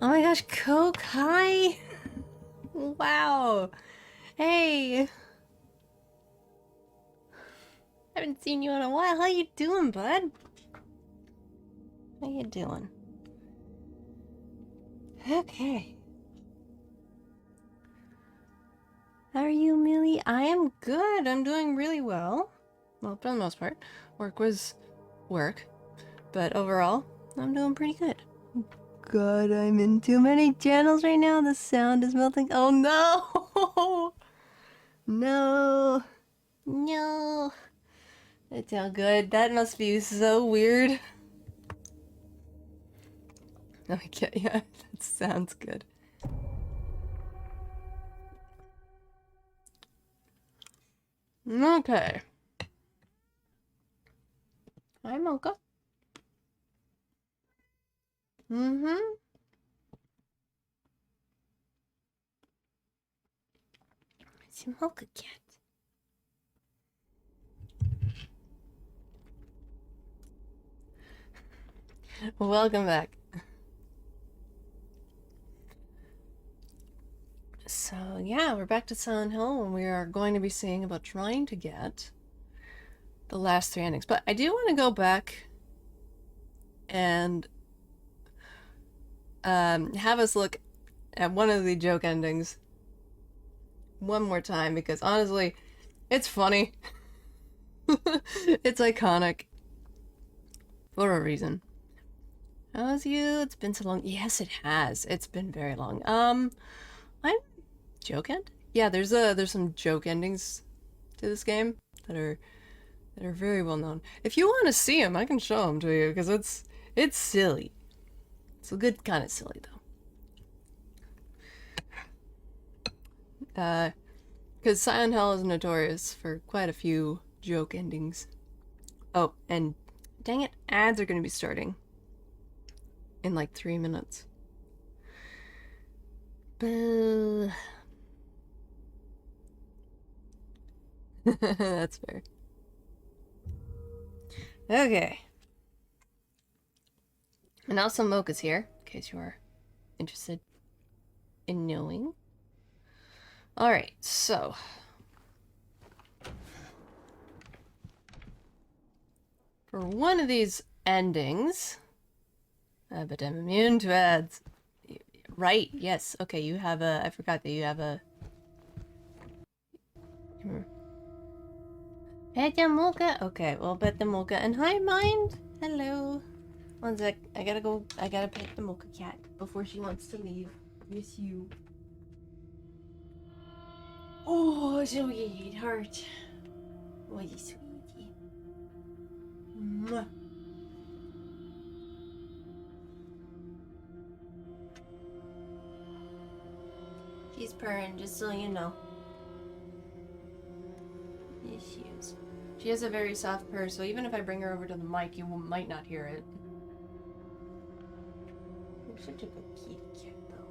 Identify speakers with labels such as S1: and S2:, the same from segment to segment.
S1: Oh my gosh, Coke, hi! Wow! Hey! Haven't seen you in a while. How you doing, bud? How you doing? Okay. How are you, Millie? I am good. I'm doing really well. Well, for the most part. Work was work. But overall, I'm doing pretty good. God, I'm in too many channels right now. The sound is melting. Oh no! No! No! That's how good. That must be so weird. Okay, yeah, that sounds good. Okay. Hi, Mocha. Mm-hmm. It's a Mocha cat. Welcome back. So, yeah, we're back to Silent Hill, and we are going to be seeing about trying to get the last 3 endings. But I do want to go back and have us look at one of the joke endings one more time, because honestly, it's funny. It's iconic. For a reason. How's you? It's been so long. Yes, it has. It's been very long. I'm joke end? Yeah, there's some joke endings to this game that are very well known. If you want to see them, I can show them to you because it's silly. It's a good kind of silly though. Because Silent Hill is notorious for quite a few joke endings. Oh, and dang it, ads are going to be starting in like 3 minutes. Boo. That's fair. Okay. And now some mochas here, in case you are interested in knowing. Alright, so. For one of these endings. But I'm immune to ads. Right, yes. Okay, you have a. I forgot that you have a. Pet the mocha? Okay, well, pet the mocha. And hi, Mind! Hello. One sec. I gotta go. I gotta pet the mocha cat before she wants to leave. Miss you. Oh, sweetheart. Oh, you sweetie. Mwah. She's purring, just so you know. Yes, she is. She has a very soft purr, so even if I bring her over to the mic, you might not hear it. You're such a good kitty cat, though.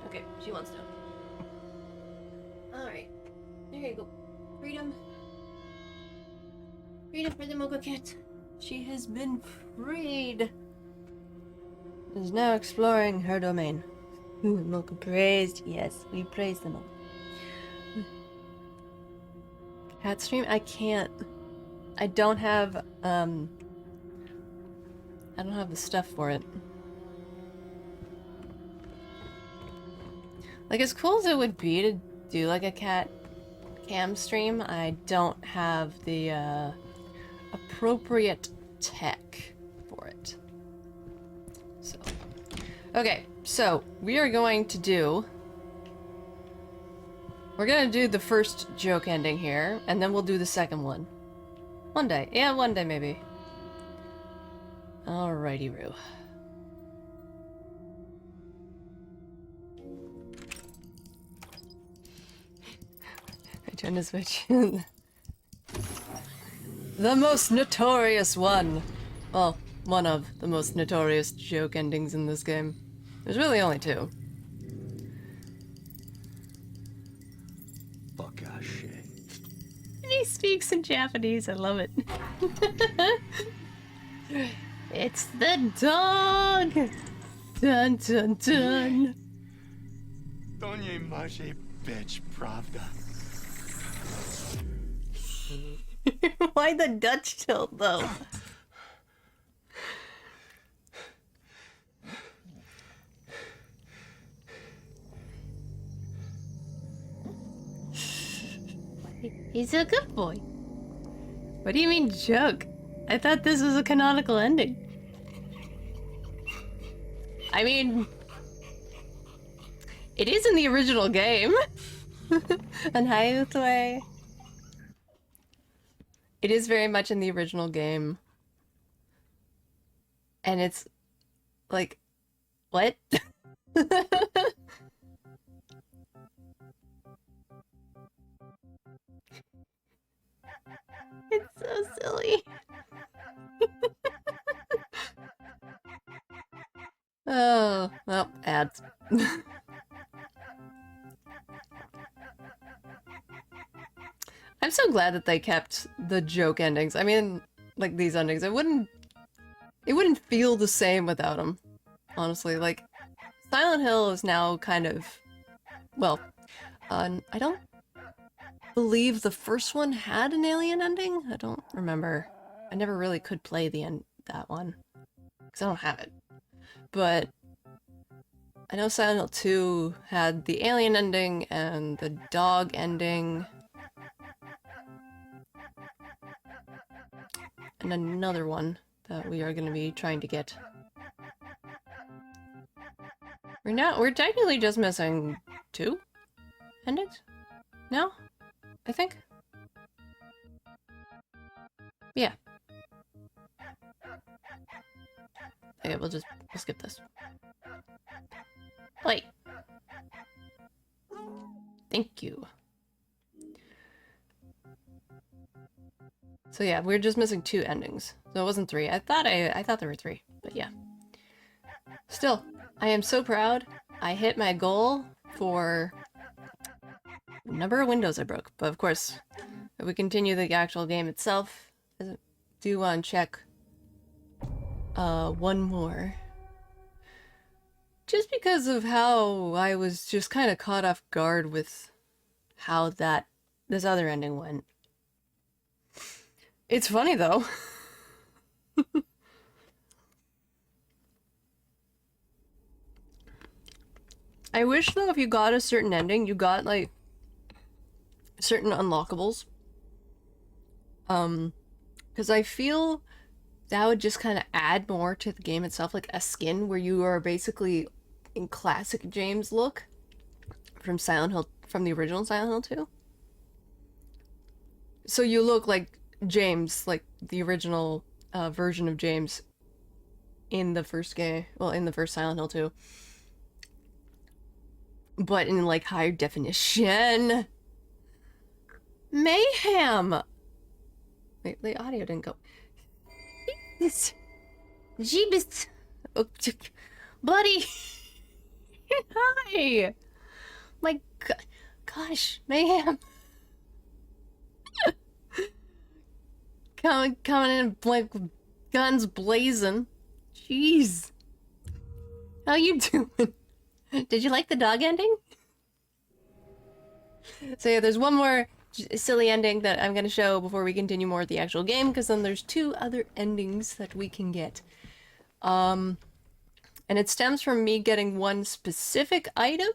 S1: Okay, she wants to. Alright. There you go. Freedom. Freedom for the mocha cat. She has been freed. Is now exploring her domain. Ooh, mocha praised. Yes, we praise the mocha. Cat stream? I can't. I don't have, I don't have the stuff for it. Like, as cool as it would be to do, like, a cat cam stream, I don't have the, appropriate tech for it. So. Okay, so, we are going to do... We're gonna do the first joke ending here, and then we'll do the second one. One day. Yeah, one day, maybe. Alrighty, Roo. I trying to switch. The most notorious one! Well, one of the most notorious joke endings in this game. There's really only 2.
S2: Fuck shit.
S1: He speaks speaks in Japanese. I love it. It's the dog! Dun dun dun!
S2: To nie może być prawda.
S1: Why the Dutch tilt, though? He's a good boy. What do you mean, joke? I thought this was a canonical ending. I mean, it is in the original game. And Hayutue. It is very much in the original game. And it's like, what? It's so silly. Oh, well, ads. I'm so glad that they kept the joke endings. I mean, like these endings. It wouldn't feel the same without them. Honestly, like Silent Hill is now kind of, well, I don't believe the first one had an alien ending. I don't remember. I never really could play that one because I don't have it. But I know Silent Hill 2 had the alien ending and the dog ending. And another one that we are going to be trying to get. We're technically just missing 2 endings? No? I think? Yeah. Okay, we'll skip this. Wait. Thank you. So yeah, we're just missing 2 endings. So it wasn't 3. I thought there were 3, but yeah. Still, I am so proud. I hit my goal for number of windows I broke. But of course, if we continue the actual game itself, I do want to check one more. Just because of how I was just kind of caught off guard with how this other ending went. It's funny though. I wish though if you got a certain ending, you got like certain unlockables. Because I feel that would just kind of add more to the game itself, like a skin where you are basically in classic James look from Silent Hill, from the original Silent Hill 2. So you look like James, like the original version of James in the first game, well, in the first Silent Hill 2. But in like higher definition. Mayhem! Wait, the audio didn't go. This Jeebus. Oh, buddy! Hi! My gosh, Mayhem. Coming in like guns blazing. Jeez. How you doing? Did you like the dog ending? So yeah, there's one more silly ending that I'm gonna show before we continue more with the actual game, because then there's 2 other endings that we can get. And it stems from me getting one specific item,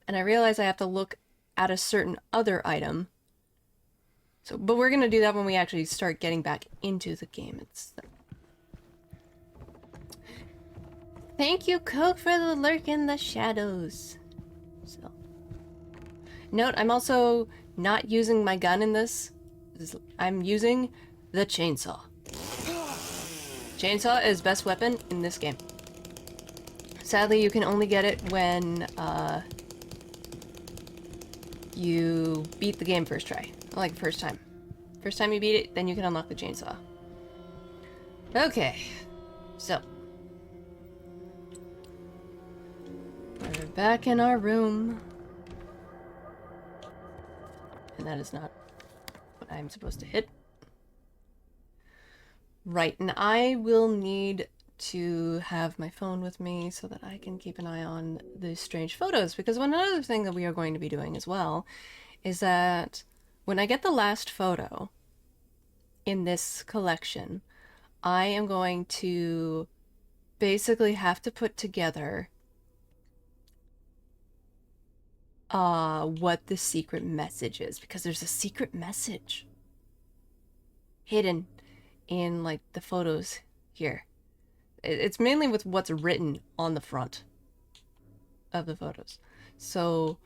S1: and I realize I have to look at a certain other item. So, but we're gonna do that when we actually start getting back into the game itself. Thank you, Coke, for the lurk in the shadows. So, note, I'm also not using my gun in this. I'm using the chainsaw. Chainsaw is best weapon in this game. Sadly, you can only get it when you beat the game first try. Like first time. First time you beat it, then you can unlock the chainsaw. Okay, so we're back in our room. And that is not I'm supposed to hit. Right, and I will need to have my phone with me so that I can keep an eye on the strange photos, because one other thing that we are going to be doing as well is that when I get the last photo in this collection, I am going to basically have to put together what the secret message is, because there's a secret message hidden in like the photos here. It's mainly with what's written on the front of the photos. So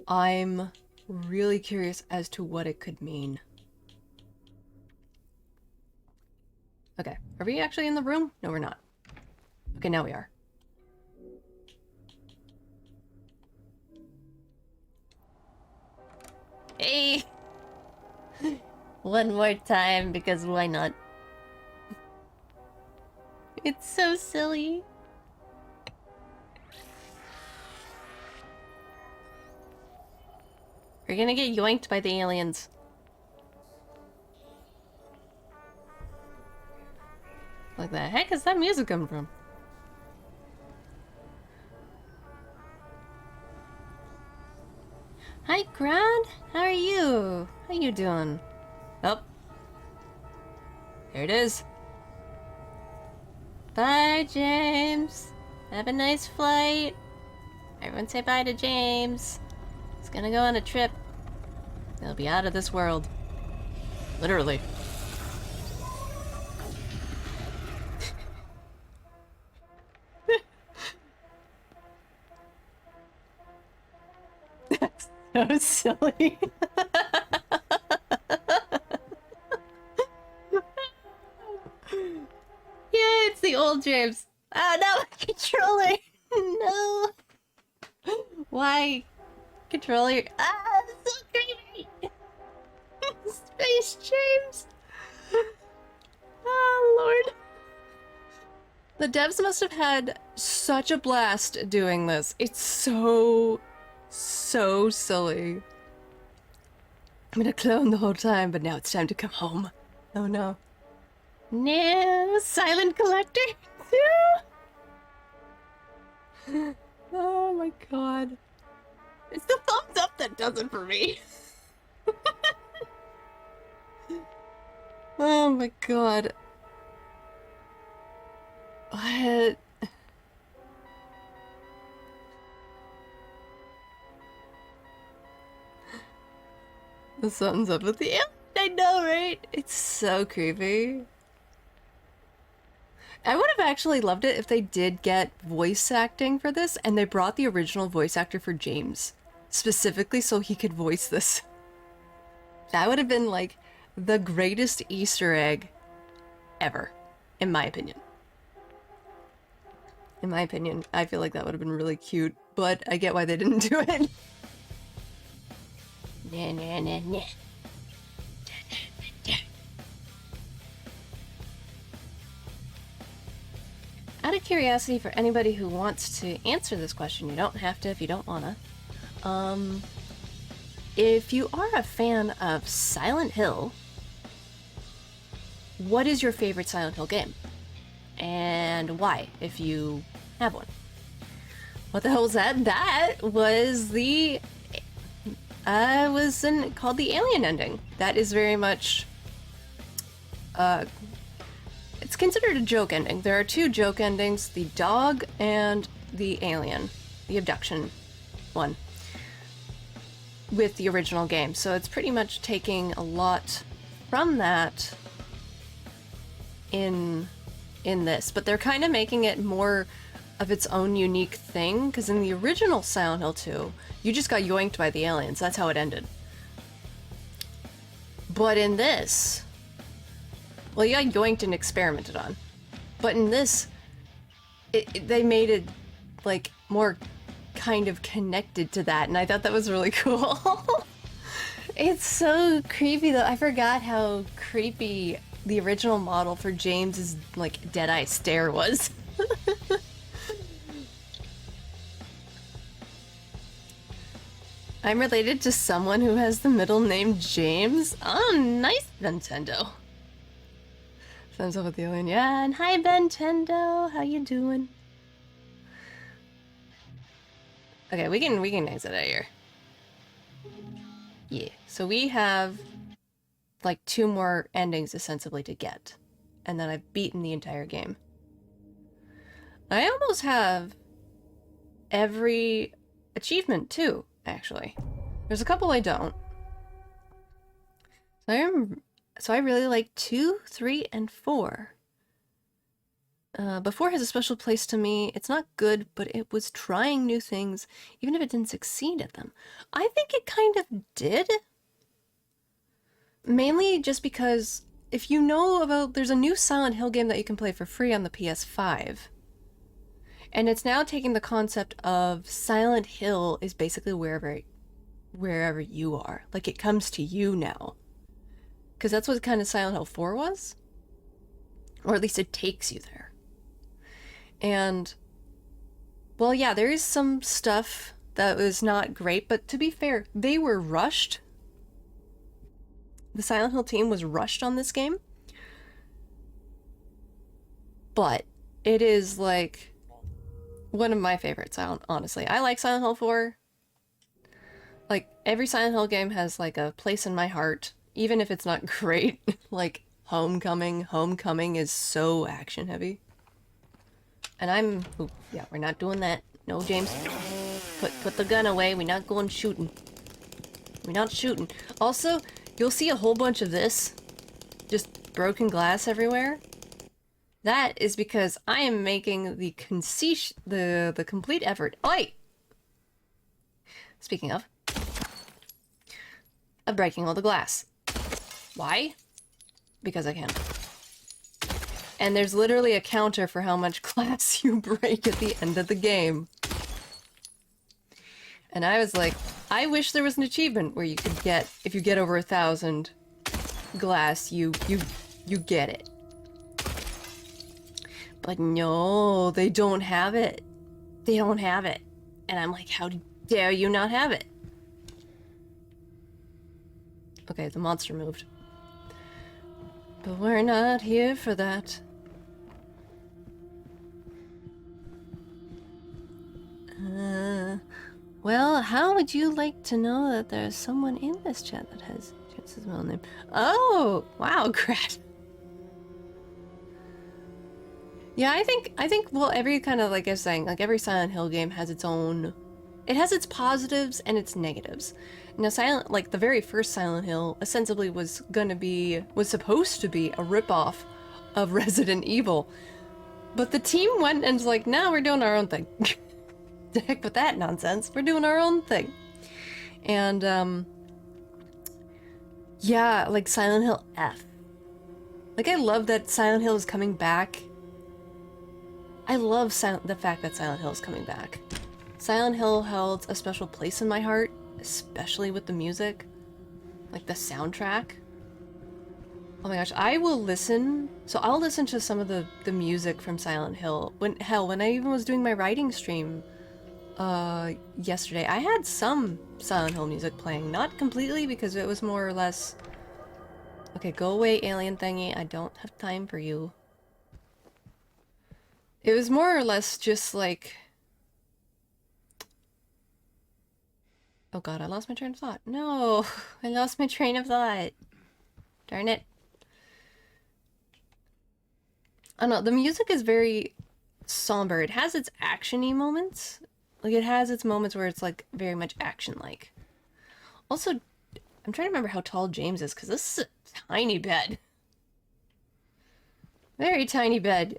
S1: I'm really curious as to what it could mean. Okay, are we actually in the room? No, we're not. Okay, now we are. Hey! One more time, because why not? It's so silly. We're gonna get yoinked by the aliens. Like the heck is that music coming from? Hi, Grand. How are you? How you doing? Oh. There it is. Bye, James. Have a nice flight. Everyone say bye to James. He's gonna go on a trip. He'll be out of this world. Literally. That's so silly. Yeah, it's the old James. Oh no, controller! No! Why? Controller. Ah, it's so creepy! Space James! Oh lord. The devs must have had such a blast doing this. It's so silly. I'm gonna clone the whole time, but now it's time to come home. Oh no. No, Silent Collector? Oh my god. It's the thumbs up that does it for me. Oh my god. What? The something's up with the alien. I know, right? It's so creepy. I would have actually loved it if they did get voice acting for this and they brought the original voice actor for James specifically so he could voice this. That would have been like the greatest Easter egg ever, in my opinion. In my opinion, I feel like that would have been really cute, but I get why they didn't do it. Nah, nah, nah, nah. Out of curiosity, for anybody who wants to answer this question, you don't have to if you don't wanna. If you are a fan of Silent Hill, what is your favorite Silent Hill game? And why, if you have one? What the hell was that? That was the... called the Alien ending. That is very much... it's considered a joke ending. There are two joke endings, the dog and the alien, the abduction one, with the original game. So it's pretty much taking a lot from that in this, but they're kind of making it more of its own unique thing, because in the original Silent Hill 2, you just got yoinked by the aliens. That's how it ended. But in this, well, you got yoinked and experimented on. But in this, they made it, like, more kind of connected to that, and I thought that was really cool. It's so creepy, though. I forgot how creepy the original model for James's, like, dead-eye stare was. I'm related to someone who has the middle name James. Oh, nice, Nintendo. Thumbs up with the alien. Yeah, and hi, Nintendo. How you doing? Okay, we can exit out of here. Yeah, so we have like 2 more endings ostensibly to get, and then I've beaten the entire game. I almost have every achievement too, actually. There's a couple I don't. So I really like 2, 3, and 4. Before has a special place to me. It's not good, but it was trying new things, even if it didn't succeed at them. I think it kind of did. Mainly just because if you know about, there's a new Silent Hill game that you can play for free on the PS5. And it's now taking the concept of Silent Hill is basically wherever you are. Like it comes to you now. Because that's what kind of Silent Hill 4 was. Or at least it takes you there. And, well, yeah, there is some stuff that was not great, but to be fair, they were rushed. The Silent Hill team was rushed on this game. But it is, like, one of my favorites, honestly. I like Silent Hill 4. Like, every Silent Hill game has, like, a place in my heart, even if it's not great. Like, Homecoming. Homecoming is so action-heavy. And I'm... Ooh, yeah, we're not doing that. No, James. Put the gun away. We're not going shooting. We're not shooting. Also, you'll see a whole bunch of this. Just broken glass everywhere. That is because I am making the complete effort. Oi! Speaking of breaking all the glass. Why? Because I can. And there's literally a counter for how much glass you break at the end of the game. And I was like, I wish there was an achievement where you could get, if you get over 1,000 glass, you get it. But no, they don't have it. They don't have it. And I'm like, how dare you not have it? Okay, the monster moved. But we're not here for that. Well, how would you like to know that there's someone in this chat that has Chance's middle name? Oh, wow, Grat. Yeah, I think, well, every kind of, like I was saying, like every Silent Hill game has its own, it has its positives and its negatives. Now, like the very first Silent Hill ostensibly was supposed to be a ripoff of Resident Evil. But the team went and was like, no, we're doing our own thing. The heck with that nonsense. We're doing our own thing. And, yeah, like Silent Hill F. Like, I love that Silent Hill is coming back. I love the fact that Silent Hill is coming back. Silent Hill held a special place in my heart, especially with the music. Like, the soundtrack. Oh my gosh, I will listen. So I'll listen to some of the music from Silent Hill. When I even was doing my writing stream yesterday, I had some Silent Hill music playing. Not completely, because it was more or less... Okay, go away, alien thingy. I don't have time for you. It was more or less just like... Oh god, I lost my train of thought. No, I lost my train of thought. Darn it. I don't know, the music is very somber. It has its action-y moments. Like, it has its moments where it's, like, very much action-like. Also, I'm trying to remember how tall James is, because this is a tiny bed. Very tiny bed.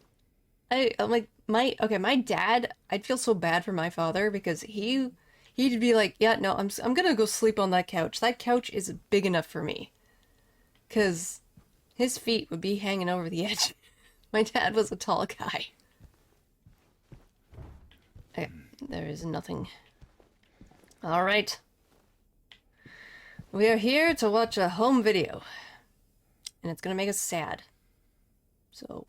S1: I'm like, my dad, I'd feel so bad for my father, because he'd be like, yeah, no, I'm gonna go sleep on that couch. That couch is big enough for me. Because his feet would be hanging over the edge. My dad was a tall guy. Okay, there is nothing. Alright. We are here to watch a home video. And it's gonna make us sad. So...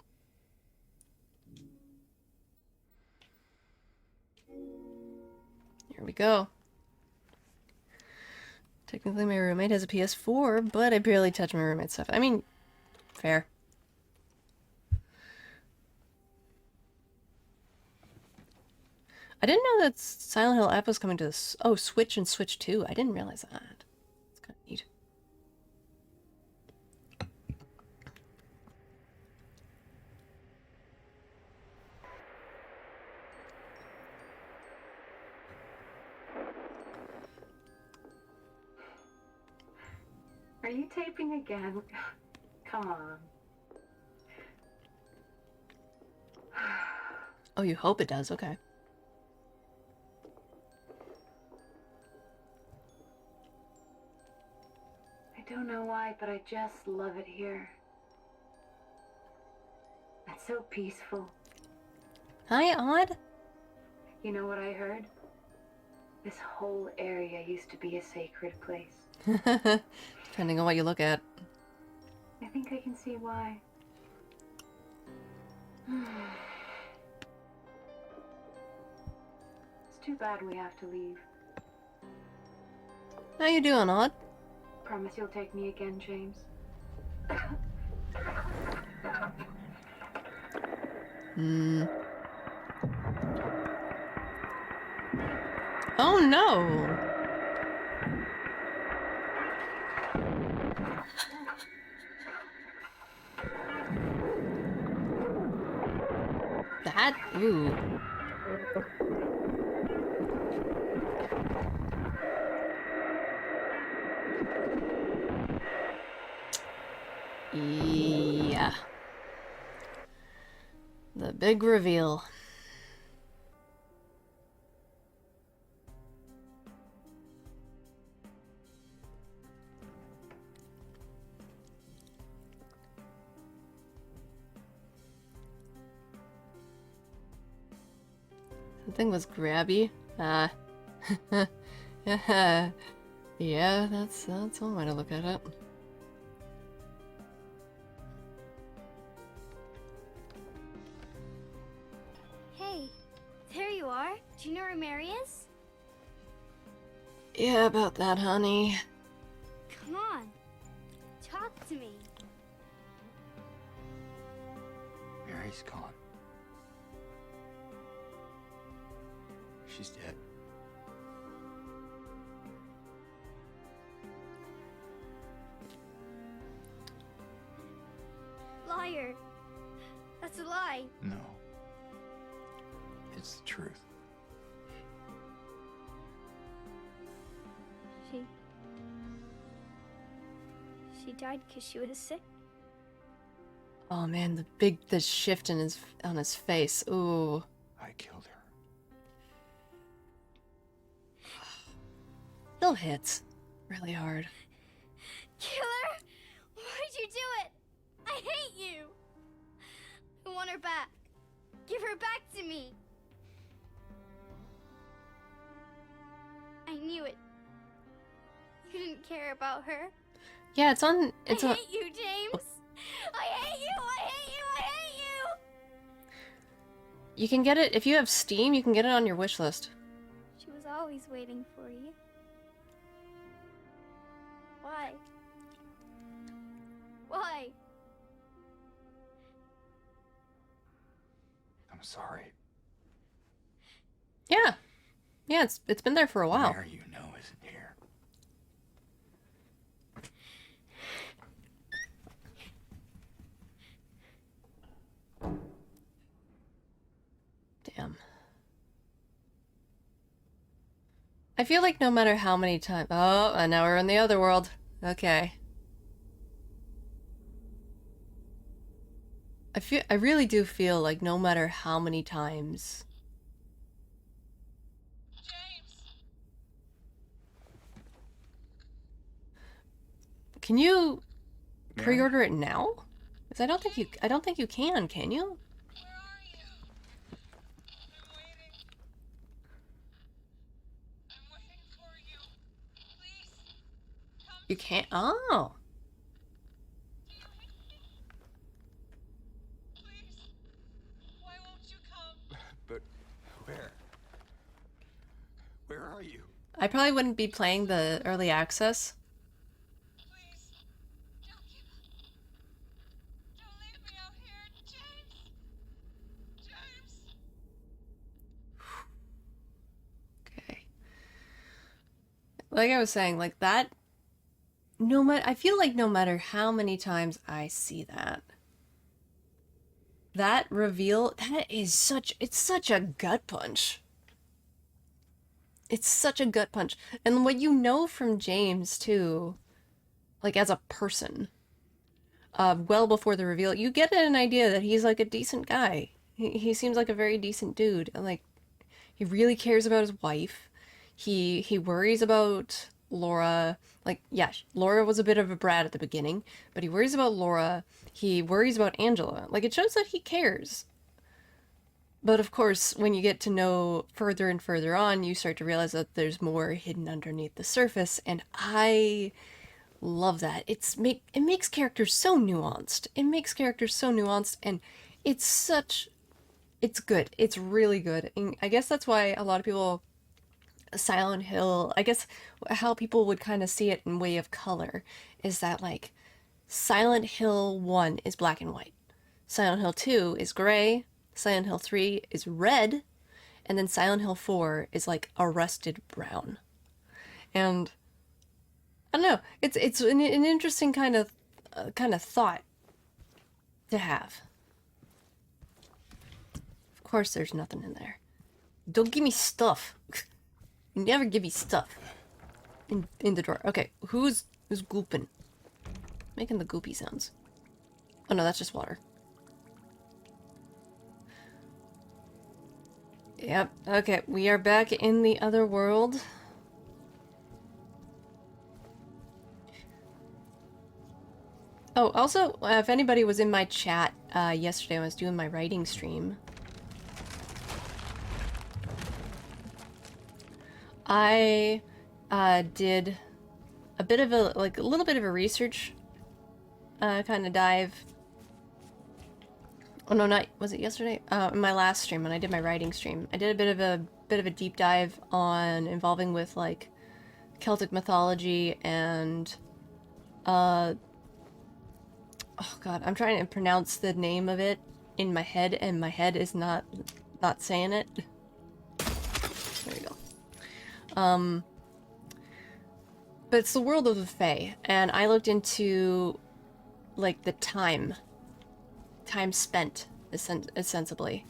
S1: here we go. Technically, my roommate has a PS4, but I barely touch my roommate's stuff. I mean, fair. I didn't know that Silent Hill app was coming to Switch and Switch 2. I didn't realize that. It's kind of neat.
S3: Are you taping again? Come on.
S1: Oh, you hope it does. Okay.
S3: I don't know why, but I just love it here. It's so peaceful.
S1: Hi, Odd.
S3: You know what I heard? This whole area used to be a sacred place.
S1: Depending on what you look at.
S3: I think I can see why. It's too bad we have to leave.
S1: How you doing, Odd?
S3: Promise you'll take me again, James.
S1: Oh no! That? Ooh. Yeah. The big reveal. Something was grabby. Yeah, that's one way to look at it.
S4: Hey, there you are. Do you know where Mary is?
S1: Yeah, about that, honey.
S4: Come on, talk to me.
S2: Mary's gone. She's dead.
S4: Liar. That's a lie.
S2: No. It's the truth.
S4: She died because she was sick.
S1: Oh man, the shift in on his face. Ooh.
S2: I killed her.
S1: Still hits really hard.
S4: Killer? Why'd you do it? I hate you. I want her back. Give her back to me. I knew it. You didn't care about her.
S1: Yeah, it's
S4: I
S1: on.
S4: hate you, James. I hate you. I hate you. I hate you.
S1: You can get it if you have Steam. You can get it on your wish list.
S4: She was always waiting for you. Why? Why?
S2: I'm sorry.
S1: Yeah, it's been there for a while.
S2: Mary, you know, isn't here.
S1: Damn. I feel like no matter how many times. Oh, and now we're in the other world. Okay. I really do feel like no matter how many times. Can you
S2: Mary?
S1: pre-order it now? Because I don't think you can you? You can't. Oh.
S2: But where? Where are you?
S1: I probably wouldn't be playing the early access.
S5: Please, don't leave me out here, James. James.
S1: Okay. Like I was saying, like that, no matter, I feel like no matter how many times I see that, that reveal, that is it's such a gut punch. It's such a gut punch. And what you know from James, too, like as a person, well before the reveal, you get an idea that he's like a decent guy. He seems like a very decent dude. And like, he really cares about his wife. He worries about Laura. Like, yeah, Laura was a bit of a brat at the beginning, but he worries about Laura. He worries about Angela. Like, it shows that he cares. But of course, when you get to know further and further on, you start to realize that there's more hidden underneath the surface, and I love that. It makes characters so nuanced. It makes characters so nuanced, and it's good. It's really good. And I guess that's why a lot of people Silent Hill, I guess how people would kind of see it in way of color is that like Silent Hill 1 is black and white. Silent Hill 2 is gray, Silent Hill 3 is red, and then Silent Hill 4 is like a rusted brown. And I don't know, it's an interesting kind of thought to have. Of course there's nothing in there. Don't give me stuff. You never give me stuff. In the drawer. Okay, who's gooping? Making the goopy sounds. Oh no, that's just water. Yep, okay, we are back in the other world. Oh, also, if anybody was in my chat yesterday when I was doing my writing stream, I did a bit of a, like, a little bit of a research kind of dive. Oh no, not, was it yesterday? In my last stream, when I did my writing stream, I did a bit of a deep dive on involving with, like, Celtic mythology and, oh god, I'm trying to pronounce the name of it in my head, and my head is not saying it. There you go. But it's the world of the Fae, and I looked into, like, the time spent, ostensibly.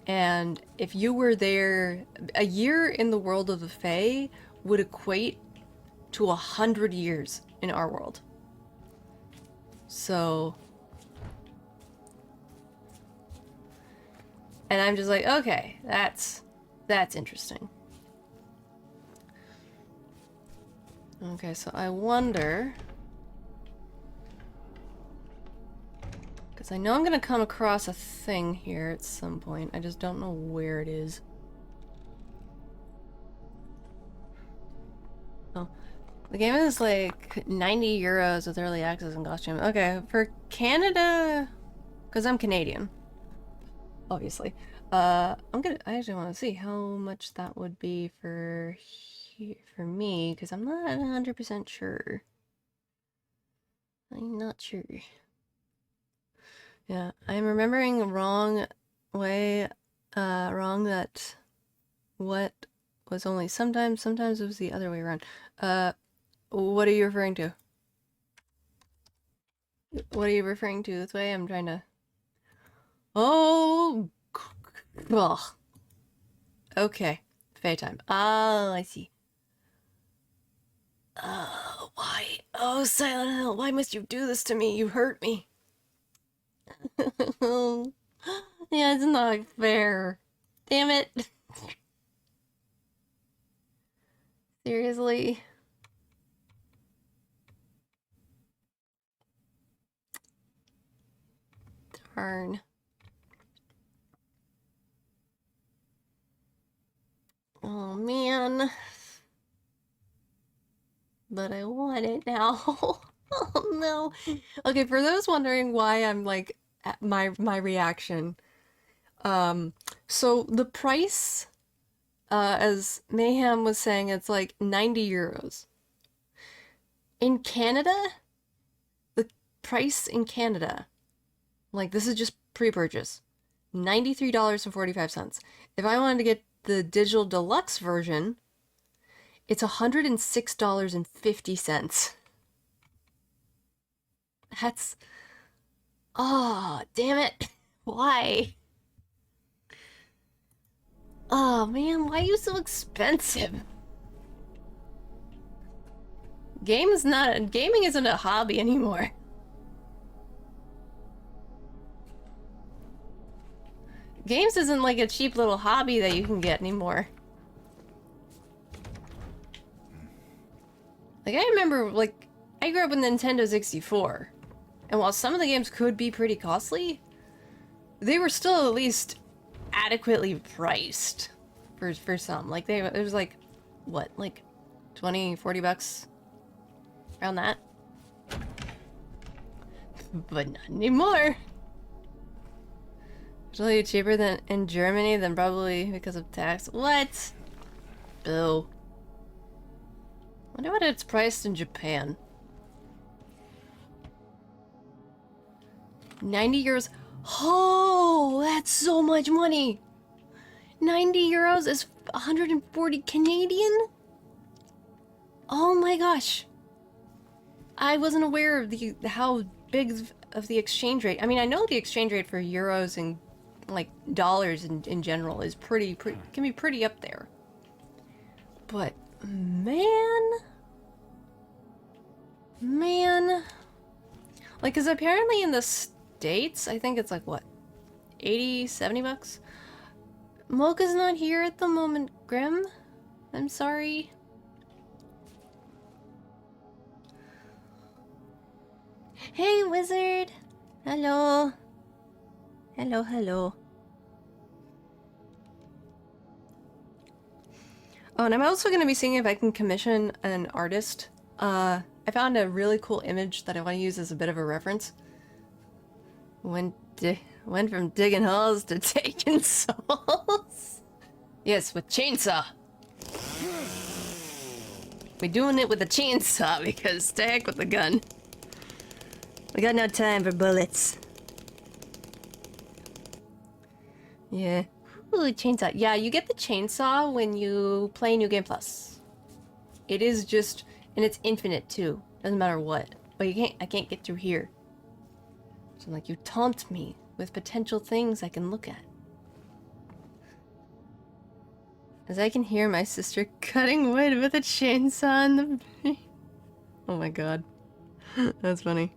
S1: And if you were there, a year in the world of the Fae would equate to 100 years in our world. So, and I'm just like, okay, that's interesting. Okay, so I wonder, because I know I'm gonna come across a thing here at some point. I just don't know where it is. Oh, the game is like 90 euros with early access and costume. Okay, for Canada, because I'm Canadian, obviously. I actually want to see how much that would be for me, because I'm not 100% sure. I'm not sure. Yeah, I'm remembering wrong way, wrong that what was only sometimes it was the other way around. What are you referring to? What are you referring to this way? I'm trying to... Oh! Ugh. Okay. Fae time. Oh, I see. Why? Oh, Silent Hill, why must you do this to me? You hurt me. Yeah, it's not fair. Damn it. Seriously. Darn. Oh, man. But I want it now. Oh, no. Okay, for those wondering why I'm like at my reaction. So the price as Mayhem was saying, it's like 90 euros. In Canada, the price in Canada, like this is just pre-purchase, $93.45. If I wanted to get the digital deluxe version, it's $106.50. That's... Oh, damn it. Why? Oh man, why are you so expensive? Gaming isn't a hobby anymore. Games isn't like a cheap little hobby that you can get anymore. Like, I remember, like, I grew up with Nintendo 64. And while some of the games could be pretty costly, they were still at least adequately priced for some. Like, it was like, what, like 20, 40 bucks? Around that? But not anymore. It's really cheaper than in Germany than probably because of tax. What? Boo. Wonder what it's priced in Japan. 90 euros. Oh, that's so much money. 90 euros is 140 Canadian? Oh my gosh. I wasn't aware of how big of the exchange rate. I mean, I know the exchange rate for euros and like dollars in general is pretty can be pretty up there. But man, like, cause apparently in the States, I think it's like what, 80, 70 bucks? Mocha's not here at the moment, Grim. I'm sorry. Hey, Wizard! Hello. Hello, hello. Oh, and I'm also going to be seeing if I can commission an artist. I found a really cool image that I want to use as a bit of a reference. Went from digging holes to taking souls. Yes, with chainsaw. We're doing it with a chainsaw because to heck with the gun. We got no time for bullets. Yeah. Ooh, chainsaw. Yeah, you get the chainsaw when you play New Game Plus. It is just, and it's infinite too. Doesn't matter what. But I can't get through here. So like, you taunt me with potential things I can look at. As I can hear my sister cutting wood with a chainsaw in the... Oh my god. That's funny.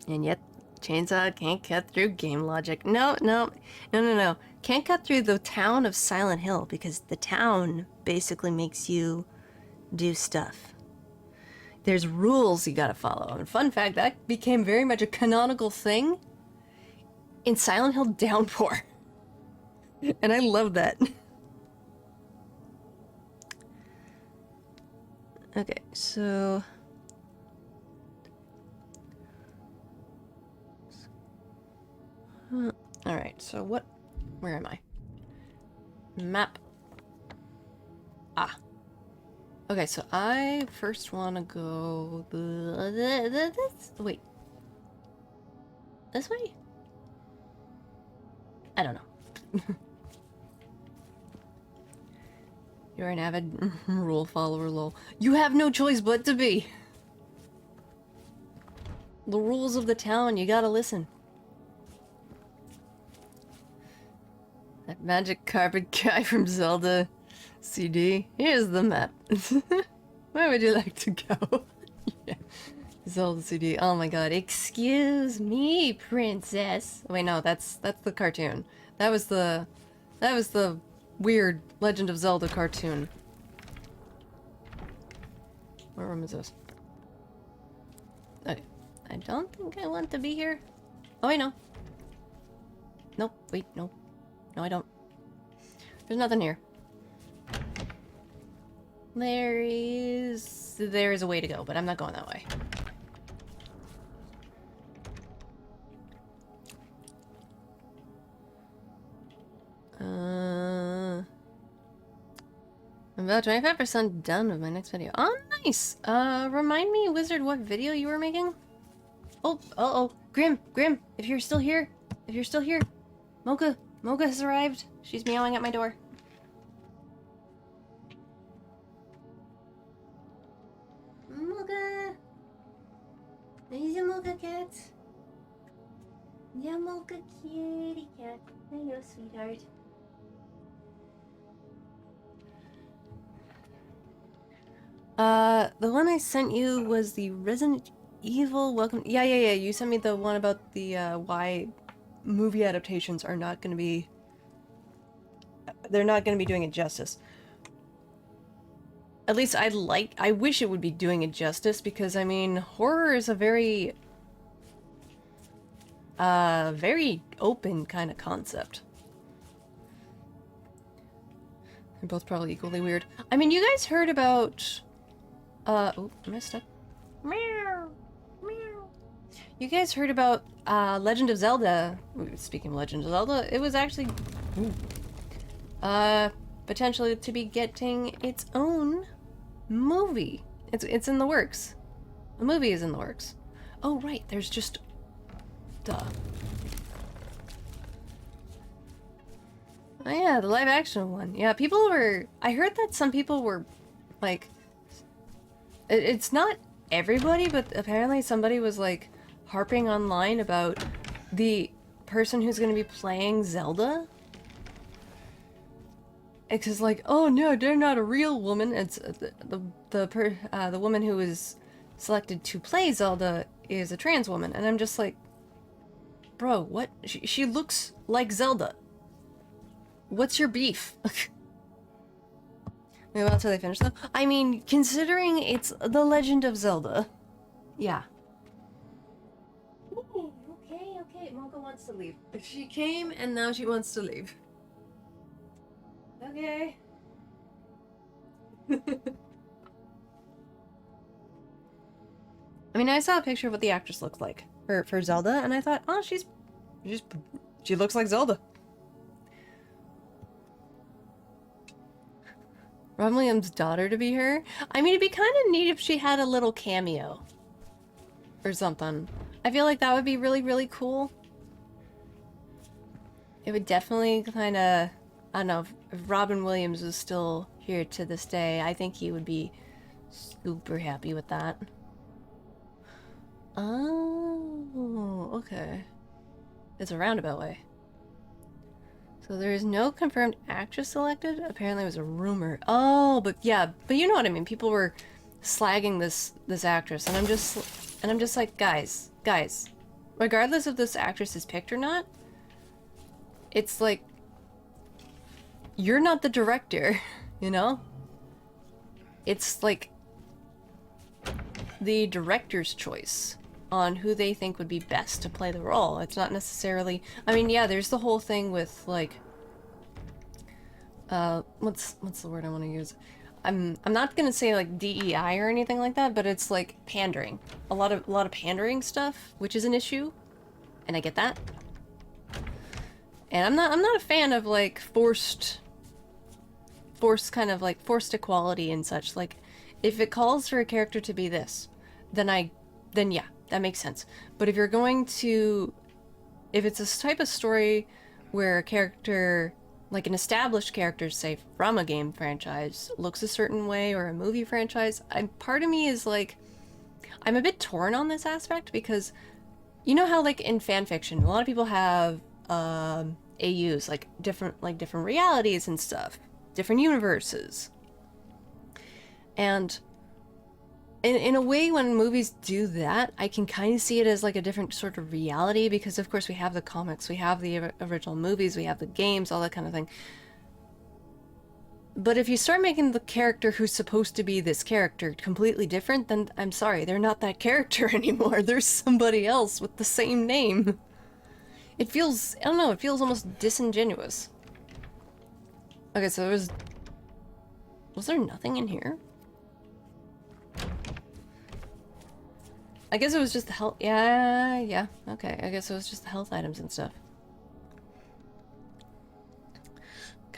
S1: And yet, chainsaw can't cut through game logic. No. Can't cut through the town of Silent Hill because the town basically makes you do stuff. There's rules you gotta follow. And fun fact, that became very much a canonical thing in Silent Hill Downpour. And I love that. Okay, so... Alright, so what... Where am I? Map. Ah. Okay, so I first want to go... Wait. This way? I don't know. You're an avid rule follower, lol. You have no choice but to be. The rules of the town, you gotta listen. That magic carpet guy from Zelda CD. Here's the map. Where would you like to go? Yeah. Zelda CD. Oh my god. Excuse me, princess. Wait, no, that's the cartoon. That was the weird Legend of Zelda cartoon. What room is this? Okay. I don't think I want to be here. Oh, I know. Nope. Wait, no. No, I don't. There's nothing here. There is a way to go, but I'm not going that way. I'm about 25% done with my next video. Oh, nice! Remind me, Wizard, what video you were making? Oh, uh-oh. Grim, if you're still here, Mocha has arrived. She's meowing at my door. Mocha! Is a Mocha cat? Yeah, Mocha kitty cat. Hello, sweetheart. The one I sent you was the Resident Evil Welcome. Yeah. You sent me the one about the, why movie adaptations are not gonna be. They're not gonna be doing it justice. At least I wish it would be doing it justice because, I mean, horror is a very open kind of concept. They're both probably equally weird. I mean, you guys heard about, oh, am I stuck? Meow! Meow! You guys heard about, Legend of Zelda. Speaking of Legend of Zelda, it was actually, potentially to be getting its own movie. It's in the works. The movie is in the works. Oh, right, there's just, duh. Oh yeah, the live action one. Yeah, I heard that some people were, like, it's not everybody, but apparently somebody was, like, harping online about the person who's gonna be playing Zelda. Because, like, oh no, they're not a real woman. It's the woman who was selected to play Zelda is a trans woman, and I'm just like, bro, what? She looks like Zelda. What's your beef? Maybe until they finish though. I mean, considering it's The Legend of Zelda, yeah. Okay. Mocha wants to leave. She came and now she wants to leave. Okay. I mean, I saw a picture of what the actress looks like for Zelda, and I thought, oh, she looks like Zelda. Ron Williams' daughter to be her? I mean, it'd be kind of neat if she had a little cameo. Or something. I feel like that would be really, really cool. It would definitely kind of... I don't know, if Robin Williams was still here to this day, I think he would be super happy with that. Oh, okay. It's a roundabout way. So there is no confirmed actress selected? Apparently it was a rumor. Oh, but yeah, but you know what I mean. People were slagging this actress, and I'm just like, guys, regardless if this actress is picked or not, it's like, you're not the director, you know? It's like the director's choice on who they think would be best to play the role. It's not necessarily... I mean, yeah, there's the whole thing with, like... what's the word I want to use? I'm not gonna say, like, DEI or anything like that, but it's, like, pandering. A lot of pandering stuff, which is an issue. And I get that. And I'm not a fan of, like, forced equality and such. Like, if it calls for a character to be this, then yeah, that makes sense. But if you're going to... If it's a type of story where a character, like an established character, say, from a game franchise, looks a certain way, or a movie franchise, part of me is like... I'm a bit torn on this aspect, because you know how, like, in fanfiction, a lot of people have, AUs, like, different realities and stuff. Different universes. And in a way, when movies do that, I can kind of see it as like a different sort of reality, because of course we have the comics, we have the original movies, we have the games, all that kind of thing. But if you start making the character who's supposed to be this character completely different, then I'm sorry, they're not that character anymore. There's somebody else with the same name. It feels, I don't know, it feels almost disingenuous. Okay, so was there nothing in here? I guess it was just the health, okay, I guess it was just the health items and stuff.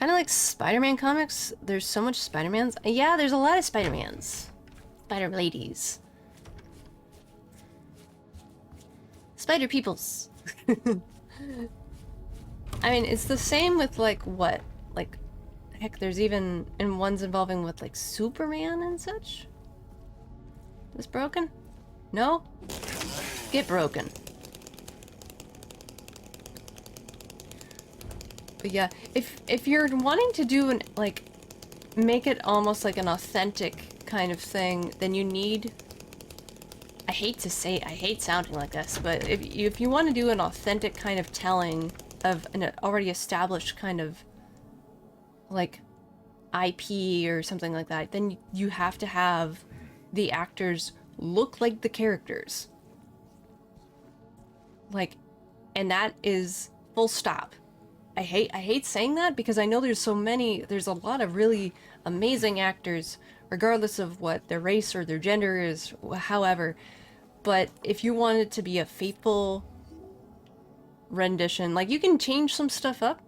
S1: Kind of like Spider-Man comics. There's so much Spider-Mans. Yeah, there's a lot of Spider-Mans. Spider-ladies. Spider-peoples. I mean, it's the same with, like, what? Like, heck, there's even in ones involving with, like, Superman and such? This broken? No? Get broken. But yeah, if you're wanting to do an, like, make it almost like an authentic kind of thing, then you need... I hate sounding like this, but if you want to do an authentic kind of telling of an already established kind of, like, IP or something like that, then you have to have the actors look like the characters. Like, and that is full stop. I hate saying that because I know there's a lot of really amazing actors, regardless of what their race or their gender is, however. But if you want it to be a faithful rendition, like, you can change some stuff up,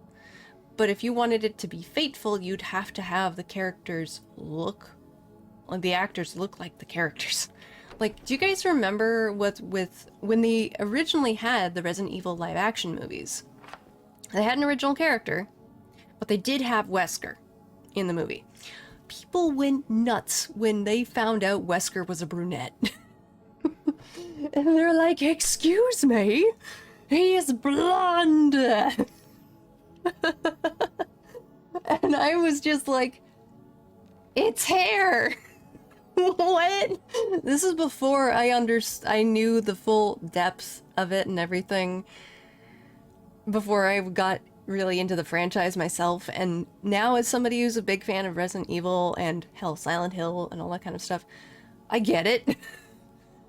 S1: but if you wanted it to be faithful, you'd have to have the characters look, like, the actors look like the characters. Like, do you guys remember when they originally had the Resident Evil live action movies? They had an original character, but they did have Wesker in the movie. People went nuts when they found out Wesker was a brunette. And they're like, excuse me, he is blonde. And I was just like, it's hair. What? This is before I knew the full depth of it and everything. Before I got really into the franchise myself, and now as somebody who's a big fan of Resident Evil and hell, Silent Hill and all that kind of stuff, I get it.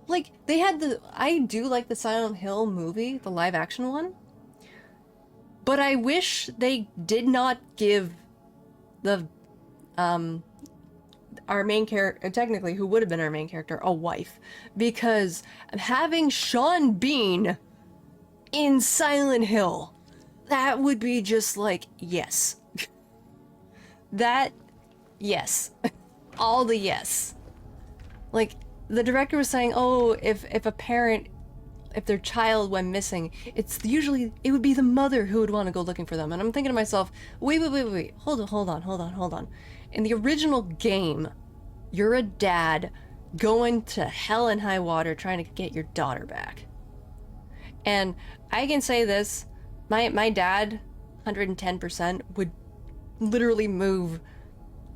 S1: Like, I do like the Silent Hill movie, the live action one, but I wish they did not give the, our main character, technically who would have been our main character, a wife, because having Sean Bean in Silent Hill, that would be just like, yes. That, yes. All the yes. Like, the director was saying, oh, if a parent, if their child went missing, it would be the mother who would want to go looking for them. And I'm thinking to myself, wait, hold on. In the original game, you're a dad going to hell and high water trying to get your daughter back. And I can say this, my dad, 110%, would literally move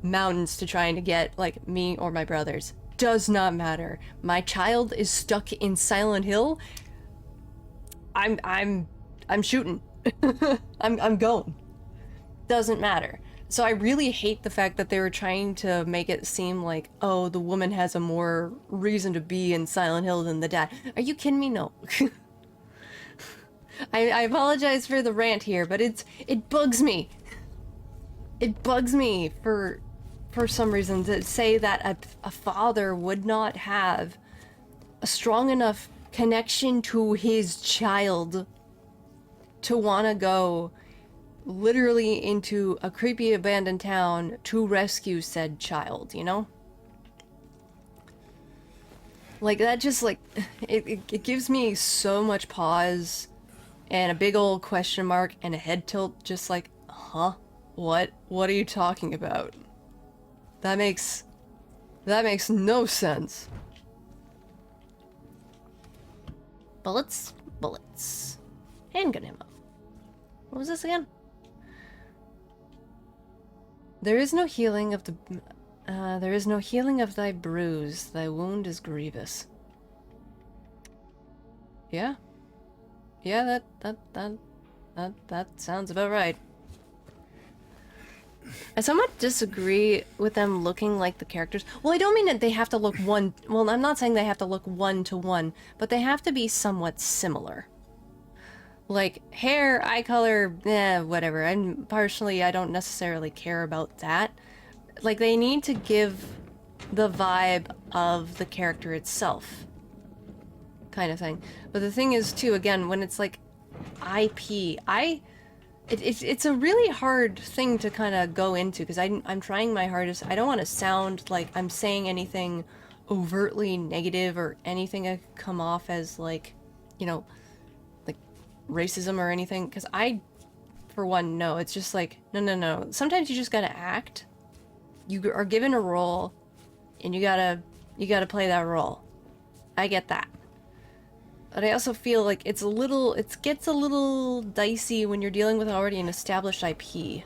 S1: mountains to trying to get, like, me or my brothers. Does not matter. My child is stuck in Silent Hill. I'm shooting. I'm going. Doesn't matter. So I really hate the fact that they were trying to make it seem like, oh, the woman has a more reason to be in Silent Hill than the dad. Are you kidding me? No. I apologize for the rant here, but it bugs me. It bugs me for some reason to say that a father would not have a strong enough connection to his child to want to go literally into a creepy abandoned town to rescue said child, you know? Like, that just, like, it gives me so much pause and a big old question mark and a head tilt, just like, huh? What are you talking about? That makes no sense. Bullets. Handgun ammo. What was this again? There is no healing of thy bruise. Thy wound is grievous. Yeah. Yeah, that sounds about right. I somewhat disagree with them looking like the characters. Well, I don't mean that they have to look one... Well, I'm not saying they have to look one-to-one, but they have to be somewhat similar. Like, hair, eye color, whatever. I don't necessarily care about that. Like, they need to give the vibe of the character itself. Kind of thing. But the thing is, too, again, when it's like IP, It's a really hard thing to kind of go into because I'm trying my hardest. I don't want to sound like I'm saying anything overtly negative or anything that could come off as like, you know, like racism or anything. Because I, for one, no. It's just like no. Sometimes you just gotta act. You are given a role, and you gotta play that role. I get that. But I also feel like it gets a little dicey when you're dealing with already an established IP.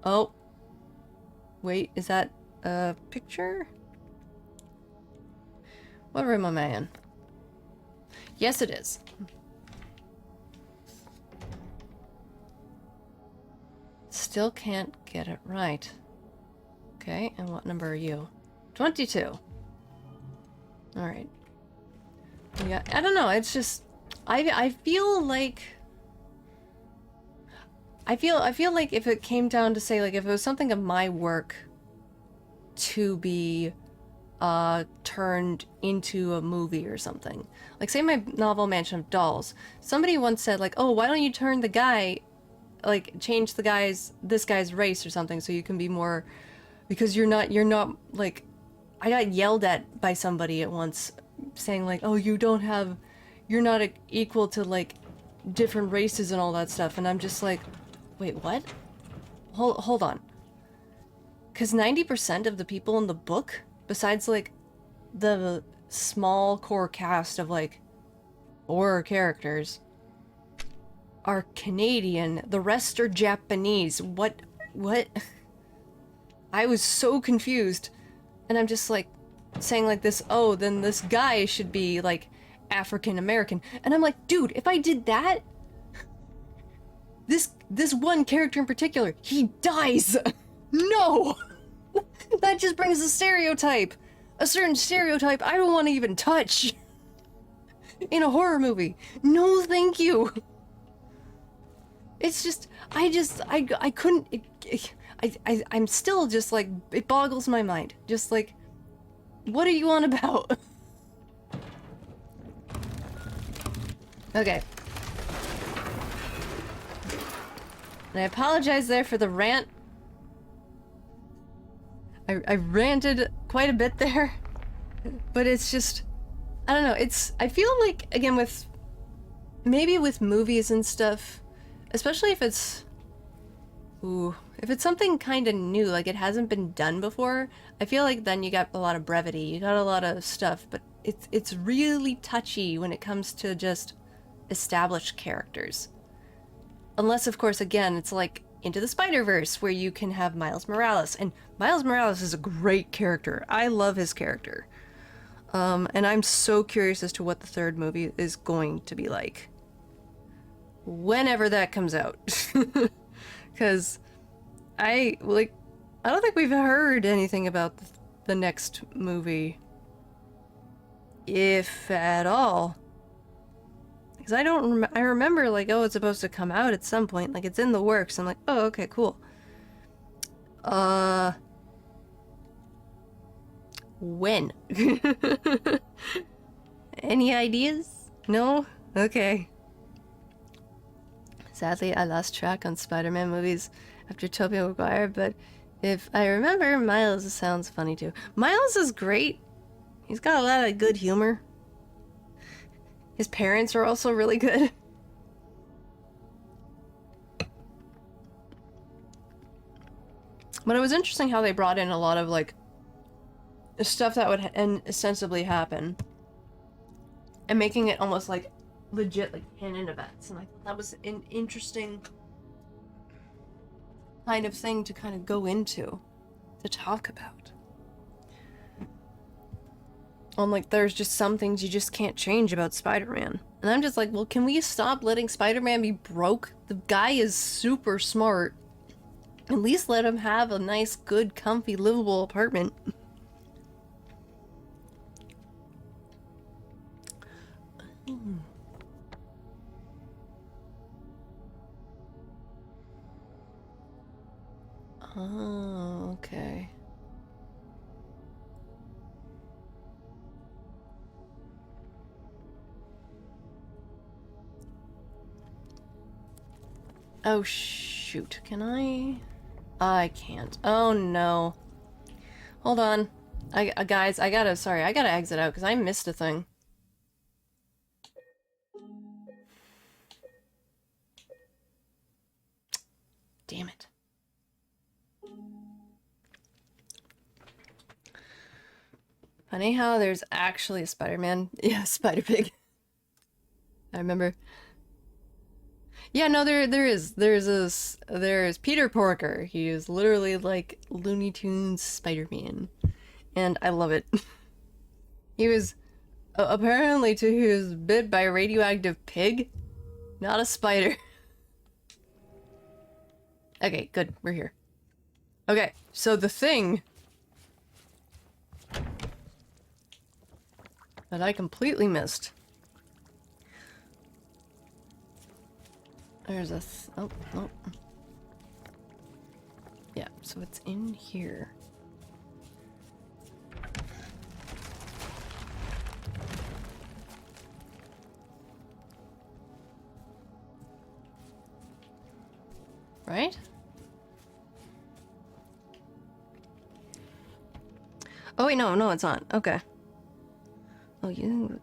S1: Oh. Wait, is that a picture? What room am I in? Yes, it is. Still can't get it right. Okay, and what number are you? 22. Alright. Yeah, I don't know, it's just I feel like I feel like if it came down to say like if it was something of my work to be turned into a movie or something. Like say my novel Mansion of Dolls. Somebody once said like, "Oh, why don't you turn the guy like change this guy's race or something so you can be more because you're not like I got yelled at by somebody at once saying like, "Oh, you're not equal to like different races and all that stuff." And I'm just like, "Wait, what? Hold on." Cuz 90% of the people in the book, besides like the small core cast of like 4 characters, are Canadian. The rest are Japanese. What? I was so confused. And I'm just like saying like this, "Oh, then this guy should be like African American." And I'm like, "Dude, if I did that, this one character in particular, he dies." No. That just brings a stereotype. A certain stereotype I don't want to even touch in a horror movie. No, thank you. It's just I couldn't I'm still just like it boggles my mind. Just like what are you on about? Okay. And I apologize there for the rant. I ranted quite a bit there. But it's just I don't know, I feel like again with maybe with movies and stuff, especially if it's something kind of new, like it hasn't been done before, I feel like then you got a lot of brevity, you got a lot of stuff, but it's really touchy when it comes to just established characters. Unless, of course, again, it's like Into the Spider-Verse, where you can have Miles Morales, and Miles Morales is a great character. I love his character. And I'm so curious as to what the 3rd movie is going to be like. Whenever that comes out. Because I don't think we've heard anything about the next movie. If at all. Because I remember like, oh, it's supposed to come out at some point. Like, it's in the works. I'm like, oh, okay, cool. When? Any ideas? No? Okay. Sadly, I lost track on Spider-Man movies after Tobey Maguire, but if I remember, Miles sounds funny too. Miles is great. He's got a lot of good humor. His parents are also really good. But it was interesting how they brought in a lot of like stuff that would ostensibly happen and making it almost like legit like canon events, and I thought that was an interesting kind of thing to kind of go into to talk about. Like there's just some things you just can't change about Spider-Man, and I'm just like, well, can we stop letting Spider-Man be broke? The guy is super smart. At least let him have a nice, good, comfy, livable apartment. Oh, okay. Oh, shoot. Can I? I can't. Oh, no. Hold on. Guys, I gotta exit out because I missed a thing. Damn it. Funny how there's actually a Spider-Man. Yeah, Spider-Pig. I remember. Yeah, no, there's Peter Porker. He is literally like Looney Tunes Spider-Man. And I love it. He was apparently too, he was bit by a radioactive pig, not a spider. Okay, good, we're here. Okay, so the thing that I completely missed. There's a oh, oh. Yeah, so it's in here. Right? Oh wait, no, it's not. Okay. Oh, you...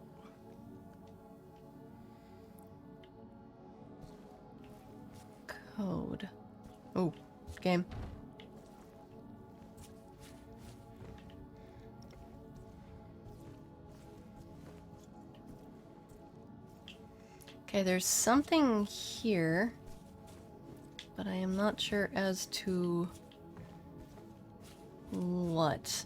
S1: Code. Oh, game. Okay, there's something here, but I am not sure as to what.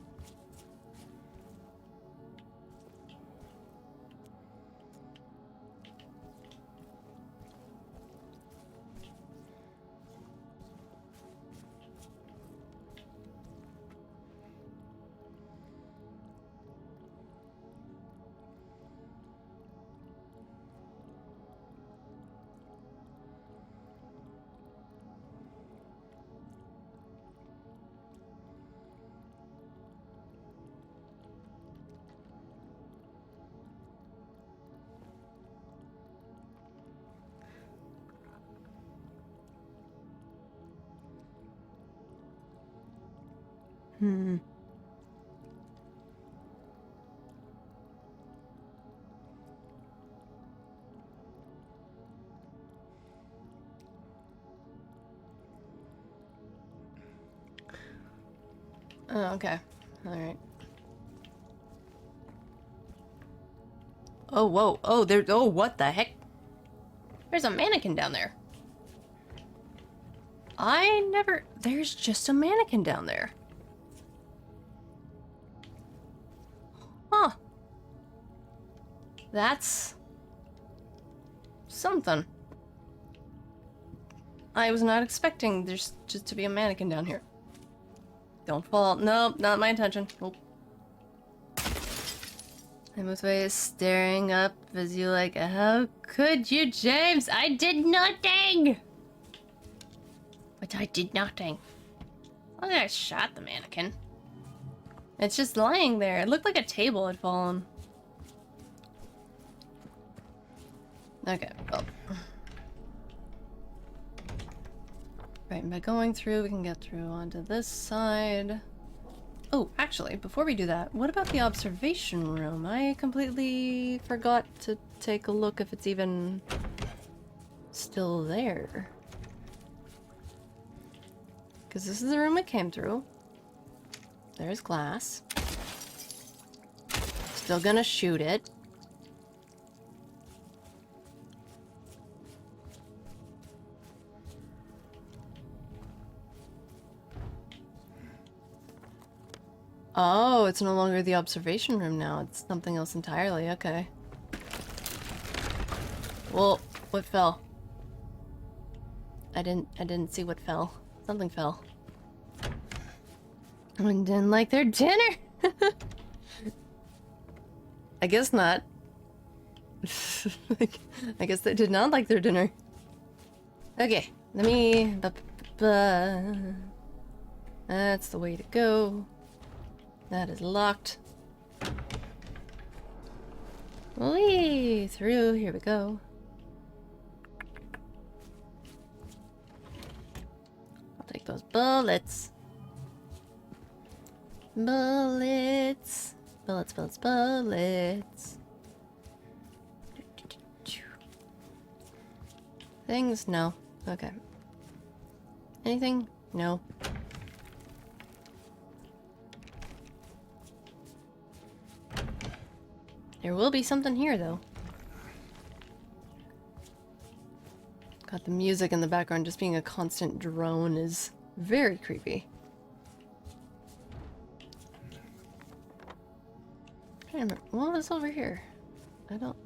S1: Hmm. Oh, okay. Alright. Oh, whoa. Oh, there. Oh, what the heck? There's a mannequin down there. I never... There's just a mannequin down there. Huh. That's... something. I was not expecting there's just to be a mannequin down here. Don't fall. Nope, not my intention. Nope. I'm with face staring up as you like, how could you, James? I did nothing! But I did nothing. Well, I shot the mannequin. It's just lying there. It looked like a table had fallen. Okay, well. Right, by going through, we can get through onto this side. Oh, actually, before we do that, what about the observation room? I completely forgot to take a look if it's even still there. Because this is the room it came through. There's glass. Still gonna shoot it. Oh, it's no longer the observation room now. It's something else entirely. Okay. Well, what fell? I didn't see what fell. Something fell. Someone didn't like their dinner. I guess not. I guess they did not like their dinner. Okay, let me... That's the way to go. That is locked. Whee! Through. Here we go. those bullets. Bullets. Bullets, bullets, bullets. Things? No. Okay. Anything? No. There will be something here, though. Got the music in the background just being a constant drone is very creepy. I can't remember. What was over here? I don't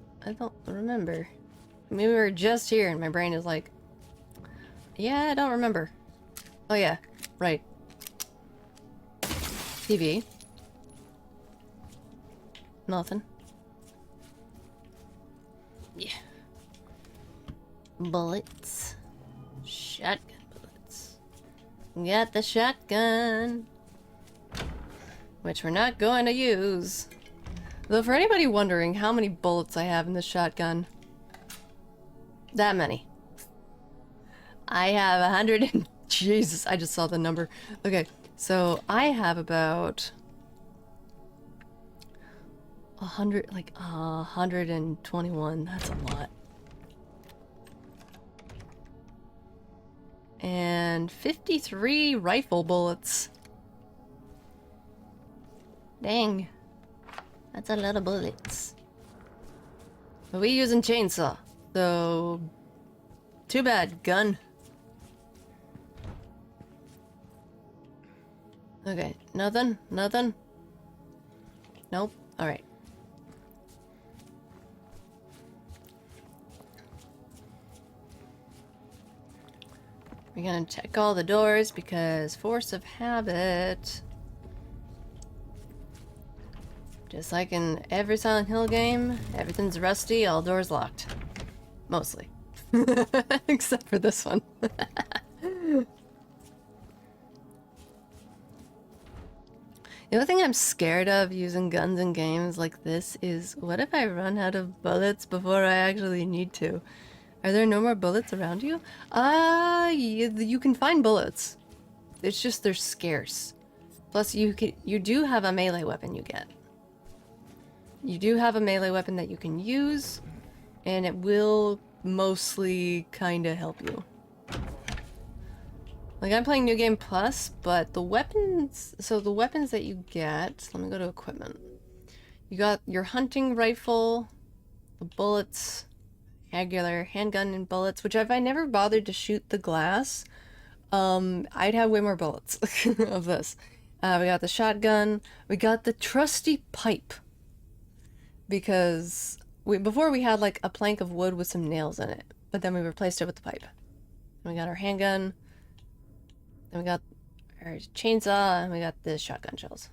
S1: remember. Maybe we were just here and my brain is like, yeah, I don't remember. Oh yeah, right. TV. Nothing. Yeah. Bullets. Shotgun bullets. Got the shotgun. Which we're not going to use. Though for anybody wondering how many bullets I have in this shotgun, that many. I have 100 and... Jesus, I just saw the number. Okay, so I have about 100, like 121. That's a lot. And 53 rifle bullets. Dang. That's a lot of bullets. But we using chainsaw, so too bad, gun. Okay, nothing? Nothing? Nope. Alright. We're gonna check all the doors because force of habit. Just like in every Silent Hill game, everything's rusty, all doors locked. Mostly. Except for this one. The only thing I'm scared of using guns in games like this is, what if I run out of bullets before I actually need to? Are there no more bullets around you? You can find bullets. It's just they're scarce. Plus, you do have a melee weapon you get. You do have a melee weapon that you can use, and it will mostly kind of help you. Like, I'm playing New Game Plus, but the weapons... So the weapons that you get... Let me go to equipment. You got your hunting rifle, the bullets, regular handgun and bullets, which if I never bothered to shoot the glass, I'd have way more bullets of this. We got the shotgun. We got the trusty pipe. Because before we had like a plank of wood with some nails in it, but then we replaced it with the pipe. And we got our handgun. Then we got our chainsaw, and we got the shotgun shells.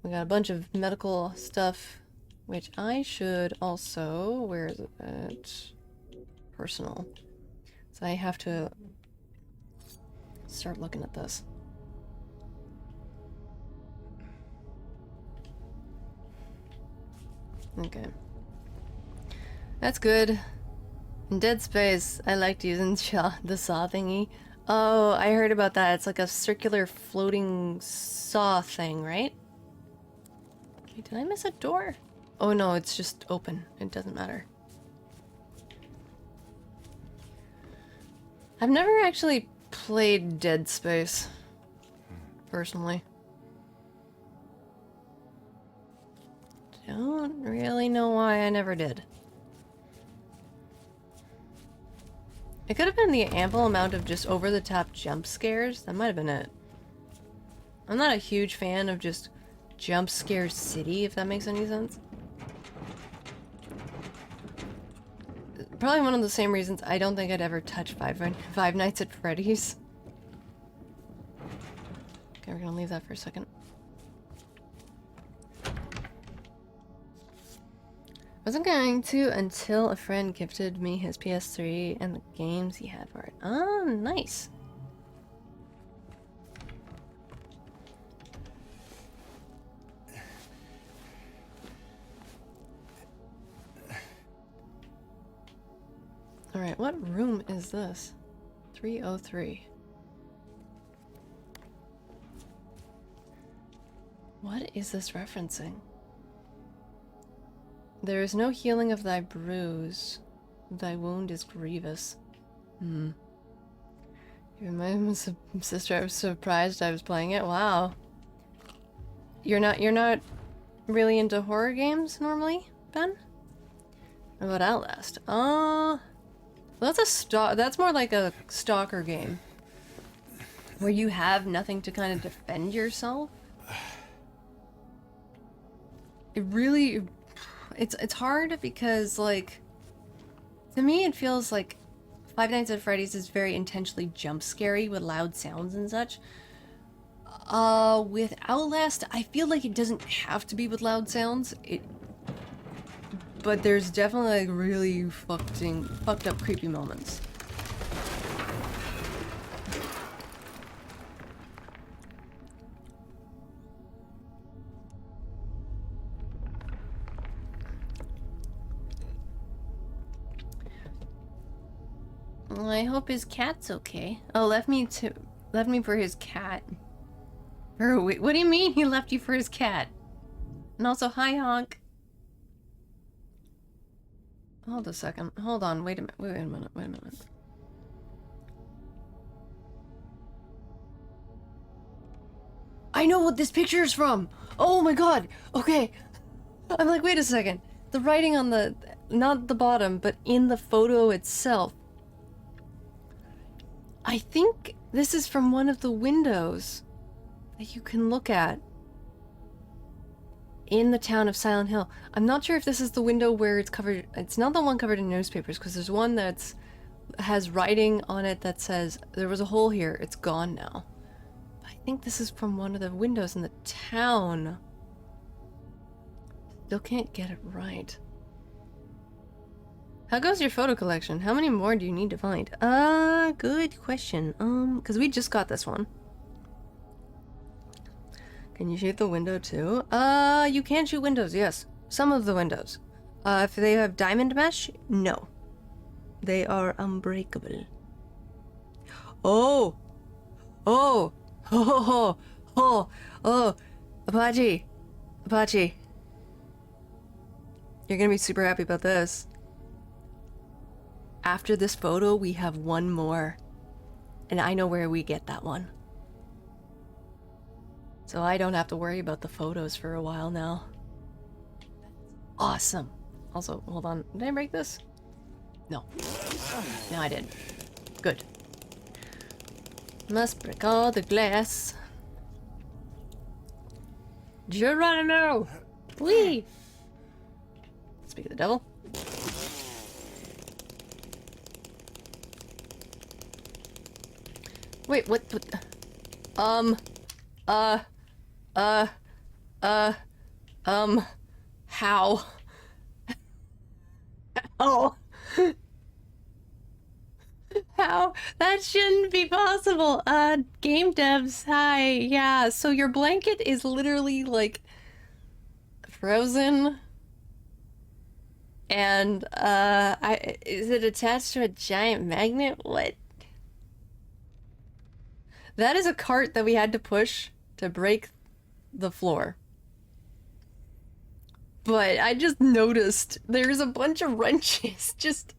S1: We got a bunch of medical stuff, which I should also... Where is it at? Personal. So I have to start looking at this. Okay. That's good. In Dead Space, I liked using the saw thingy. Oh, I heard about that. It's like a circular floating saw thing, right? Wait, did I miss a door? Oh no, it's just open. It doesn't matter. I've never actually played Dead Space, personally. Don't really know why I never did. It could have been the ample amount of just over-the-top jump scares. That might have been it. I'm not a huge fan of just jump scare city, if that makes any sense. Probably one of the same reasons I don't think I'd ever touch Five Nights at Freddy's. Okay, we're gonna leave that for a second. Wasn't going to until a friend gifted me his PS3 and the games he had for it. Oh, nice. Alright, what room is this? 303. What is this referencing? There is no healing of thy bruise. Thy wound is grievous. Hmm. Even my sister, I was surprised I was playing it. Wow. You're not really into horror games normally, Ben? What about Outlast? That's more like a stalker game. Where you have nothing to kind of defend yourself. It's hard because, like, to me it feels like Five Nights at Freddy's is very intentionally jump scary with loud sounds and such. With Outlast, I feel like it doesn't have to be with loud sounds. But there's definitely like really fucked up creepy moments. Well, I hope his cat's okay. Oh, left me for his cat. Wait, what do you mean he left you for his cat? And also, hi, Honk. Hold a second. Hold on. Wait a minute. I know what this picture is from! Oh my god! Okay. I'm like, wait a second. The writing on the... not the bottom, but in the photo itself. I think this is from one of the windows that you can look at in the town of Silent Hill. I'm not sure if this is the window where it's covered. It's not the one covered in newspapers, because there's one that's has writing on it that says there was a hole here, it's gone now. I think this is from one of the windows in the town. Still can't get it right. How goes your photo collection? How many more do you need to find? Good question. Because we just got this one. Can you shoot the window too? You can shoot windows, yes. Some of the windows. If they have diamond mesh, no. They are unbreakable. Oh! Oh! Oh! Oh! Oh! Apache! Apache. You're gonna be super happy about this. After this photo, we have one more. And I know where we get that one. So I don't have to worry about the photos for a while now. Awesome. Also, hold on. Did I break this? No. No, I did. Good. Must break all the glass. Geronimo! Whee! Speak of the devil. Wait, what? How? Oh. How? That shouldn't be possible. Game devs, hi. Yeah, so your blanket is literally, like, frozen. And, is it attached to a giant magnet? What? That is a cart that we had to push to break the floor. But I just noticed there's a bunch of wrenches. Just...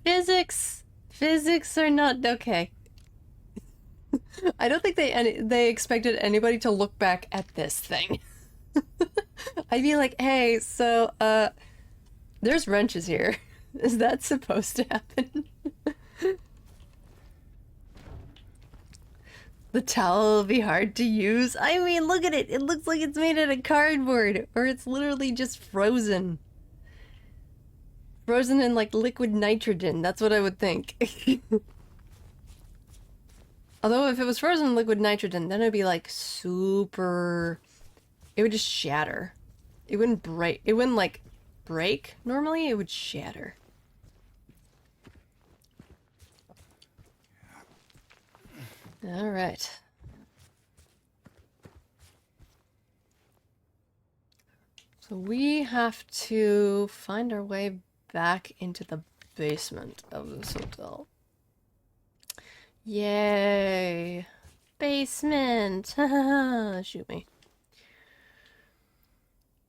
S1: Physics are not... Okay. I don't think they expected anybody to look back at this thing. I'd be like, hey, so, there's wrenches here. Is that supposed to happen? The towel will be hard to use. I mean, look at it. It looks like it's made out of cardboard. Or it's literally just frozen. Frozen in, like, liquid nitrogen. That's what I would think. Although, if it was frozen in liquid nitrogen, then it'd be, like, super... It would just shatter. It wouldn't break. It wouldn't, like, break. Normally, it would shatter. All right. So we have to find our way back into the basement of this hotel. Yay. Basement. Shoot me.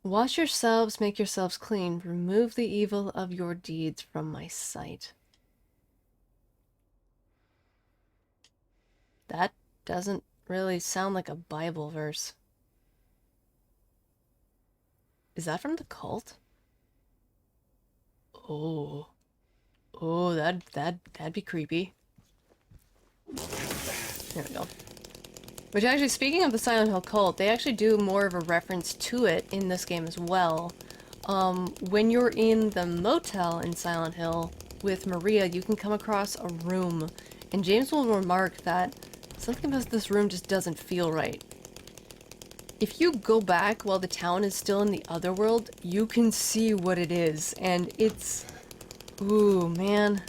S1: Wash yourselves, make yourselves clean. Remove the evil of your deeds from my sight. That doesn't really sound like a Bible verse. Is that from the cult? Oh. Oh, that'd be creepy. There we go. Which actually, speaking of the Silent Hill cult, they actually do more of a reference to it in this game as well. When you're in the motel in Silent Hill with Maria, you can come across a room, and James will remark that something about this room just doesn't feel right. If you go back while the town is still in the other world, you can see what it is, and it's... Ooh, man.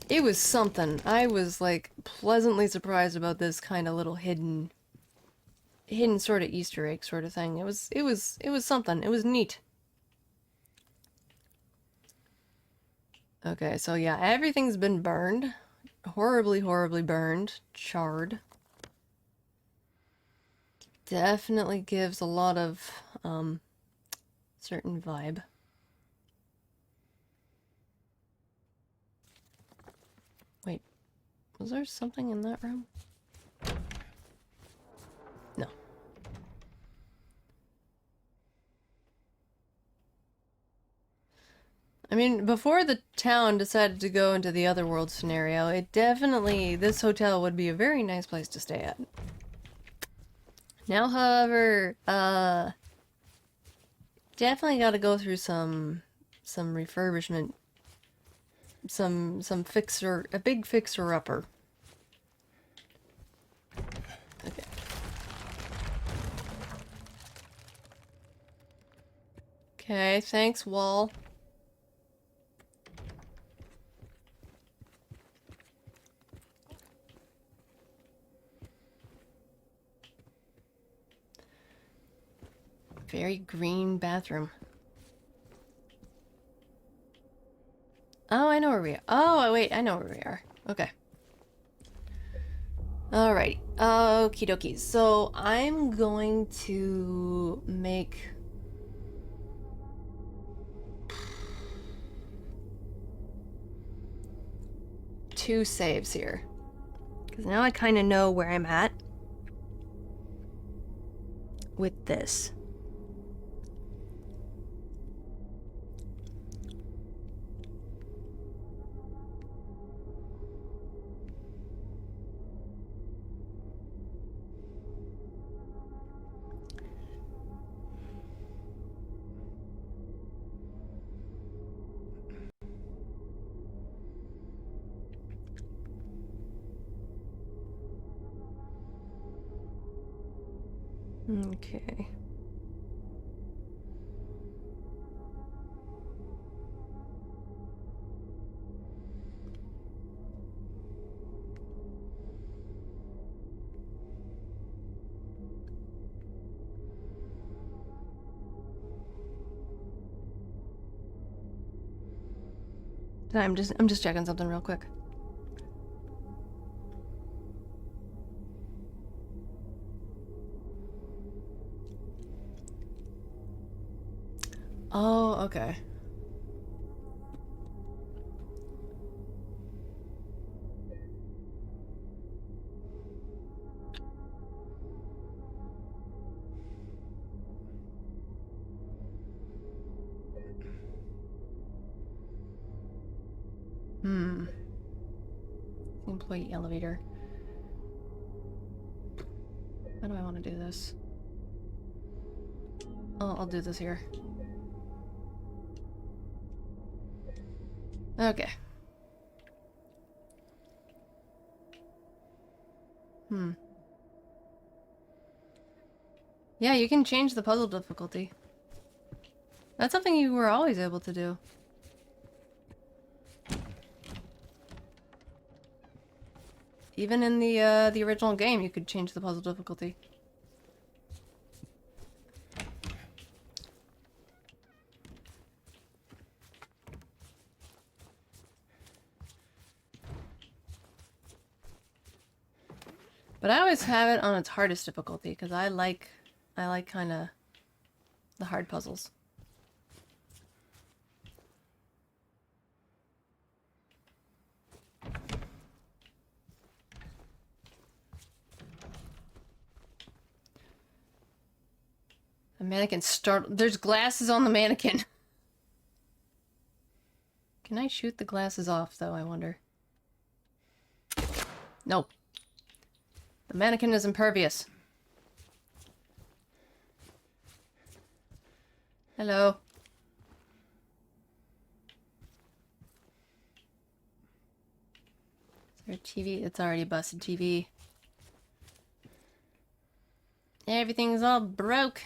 S1: It was something. I was, like, pleasantly surprised about this kind of little hidden sort of Easter egg sort of thing. It was something. It was neat. Okay, so yeah, everything's been burned. Horribly, horribly burned. Charred. Definitely gives a lot of, certain vibe. Wait, was there something in that room? No. I mean, before the town decided to go into the otherworld scenario, it definitely, this hotel would be a very nice place to stay at. Now, however, definitely gotta go through some refurbishment. Some fixer, a big fixer-upper. Okay. Okay, thanks, wall. Very green bathroom. Oh, I know where we are. Oh, wait, I know where we are. Okay. Alright. Okie dokie. So, I'm going to make... two saves here. Because now I kind of know where I'm at with this. Okay. I'm just checking something real quick. Oh, okay. Employee elevator. How do I want to do this? Oh, I'll do this here. Okay. Yeah, you can change the puzzle difficulty. That's something you were always able to do. Even in the original game, you could change the puzzle difficulty. But I always have it on its hardest difficulty because I like kind of the hard puzzles. The mannequin there's glasses on the mannequin. Can I shoot the glasses off though, I wonder? Nope. The mannequin is impervious. Hello. Is there a TV? It's already busted TV. Everything's all broke.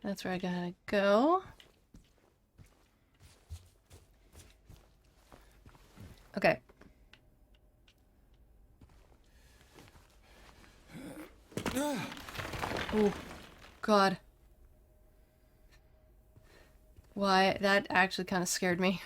S1: That's where I gotta go. Okay. Oh, God. Why? That actually kind of scared me.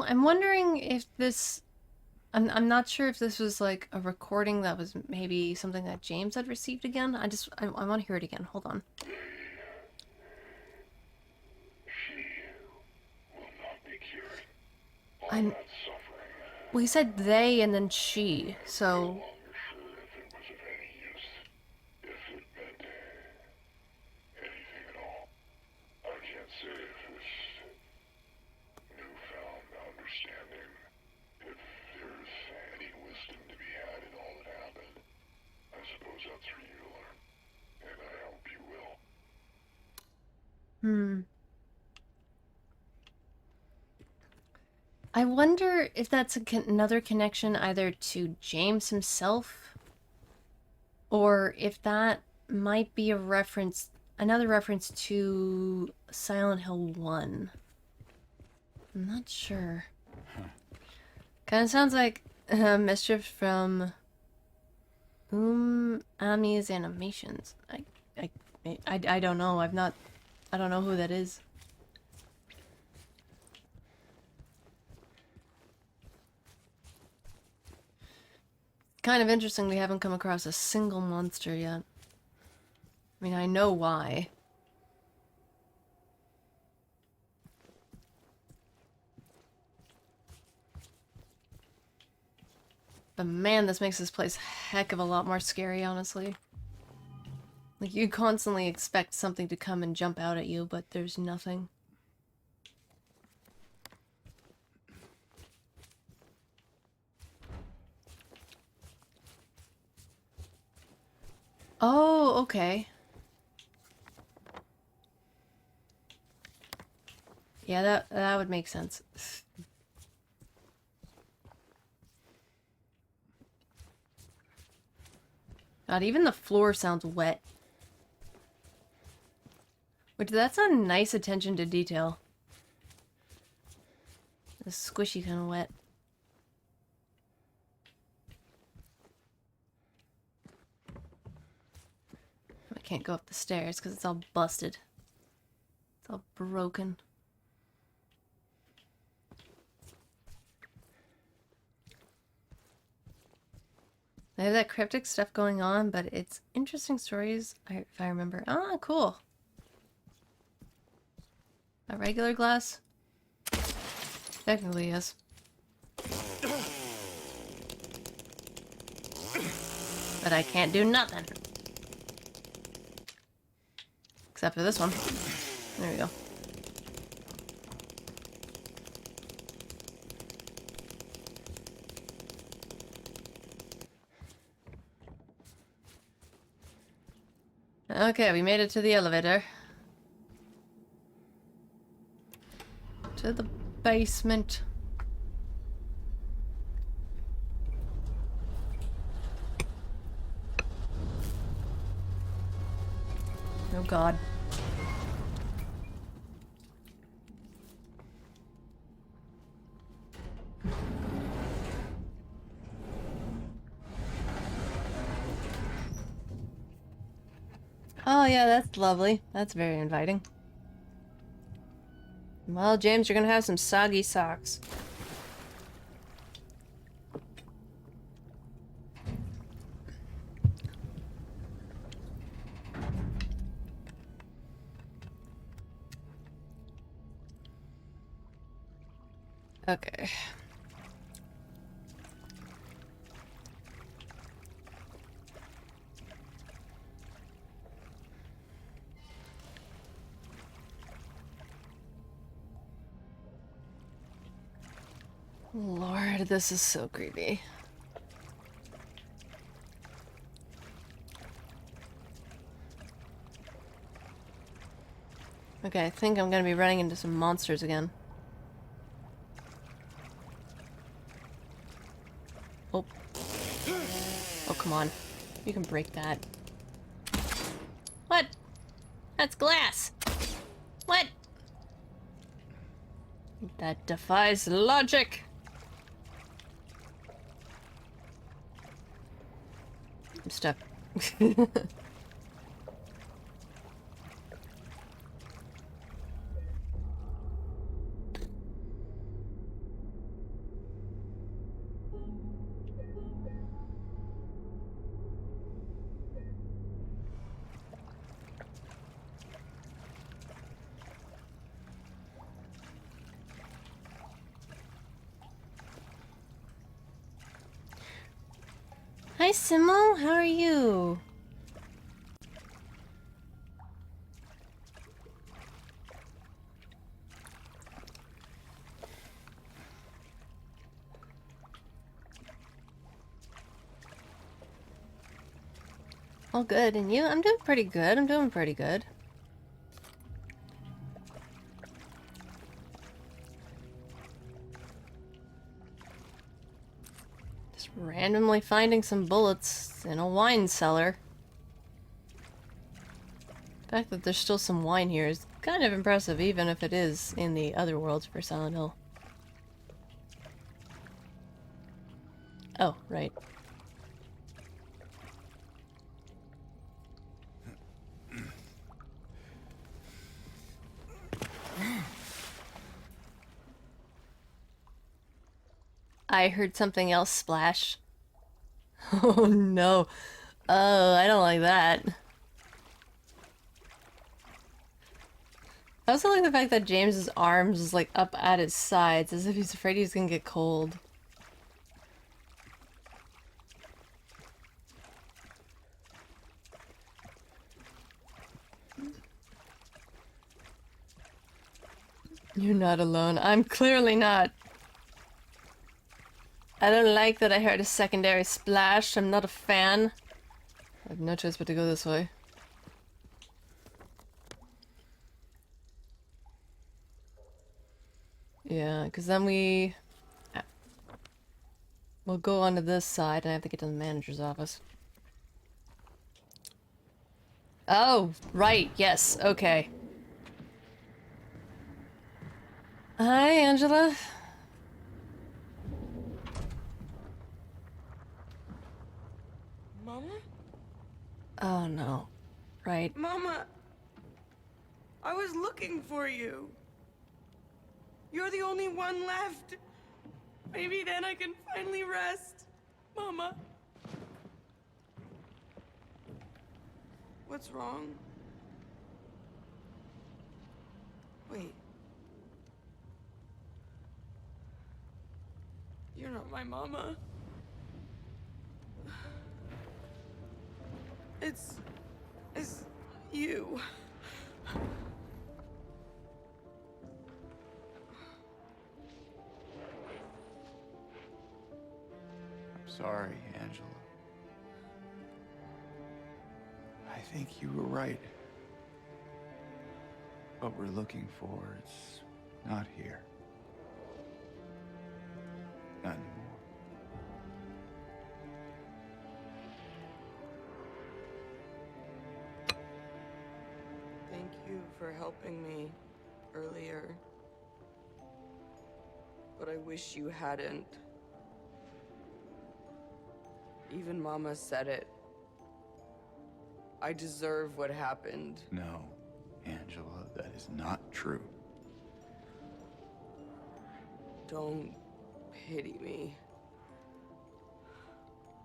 S1: I'm wondering if this... I'm not sure if this was like a recording that was maybe something that James had received again. I want to hear it again. Hold on. Well, he said they and then she, so... I wonder if that's another connection either to James himself, or if that might be a reference, another reference to Silent Hill 1. I'm not sure. Kind of sounds like Mischief from Ami's Animations. I don't know. I don't know who that is. Kind of interesting we haven't come across a single monster yet. I mean, I know why. But man, this makes this place a heck of a lot more scary, honestly. Like, you constantly expect something to come and jump out at you, but there's nothing. Oh, okay. Yeah, that would make sense. God, even the floor sounds wet. Which, that's a nice attention to detail. The squishy kind of wet. I can't go up the stairs because it's all busted. It's all broken. They have that cryptic stuff going on, but it's interesting stories, if I remember. Ah, cool. A regular glass? Technically, yes. But I can't do nothing. Except for this one. There we go. Okay, we made it to the elevator. To the basement. Oh god. Oh yeah, that's lovely. That's very inviting. Well, James, you're gonna have some soggy socks. Okay. Lord, this is so creepy. Okay, I think I'm gonna be running into some monsters again. Oh. Oh, come on. You can break that. What? That's glass! What? That defies logic! I'm stuck. Hi, Simo. How are you? All good, and you? I'm doing pretty good. I'm doing pretty good. Just randomly finding some bullets in a wine cellar. The fact that there's still some wine here is kind of impressive, even if it is in the other worlds for Silent Hill. Oh, right. I heard something else splash. Oh no. Oh, I don't like that. I also like the fact that James's arms is like up at his sides, as if he's afraid he's gonna get cold. You're not alone. I'm clearly not. I don't like that I heard a secondary splash. I'm not a fan. I have no choice but to go this way. Yeah, because then we'll go onto this side and I have to get to the manager's office. Oh, right, yes, okay. Hi, Angela.
S5: Mama?
S1: Oh no. Right.
S5: Mama! I was looking for you. You're the only one left. Maybe then I can finally rest. Mama. What's wrong? Wait. You're not my mama. It's you.
S2: I'm sorry, Angela. I I think you were right. What we're looking for, it's not here. Not anymore.
S5: Thank you for helping me earlier. But I wish you hadn't. Even Mama said it. I deserve what happened.
S2: No, Angela, that is not true.
S5: Don't pity me.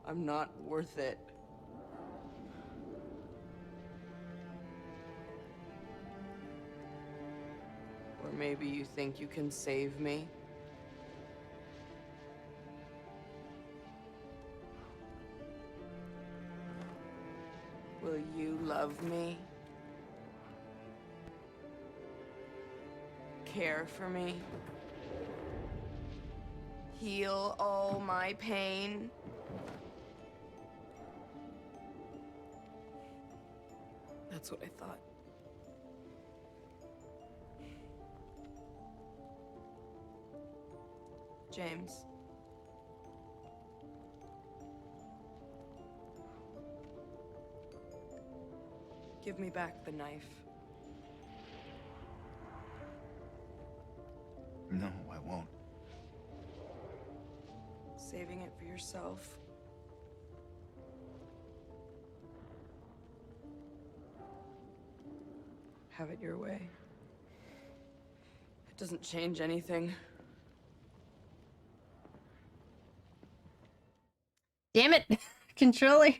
S5: I'm not worth it. Or maybe you think you can save me? Will you love me? Care for me? Heal all my pain? That's what I thought. James. Give me back the knife.
S2: No, I won't.
S5: Saving it for yourself. Have it your way. It doesn't change anything.
S1: Damn it! Controller.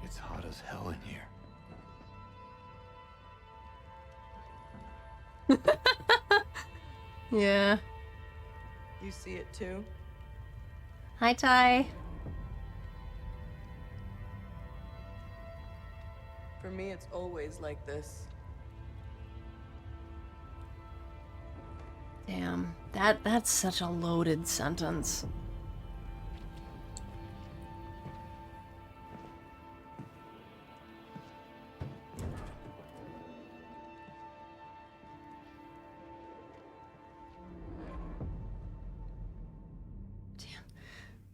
S2: It's hot as hell in here.
S1: Yeah.
S5: You see it too?
S1: Hi, Ty.
S5: For me, it's always like this.
S1: Damn. That's such a loaded sentence.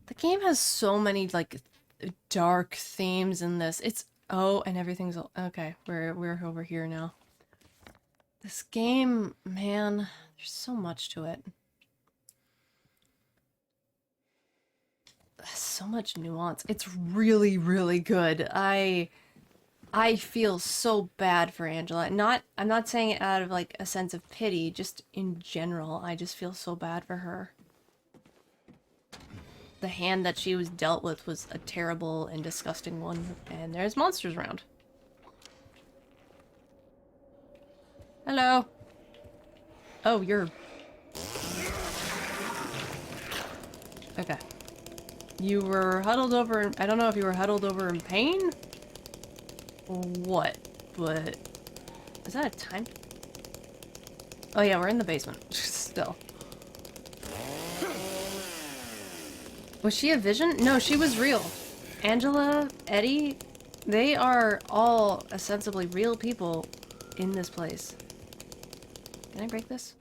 S1: The game has so many like dark themes in this. It's and everything's okay. We're over here now. This game, man, there's so much to it. So much nuance. It's really, really good. I feel so bad for Angela. I'm not saying it out of like a sense of pity, just in general. I just feel so bad for her. The hand that she was dealt with was a terrible and disgusting one, and there's monsters around. Hello. Oh, you're... Okay. You were huddled over... I don't know if you were huddled over in pain? Or what, but... Is that a time? Oh yeah, we're in the basement. Still. Was she a vision? No, she was real. Angela, Eddie, they are all ostensibly real people in this place. Can I break this?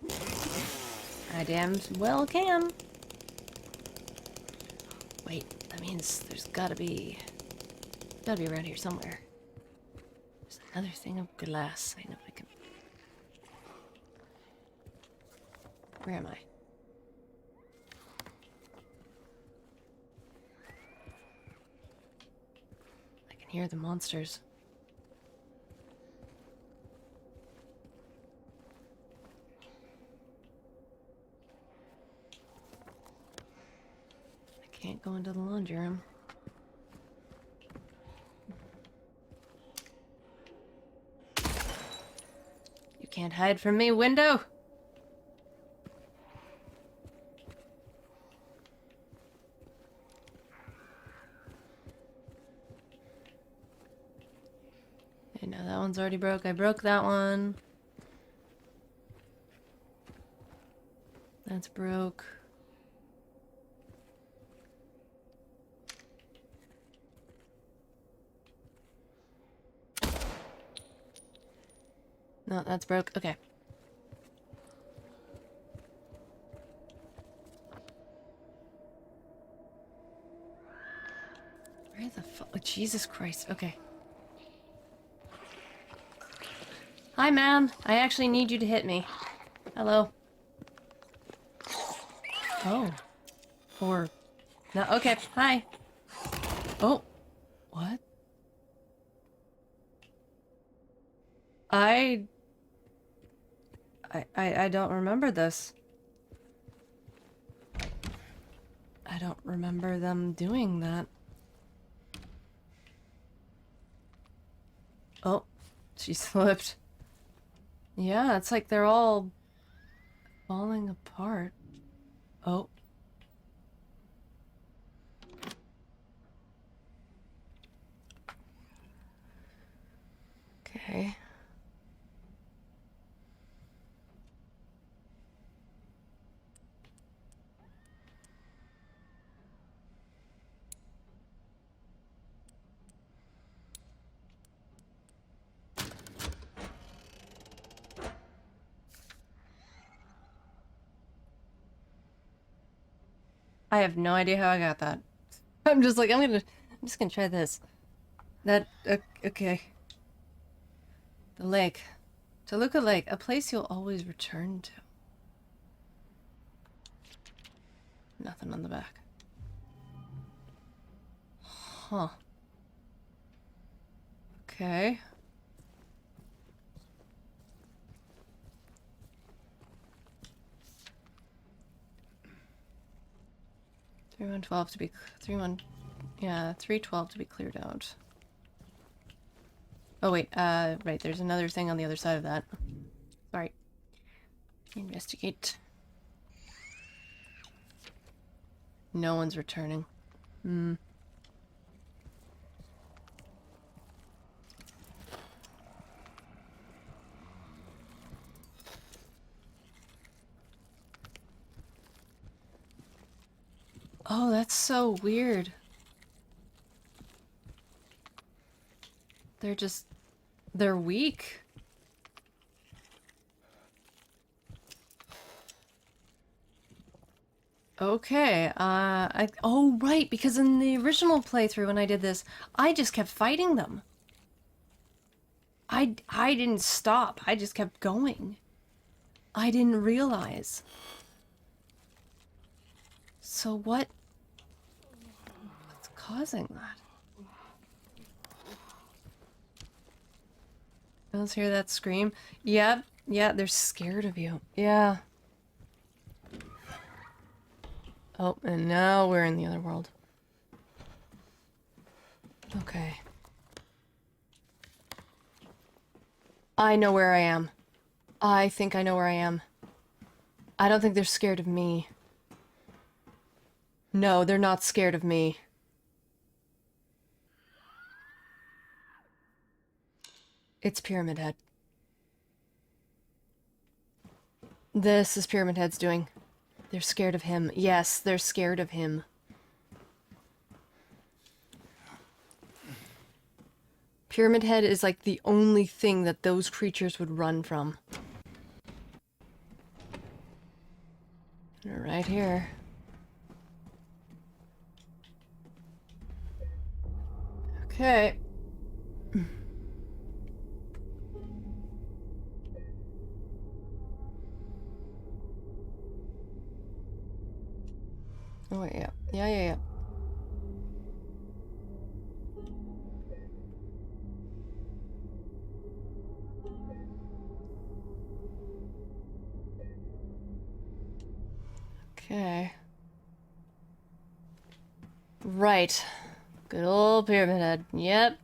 S1: I damn well can. Wait, that means there's gotta be around here somewhere. There's another thing of glass. I know I can... Where am I? Hear the monsters. I can't go into the laundry room. You can't hide from me, window! Okay, now that one's already broke. I broke that one. That's broke. No, that's broke. Okay. Where the fuck? Oh, Jesus Christ. Okay. Hi, ma'am. I actually need you to hit me. Hello. Oh. Or... No, okay. Hi. Oh. What? I don't remember this. I don't remember them doing that. Oh, she slipped. Yeah, it's like they're all falling apart. Oh. Okay. I have no idea how I got that. I'm just like, I'm just gonna try this. That, okay. The lake. Toluca Lake, a place you'll always return to. Nothing on the back. Huh. Okay. 3112 to be 312 to be cleared out. Oh wait, right, there's another thing on the other side of that. Sorry. Investigate. No one's returning. Hmm. Oh, that's so weird. They're weak. Okay, oh right, because in the original playthrough when I did this, I just kept fighting them. I didn't stop, I just kept going. I didn't realize. So what's causing that? Let's hear that scream. Yep, yeah, they're scared of you. Yeah. Oh, and now we're in the other world. Okay. I know where I am. I think I know where I am. I don't think they're scared of me. No, they're not scared of me. It's Pyramid Head. This is Pyramid Head's doing. They're scared of him. Yes, they're scared of him. Pyramid Head is like the only thing that those creatures would run from. They're right here. Okay. Oh wait, yeah. Yeah. Okay. Right. Good old Pyramid Head. Yep.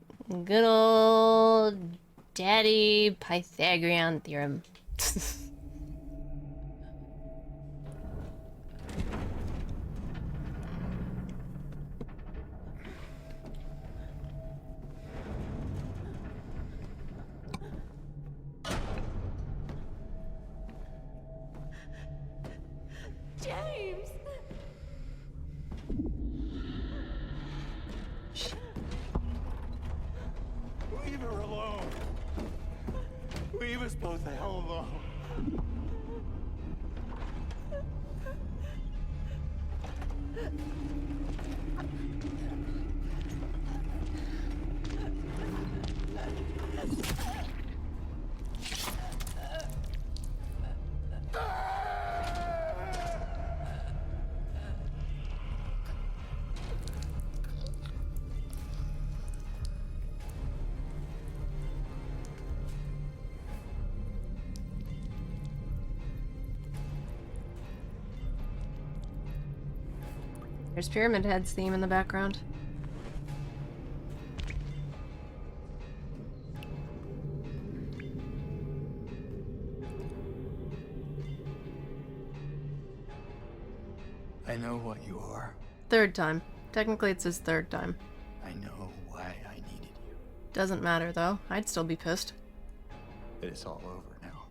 S1: Good old Daddy Pythagorean theorem.
S2: us both the hell alone.
S1: There's Pyramid Head's theme in the background.
S2: I know what you are.
S1: Third time. Technically it's his third time.
S2: I know why I needed you.
S1: Doesn't matter though. I'd still be pissed.
S2: But it's all over now.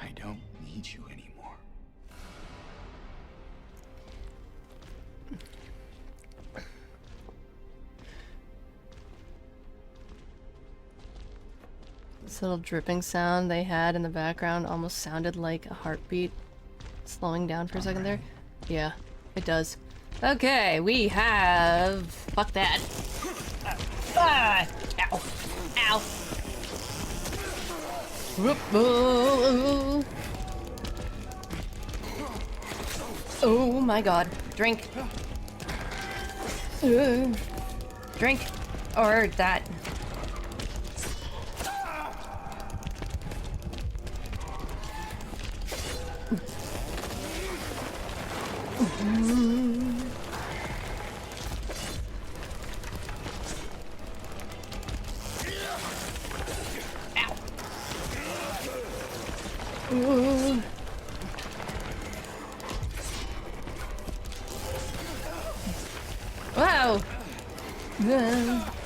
S2: I don't need you anymore.
S1: This little dripping sound they had in the background almost sounded like a heartbeat slowing down for a second there. Yeah, it does. Okay, we have... Fuck that. Ah! Ow. Ow. Whoop. Oh. Oh my god. Drink. Drink. Or that. Ooh. Wow.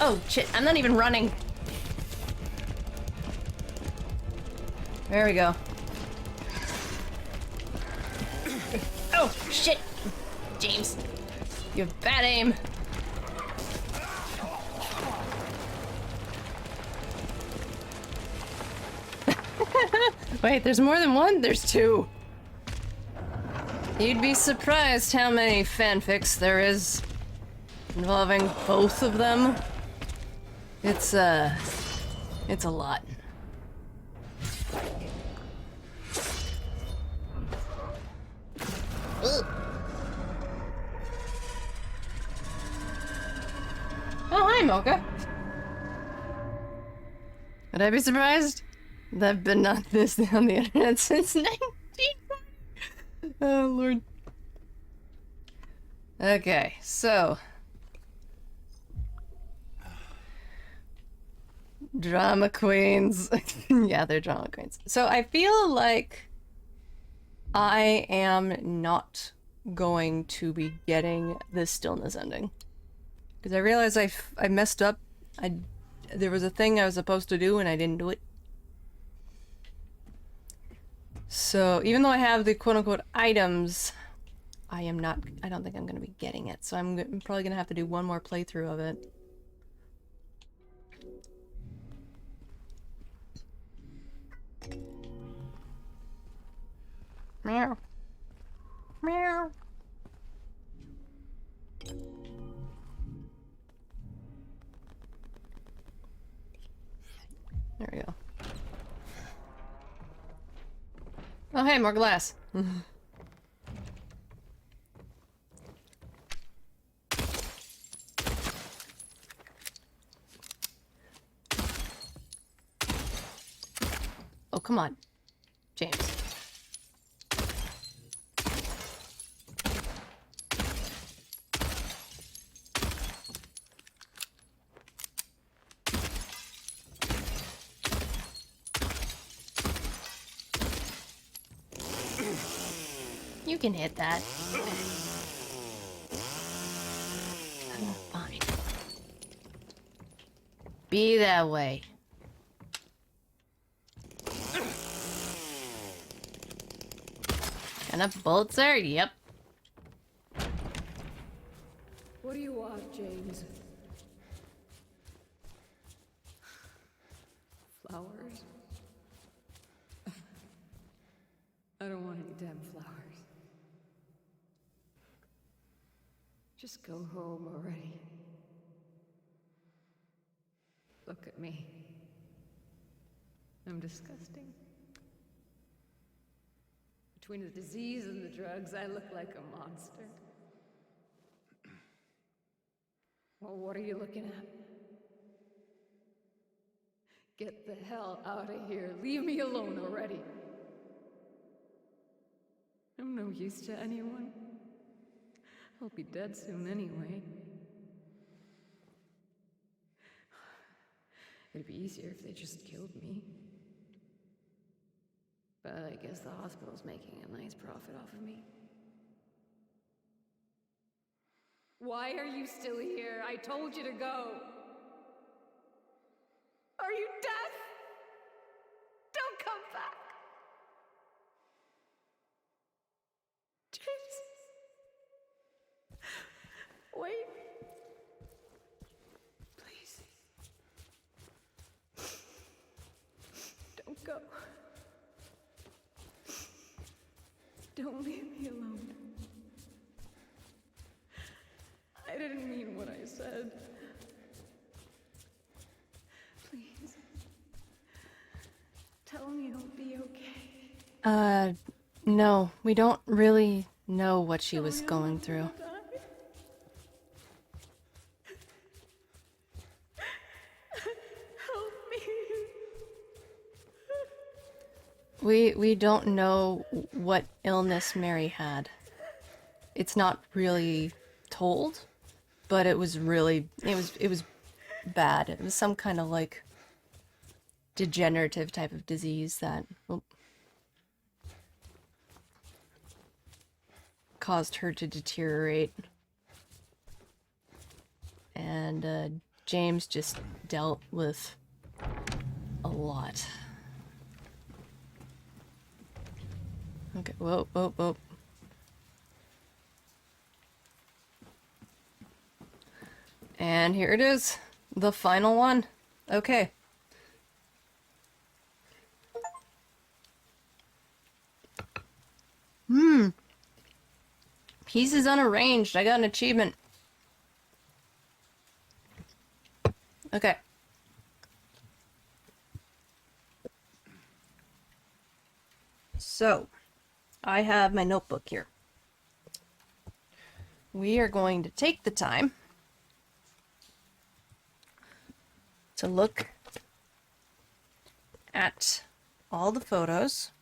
S1: Oh shit, I'm not even running. There we go. Oh shit. James, you have bad aim. Wait, there's more than one? There's two. You'd be surprised how many fanfics there is involving both of them. It's a lot. Ugh. Oh, hi, Mocha. Would I be surprised? I've been on this on the internet since 1990. Oh, Lord. Okay, so. Drama queens. Yeah, they're drama queens. So I feel like I am not going to be getting this stillness ending. Because I realized I messed up. There was a thing I was supposed to do and I didn't do it. So even though I have the quote-unquote items, I don't think I'm going to be getting it. So I'm probably going to have to do one more playthrough of it. Meow. Meow. There we go. Oh, hey, more glass. Oh, come on, James. You can hit that. Oh, fine. Be that way. Enough bullets there? Yep.
S6: What do you want, James? Just go home already. Look at me. I'm disgusting. Between the disease and the drugs, I look like a monster. Well, what are you looking at? Get the hell out of here. Leave me alone already. I'm no use to anyone. I'll be dead soon anyway. It'd be easier if they just killed me. But I guess the hospital's making a nice profit off of me. Why are you still here? I told you to go. Are you deaf? Don't come back. James. Wait. Please. Don't go. Don't leave me alone. I didn't mean what I said. Please. Tell me it'll be okay.
S1: No, we don't really know what she was going through.
S6: Help me.
S1: We don't know what illness Mary had. It's not really told, but it was bad. It was some kind of like degenerative type of disease that caused her to deteriorate. And James just dealt with a lot. Okay, whoa, whoa, whoa. And here it is, the final one. Okay. Pieces unarranged. I got an achievement. Okay. So, I have my notebook here. We are going to take the time to look at all the photos,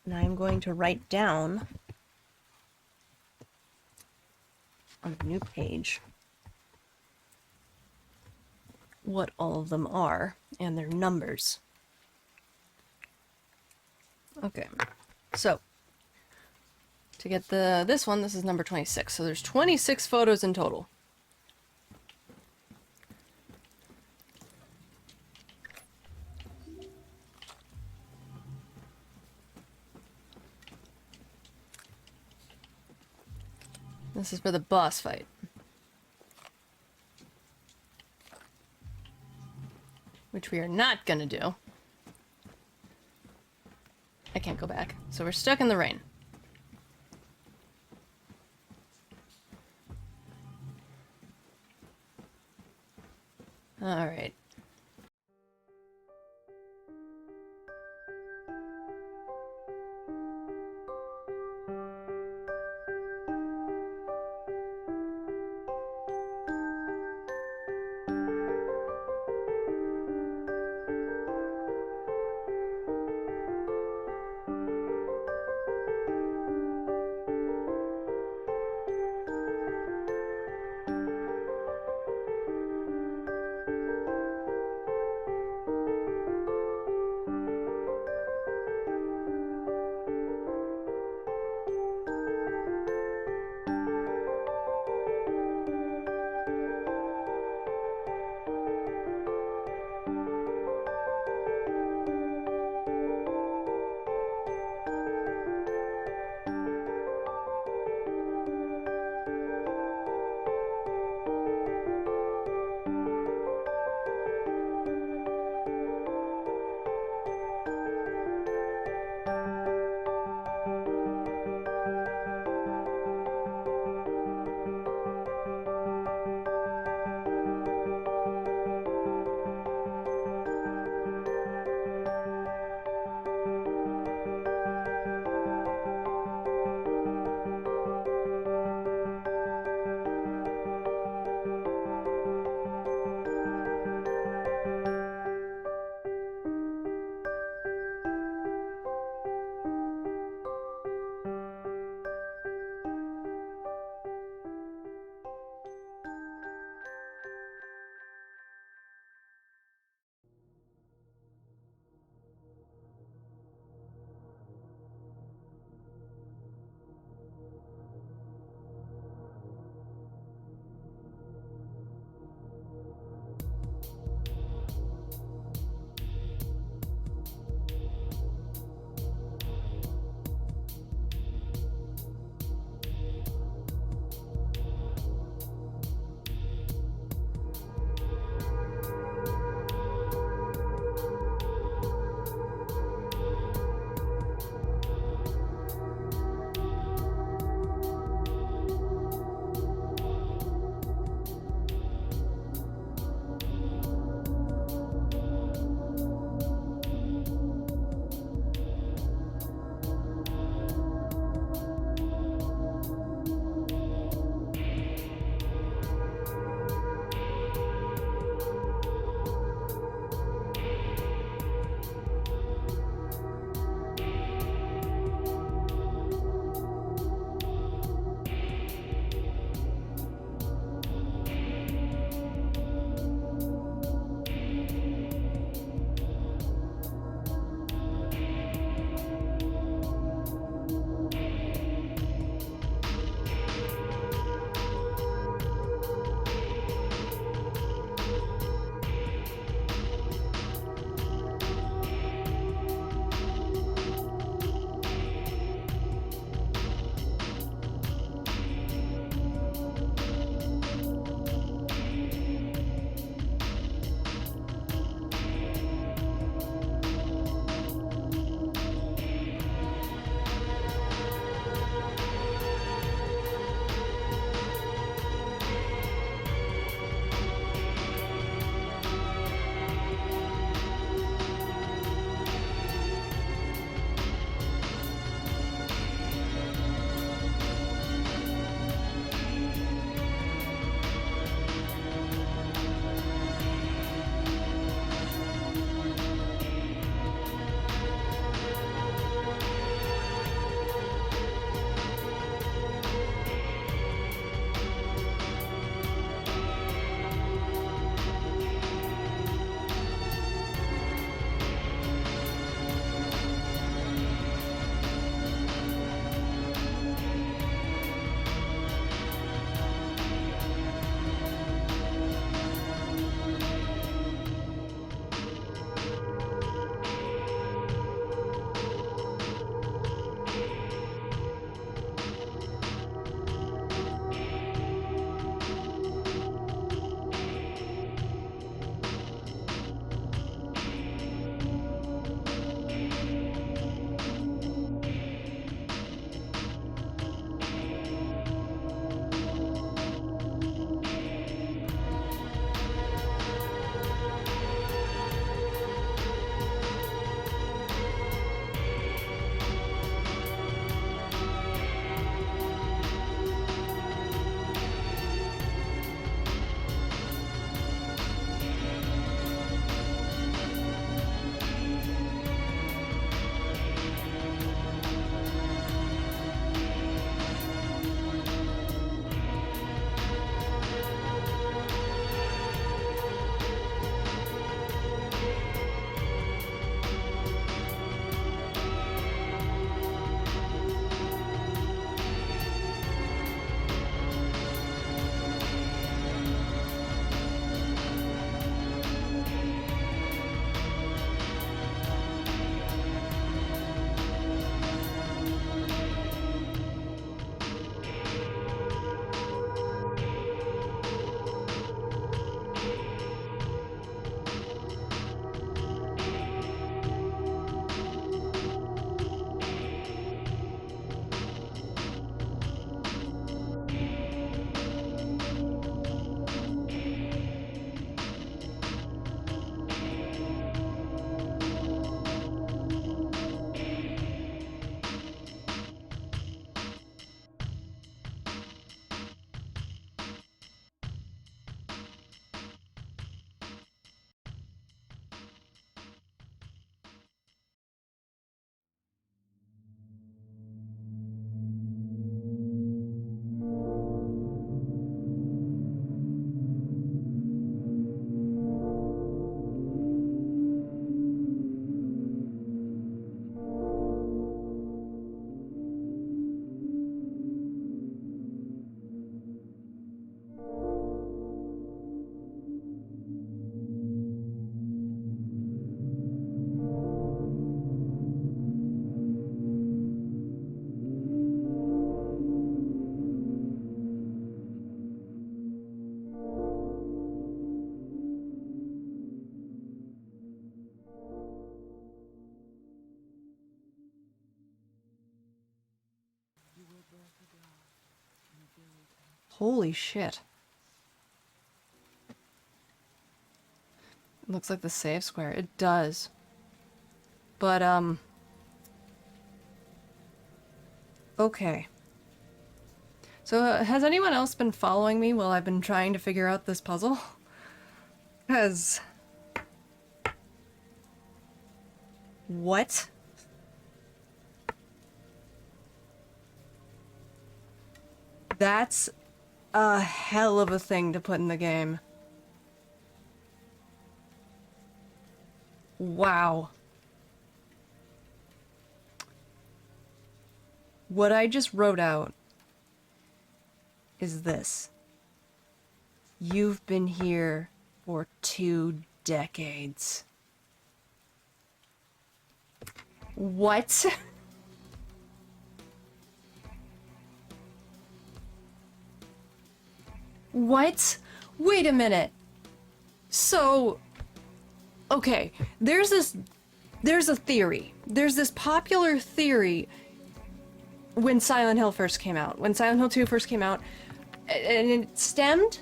S1: and I'm going to write down on a new page what all of them are and their numbers. Okay, so to get this one, this is number 26. So there's 26 photos in total. This is for the boss fight. Which we are not gonna do. I can't go back. So we're stuck in the rain. Alright. Holy shit. It looks like the save square. It does. But, okay. So, has anyone else been following me while I've been trying to figure out this puzzle? Because... What? That's a hell of a thing to put in the game. Wow. What I just wrote out is this. You've been here for 2 decades. What? What? Wait a minute. So, okay, there's a theory. There's this popular theory when Silent Hill first came out. When Silent Hill 2 first came out, and it stemmed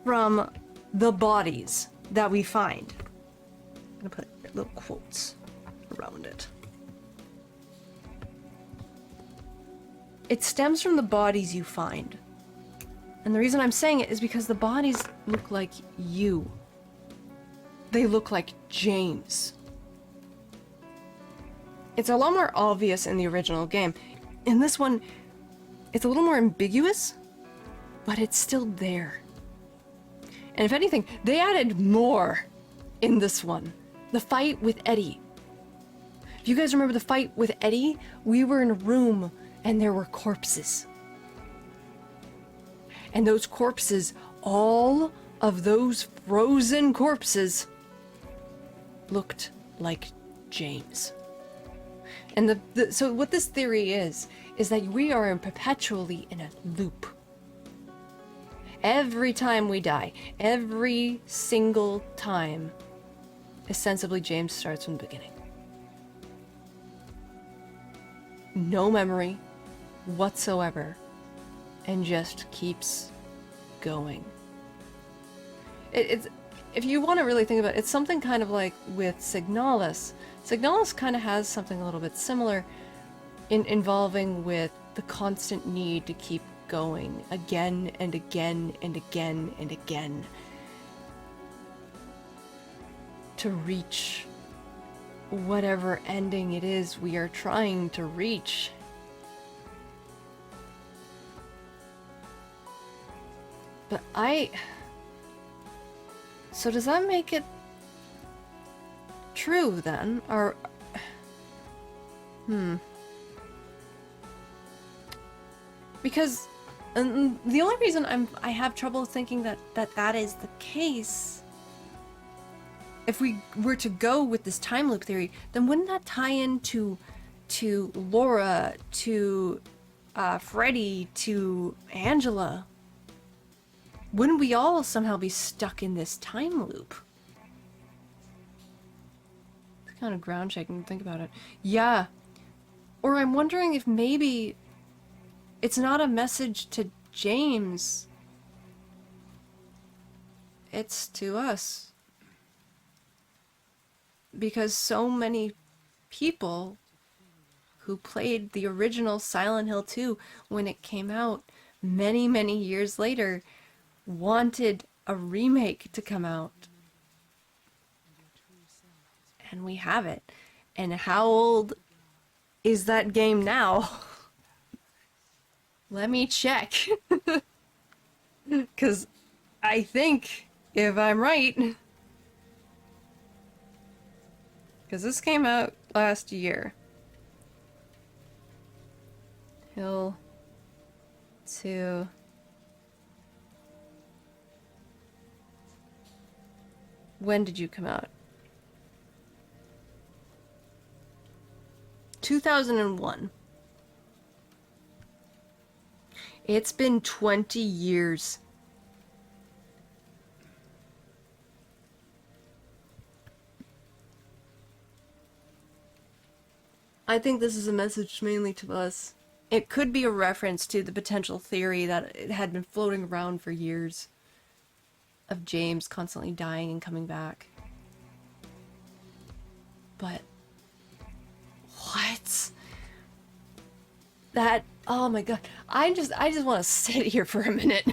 S1: from the bodies that we find. I'm gonna put little quotes around it. It stems from the bodies you find. And the reason I'm saying it is because the bodies look like you. They look like James. It's a lot more obvious in the original game. In this one, it's a little more ambiguous, but it's still there. And if anything, they added more in this one. The fight with Eddie. If you guys remember the fight with Eddie, we were in a room and there were corpses. And those corpses, all of those frozen corpses, looked like James. And so what this theory is that we are perpetually in a loop. Every time we die, every single time, ostensibly James starts from the beginning. No memory whatsoever, and just keeps going. It's, if you want to really think about it, it's something kind of like with Signalis. Signalis kind of has something a little bit similar involving with the constant need to keep going again and again and again and again to reach whatever ending it is we are trying to reach. But so does that make it true then? Or because the only reason I have trouble thinking that is the case, if we were to go with this time loop theory, then wouldn't that tie into Laura, to Freddy, to Angela? Wouldn't we all somehow be stuck in this time loop? It's kind of ground shaking to think about it. Yeah. Or I'm wondering if maybe it's not a message to James. It's to us. Because so many people who played the original Silent Hill 2 when it came out many, many years later wanted a remake to come out. And we have it. And how old is that game now? Let me check. Because I think, if I'm right, because this came out last year. Hill 2. When did you come out? 2001. It's been 20 years. I think this is a message mainly to us. it could be a reference to the potential theory that it had been floating around for years of James constantly dying and coming back. But what? That, oh my god. I just want to sit here for a minute.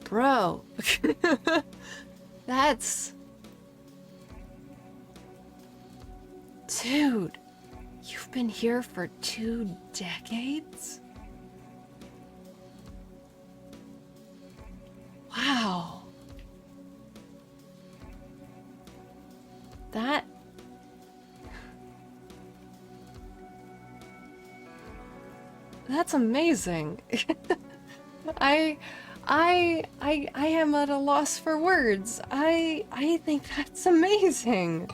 S1: Bro. That's... Dude. You've been here for 2 decades? Wow. That's amazing. I am at a loss for words. I think that's amazing.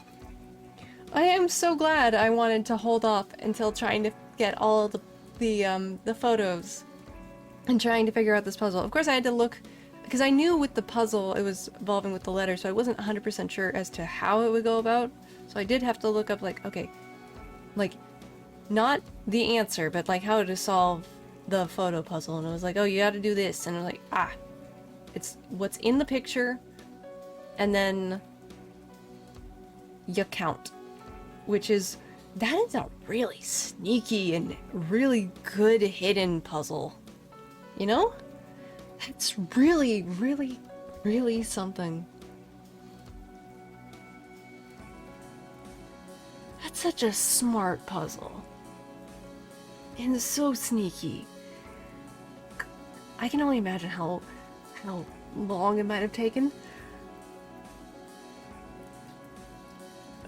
S1: I am so glad I wanted to hold off until trying to get all the photos and trying to figure out this puzzle. Of course, I had to look because I knew with the puzzle it was evolving with the letter, so I wasn't 100% sure as to how it would go about. So I did have to look up, like, okay, like, not the answer, but like how to solve the photo puzzle. And it was like, oh, you gotta do this. And I'm like, ah, it's what's in the picture, and then you count. Which is, that is a really sneaky and really good hidden puzzle. You know? That's really, really, really something. That's such a smart puzzle. And so sneaky. I can only imagine how long it might have taken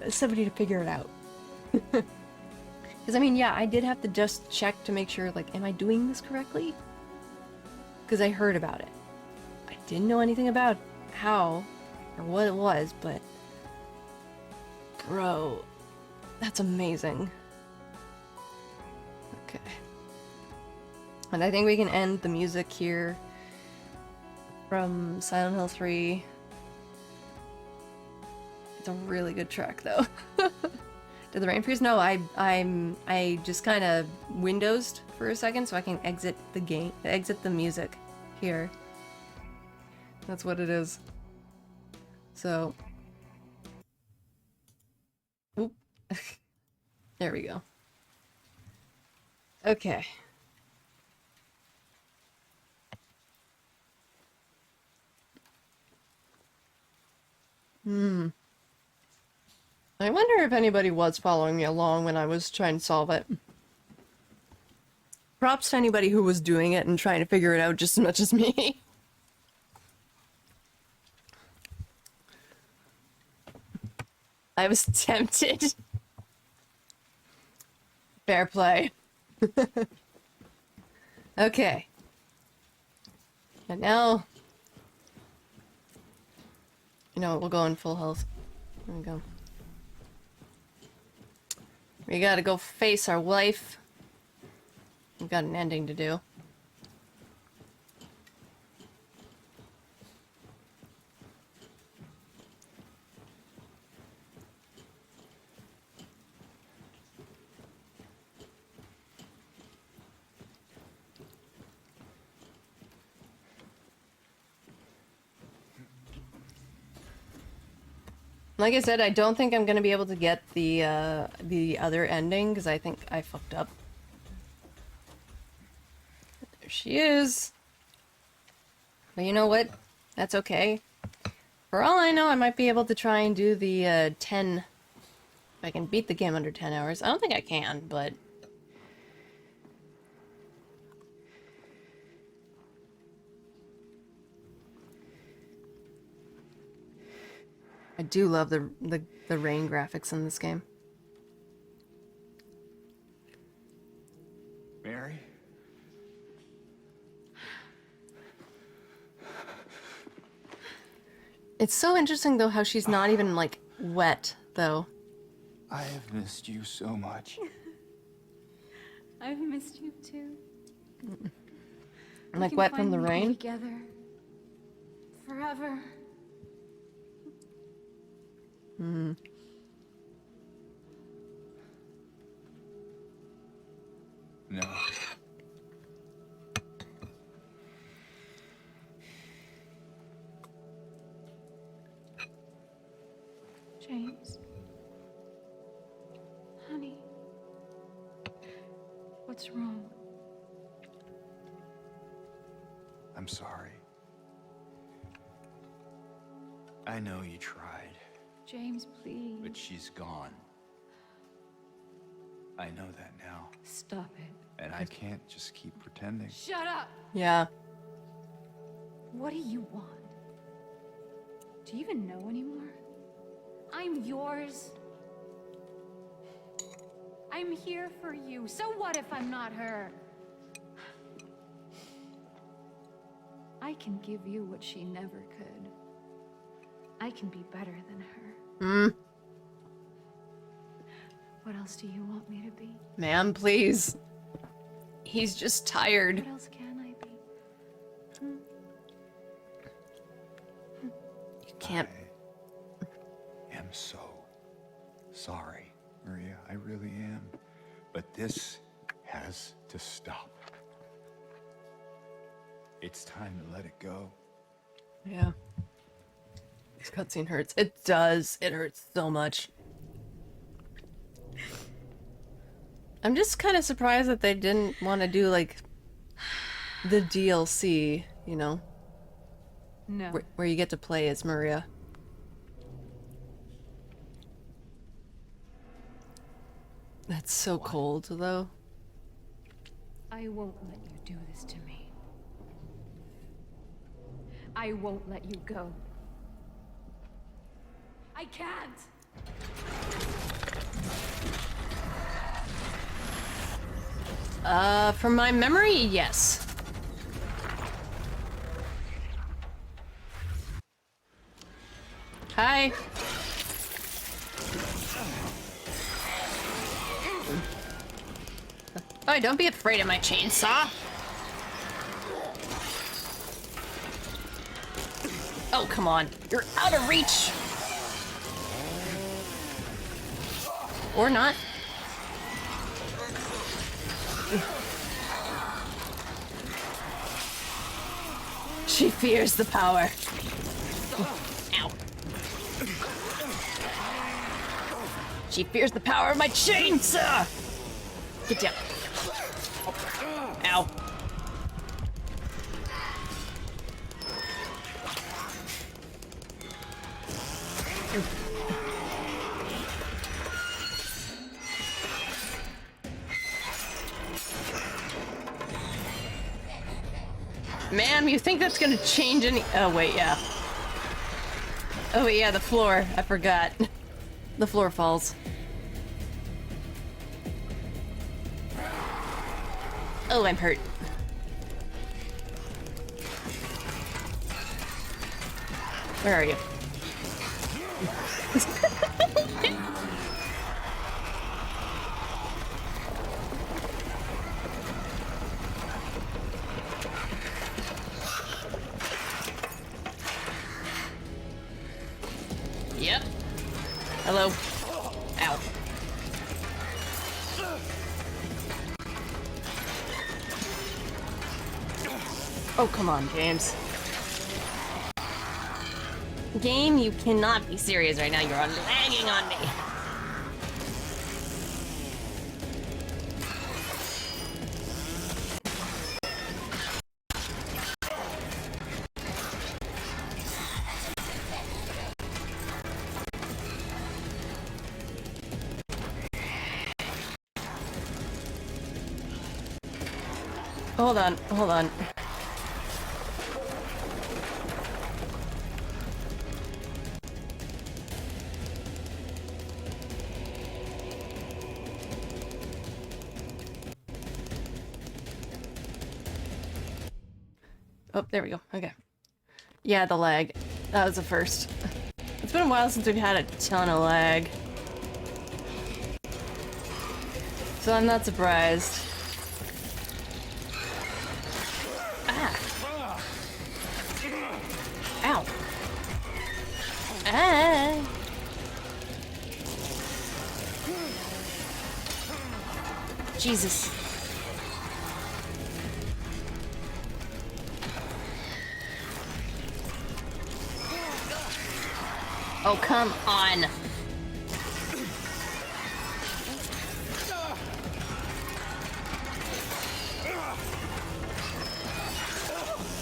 S1: somebody to figure it out. Because, I mean, yeah, I did have to just check to make sure, like, am I doing this correctly? Because I heard about it. I didn't know anything about how or what it was, but... Bro, that's amazing. Okay. And I think we can end the music here from Silent Hill 3. It's a really good track, though. Did the rain freeze? No, I just kind of windowsed for a second so I can exit the game, exit the music here. That's what it is. So, oop. There we go. Okay. I wonder if anybody was following me along when I was trying to solve it. Props to anybody who was doing it and trying to figure it out just as much as me. I was tempted. Fair play. Okay. And now... You know what, we'll go in full health. There we go. We gotta go face our wife. We've got an ending to do. Like I said, I don't think I'm gonna be able to get the other ending because I think I fucked up. There she is. But you know what? That's okay. For all I know, I might be able to try and do the 10. If I can beat the game under 10 hours. I don't think I can, but... I do love the rain graphics in this game.
S2: Mary?
S1: It's so interesting, though, how she's not even, like, wet, though.
S2: I have missed you so much.
S6: I've missed you too.
S1: Like, wet from the
S6: Be
S1: rain?
S6: together. Forever.
S2: No.
S6: James. Honey. What's wrong?
S2: I'm sorry. I know you tried,
S6: James, please.
S2: but she's gone. I know that now,
S6: Stop it.
S2: and I can't just keep pretending.
S6: Shut up!
S1: Yeah.
S6: What do you want? Do you even know anymore? I'm yours. I'm here for you. So what if I'm not her? I can give you what she never could. I can be better than her.
S1: Hmm.
S6: What else do you want me to be?
S1: Man, please. He's just tired.
S6: What else can I be?
S1: You can't.
S2: I am so sorry, Maria. I really am. But this has to stop. It's time to let it go.
S1: Yeah. This cutscene hurts. It does. It hurts so much. I'm just kind of surprised that they didn't want to do, like, the DLC, you know?
S6: No.
S1: Where you get to play as Maria. That's so cold, though.
S6: I won't let you do this to me. I won't let you go. I can't!
S1: From my memory, yes. Hi. Oh, don't be afraid of my chainsaw. Oh, come on. You're out of reach. Or not. She fears the power. Ow. She fears the power of my chainsaw! Get down. Ow. Ma'am, you think that's gonna change any— oh wait, yeah. Oh wait, yeah, the floor. I forgot. The floor falls. Oh, I'm hurt. Where are you? Yep. Hello. Ow. Oh, come on, James. Game, you cannot be serious right now. You're lagging on me. Hold on, hold on. Oh, there we go. Okay. Yeah, the lag. That was the first. It's been a while since we've had a ton of lag. So I'm not surprised. Ah. Ow. Ah. Jesus. Oh, come on.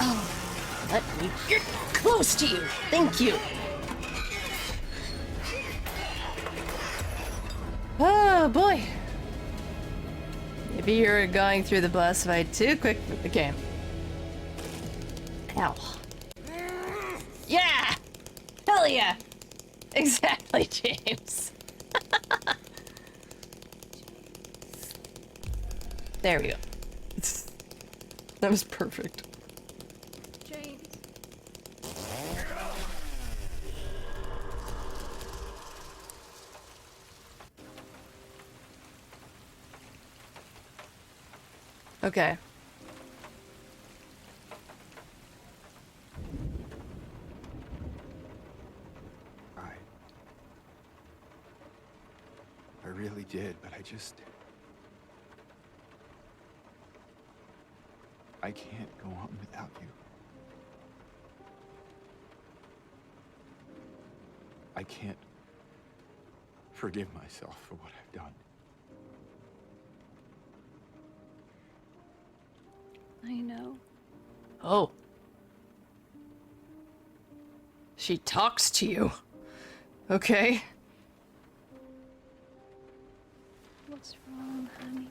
S1: Oh, let me get close to you. Thank you. Oh, boy. Maybe you're going through the boss fight too quick with the game. Ow. Yeah! Hell yeah! Exactly, James. There we go. That was perfect.
S6: James.
S1: Okay.
S2: I really did, but I can't go on without you. I can't forgive myself for what I've done.
S6: I know.
S1: Oh. She talks to you. Okay.
S6: What's wrong, honey?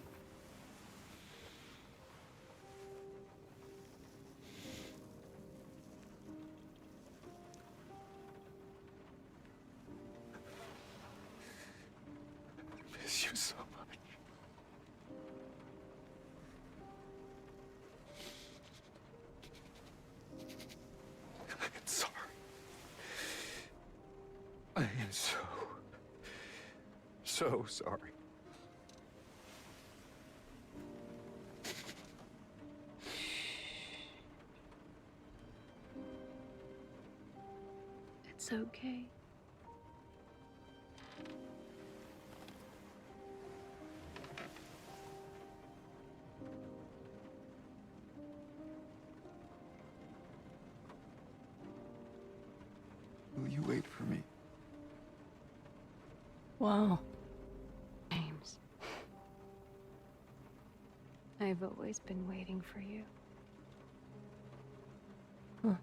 S2: I miss you so much. I'm sorry. I am so sorry.
S6: It's okay.
S2: Will you wait for me?
S1: Wow.
S6: James. I've always been waiting for you.
S1: Huh.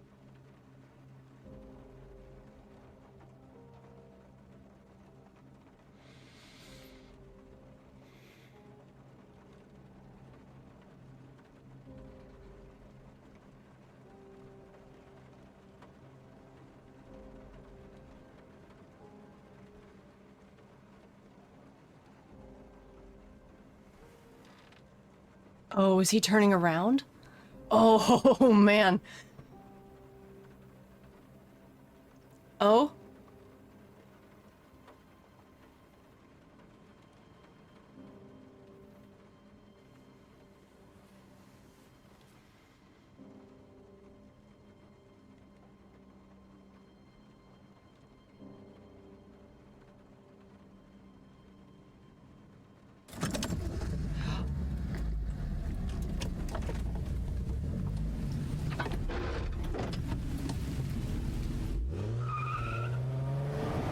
S1: Oh, is he turning around? Oh, man. Oh?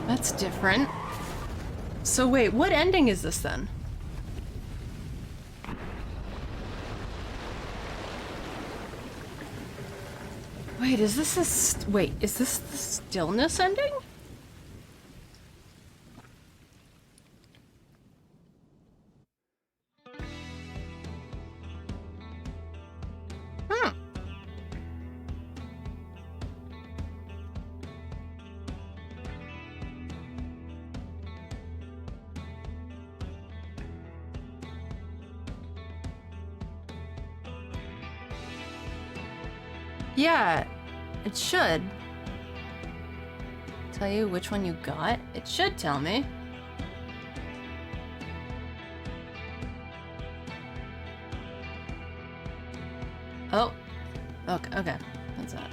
S1: That's different. So wait, what ending is this then? Wait, is this wait, is this the stillness ending? Hmm. Yeah, it should. Tell you which one you got? It should tell me. Oh. Okay, okay. That's that.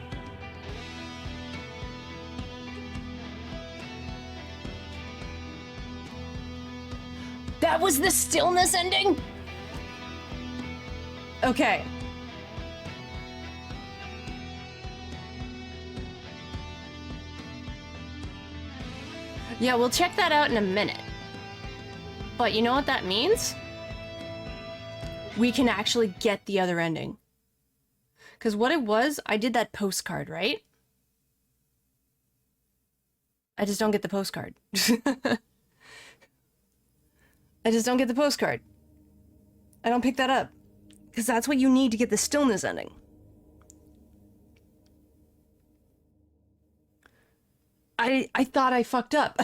S1: That was the stillness ending? Okay. Yeah, we'll check that out in a minute. But you know what that means? We can actually get the other ending. Because what it was, I did that postcard, right? I just don't get the postcard. I just don't get the postcard. I don't pick that up. Because that's what you need to get the stillness ending. I thought I fucked up.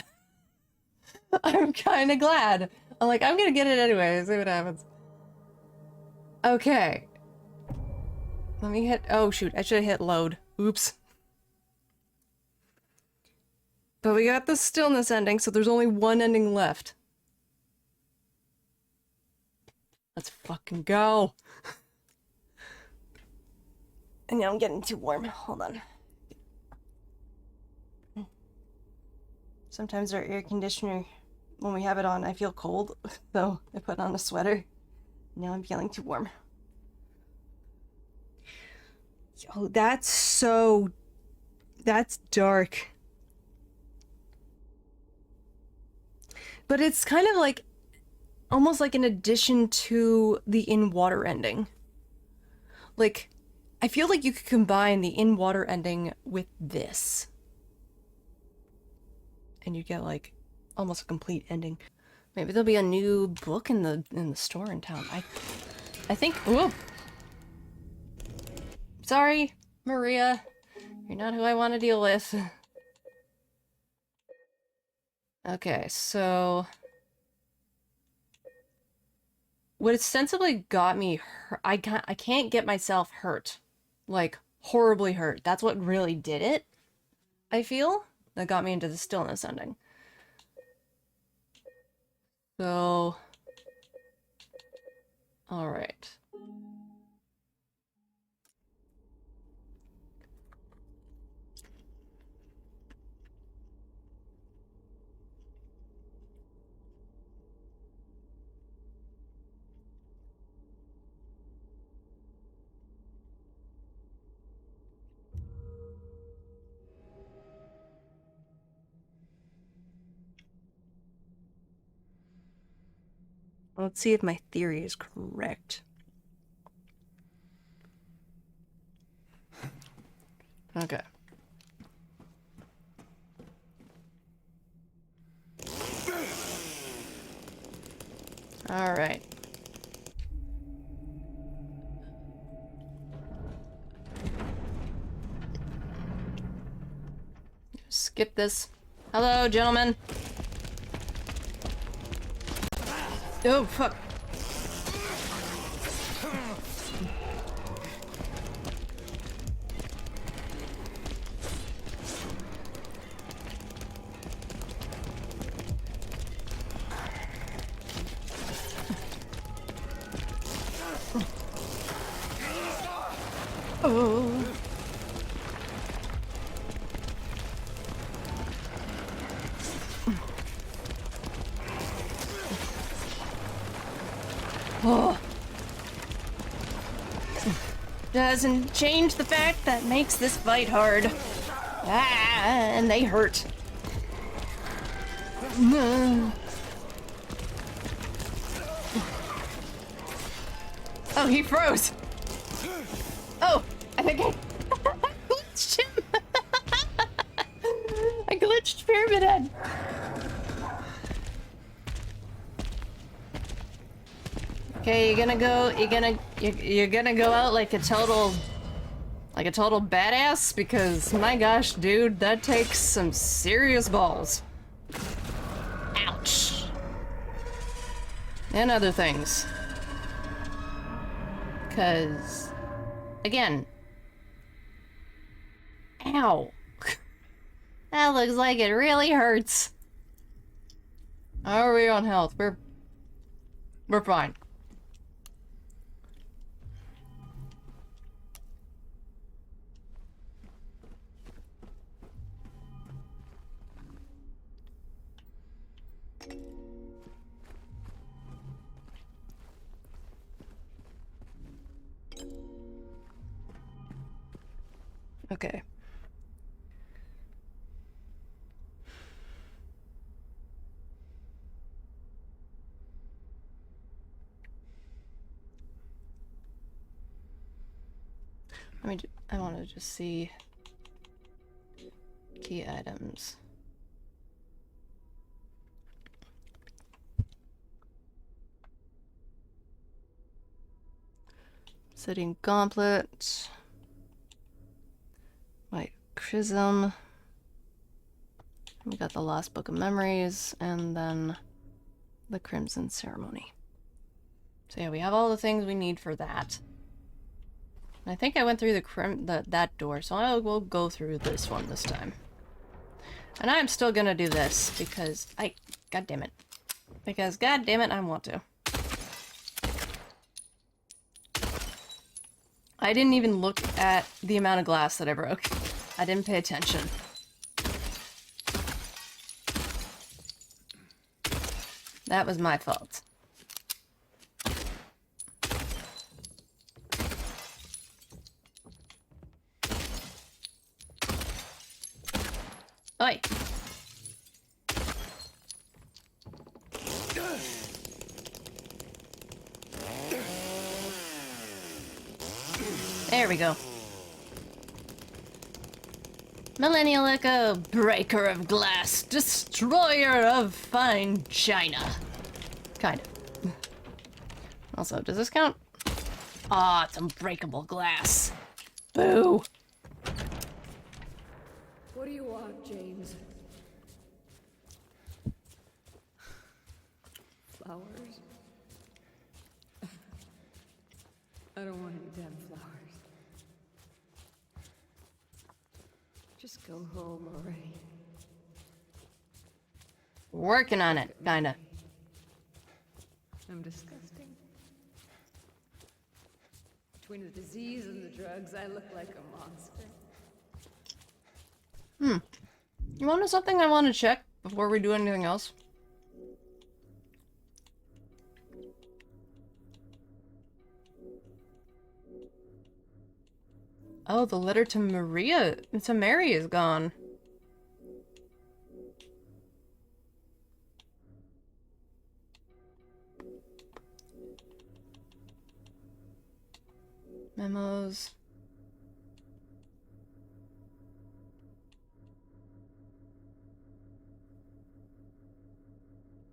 S1: I'm kind of glad. I'm like, I'm gonna get it anyway, see what happens. Okay. Let me hit, oh shoot, I should have hit load. Oops. But we got the stillness ending, so there's only one ending left. Let's fucking go. And now I'm getting too warm. Hold on. Sometimes our air conditioner, when we have it on, I feel cold, so I put on a sweater. Now I'm feeling too warm. Yo, that's dark. But it's kind of like, almost like an addition to the in-water ending. Like, I feel like you could combine the in-water ending with this. And you get like almost a complete ending. Maybe there'll be a new book in the store in town. I think. Whoa. Sorry, Maria. You're not who I want to deal with. Okay, so what ostensibly got me hurt, I can't get myself hurt. Like horribly hurt. That's what really did it. I feel that got me into the stillness ending. So, all right. Let's see if my theory is correct. Okay. All right. Skip this. Hello, gentlemen. Oh, fuck. Oh. Oh. Doesn't change the fact that makes this fight hard. Ah, and they hurt. Oh, he froze. Oh, I think I glitched him. I glitched Pyramid Head. Okay, you're gonna go out like a total badass, because my gosh, dude, that takes some serious balls. Ouch. And other things. 'Cause again, ow. That looks like it really hurts. How are we on health? We're fine. Okay. I want to just see key items. Sitting gauntlet. White chrism. We got the Lost Book of Memories, and then the Crimson Ceremony. So yeah, we have all the things we need for that. And I think I went through that door, so I will go through this one this time. And I'm still gonna do this because god damn it. Because god damn it, I want to. I didn't even look at the amount of glass that I broke. I didn't pay attention. That was my fault. Oi! There we go. Millennial Echo, breaker of glass, destroyer of fine china. Kind of. Also, does this count? Ah, it's unbreakable glass. Boo.
S7: What do you want, James? Flowers? I don't want any damn flowers. Just go home already.
S1: Working on it, kinda.
S7: I'm disgusting. Between the disease and the drugs, I look like a monster.
S1: You want to know something I want to check before we do anything else? Oh, the letter to Mary is gone. Memos.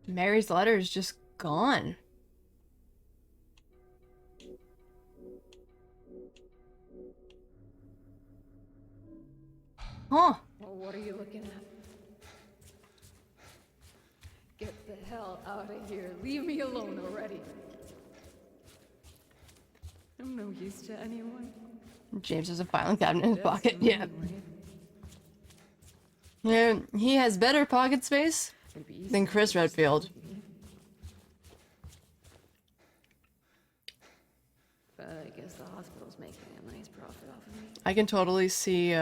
S1: Mary's letter is just gone. Huh.
S7: Well, what are you looking at? Get the hell out of here. Leave me alone already. I'm no use to anyone.
S1: James has a filing cabinet in his
S7: That's
S1: pocket.
S7: the
S1: Yeah.
S7: only way.
S1: Yeah, he has better pocket space
S7: It'd be easy
S1: than Chris
S7: to just
S1: Redfield.
S7: leave me. But I guess the hospital's making a nice profit off of me.
S1: I can totally see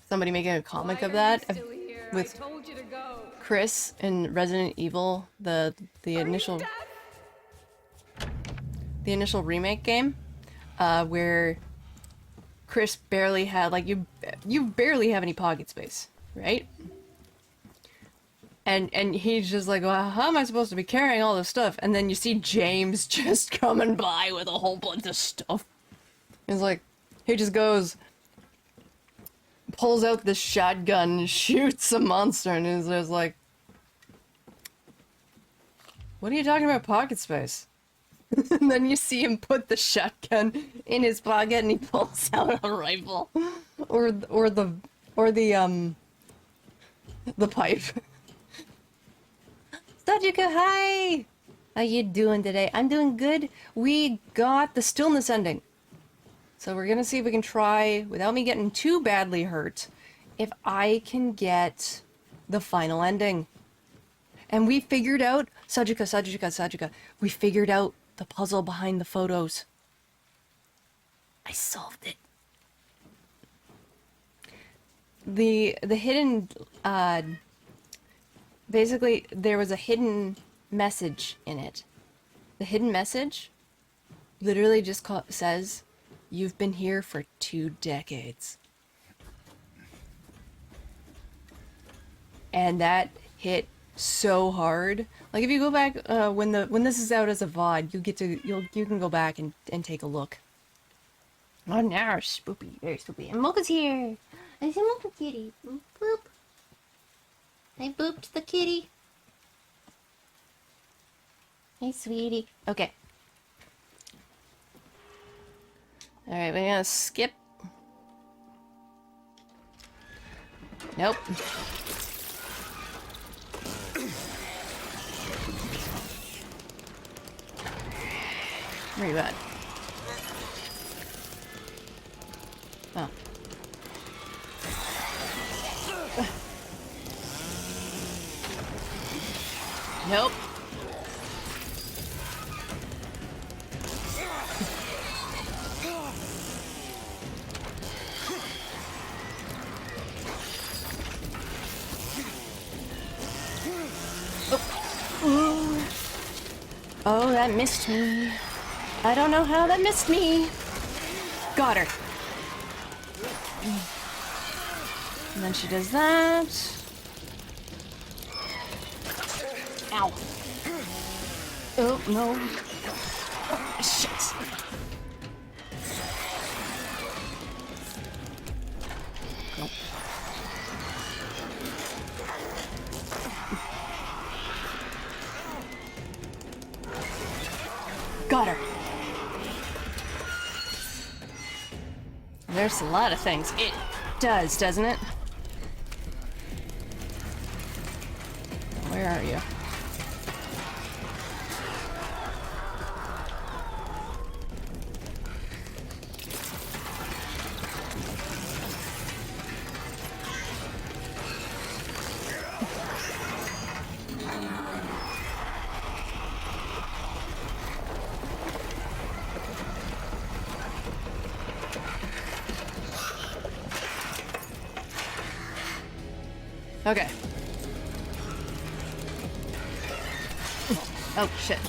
S1: somebody making a comic
S7: Why
S1: of
S7: are
S1: that
S7: you still here?
S1: with
S7: I told you to go.
S1: Chris in Resident Evil, the initial remake game, where Chris barely had, like, you barely have any pocket space, right? And he's just like, well, how am I supposed to be carrying all this stuff? And then you see James just coming by with a whole bunch of stuff. He's like, he just goes, pulls out the shotgun, shoots a monster, and is just like, what are you talking about pocket space? And then you see him put the shotgun in his pocket and he pulls out a rifle. Or the pipe. Sajika, hi! How you doing today? I'm doing good. We got the stillness ending. So we're gonna see if we can try, without me getting too badly hurt, if I can get the final ending. And we figured out, Sajika, we figured out the puzzle behind the photos. I solved it. The hidden, basically, there was a hidden message in it. The hidden message literally just says, you've been here for 2 decades. And that hit so hard. Like, if you go back, when this is out as a VOD, you can go back and take a look. Oh, now spoopy, very spoopy. And Mocha's here. I see Mocha kitty. Boop. I booped the kitty. Hey, sweetie. Okay. All right, we're gonna skip. Nope. Where you at? Oh. Nope. Oh, that missed me. I don't know how that missed me. Got her. And then she does that. Ow. Oh, no. Oh, shit. Nope. Got her. There's a lot of things. It does, doesn't it? Where are you? Okay. Oh, shit.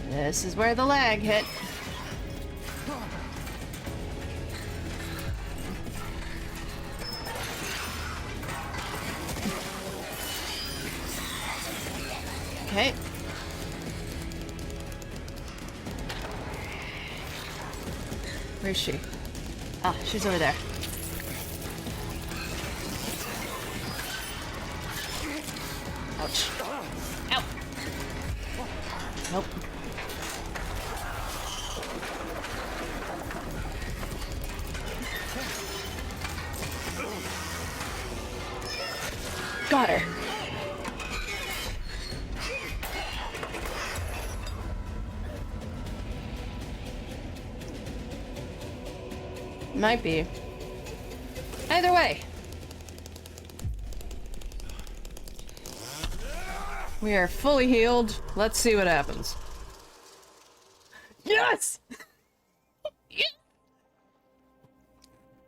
S1: This is where the lag hit. Okay. Where's she? Ah, she's over there. Ouch. Ow. Nope. Got her. Might be. Either way. We are fully healed. Let's see what happens. Yes! Yes!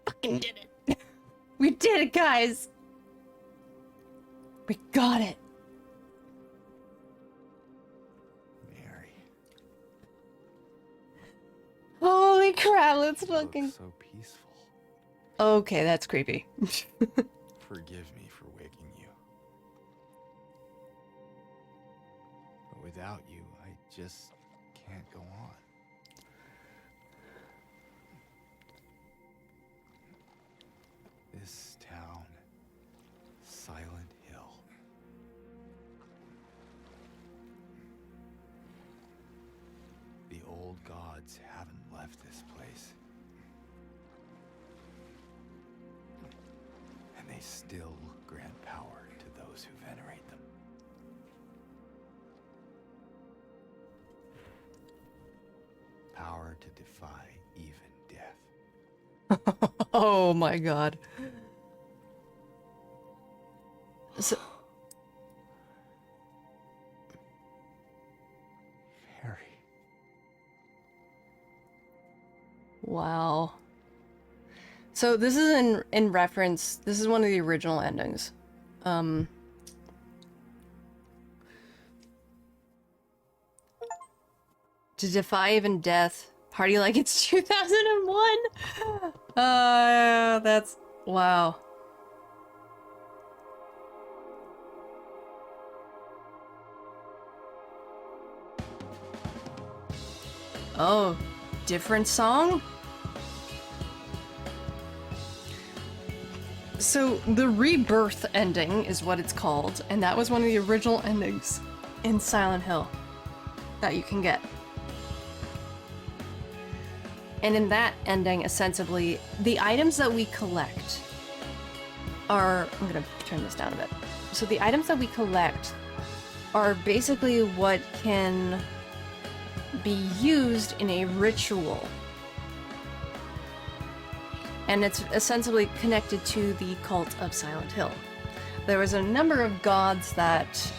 S1: Fucking did it. We did it, guys. We got it.
S2: Mary.
S1: Holy crap, let's fucking...
S2: So peaceful.
S1: Okay, that's creepy.
S2: Forgive me for waking you. But without you, I just can't go on. This town, Silent Hill. The old gods haven't left this place. And they still grant power to those who venerate them. Power to defy even death.
S1: Oh my god. So...
S2: Mary.
S1: Wow. So this is in reference, this is one of the original endings. To defy even death, party like it's 2001. That's wow. Oh, different song? So, the Rebirth ending is what it's called, and that was one of the original endings in Silent Hill that you can get. And in that ending, ostensibly, the items that we collect are... I'm gonna turn this down a bit. So the items that we collect are basically what can be used in a ritual. And it's ostensibly connected to the cult of Silent Hill. There was a number of gods that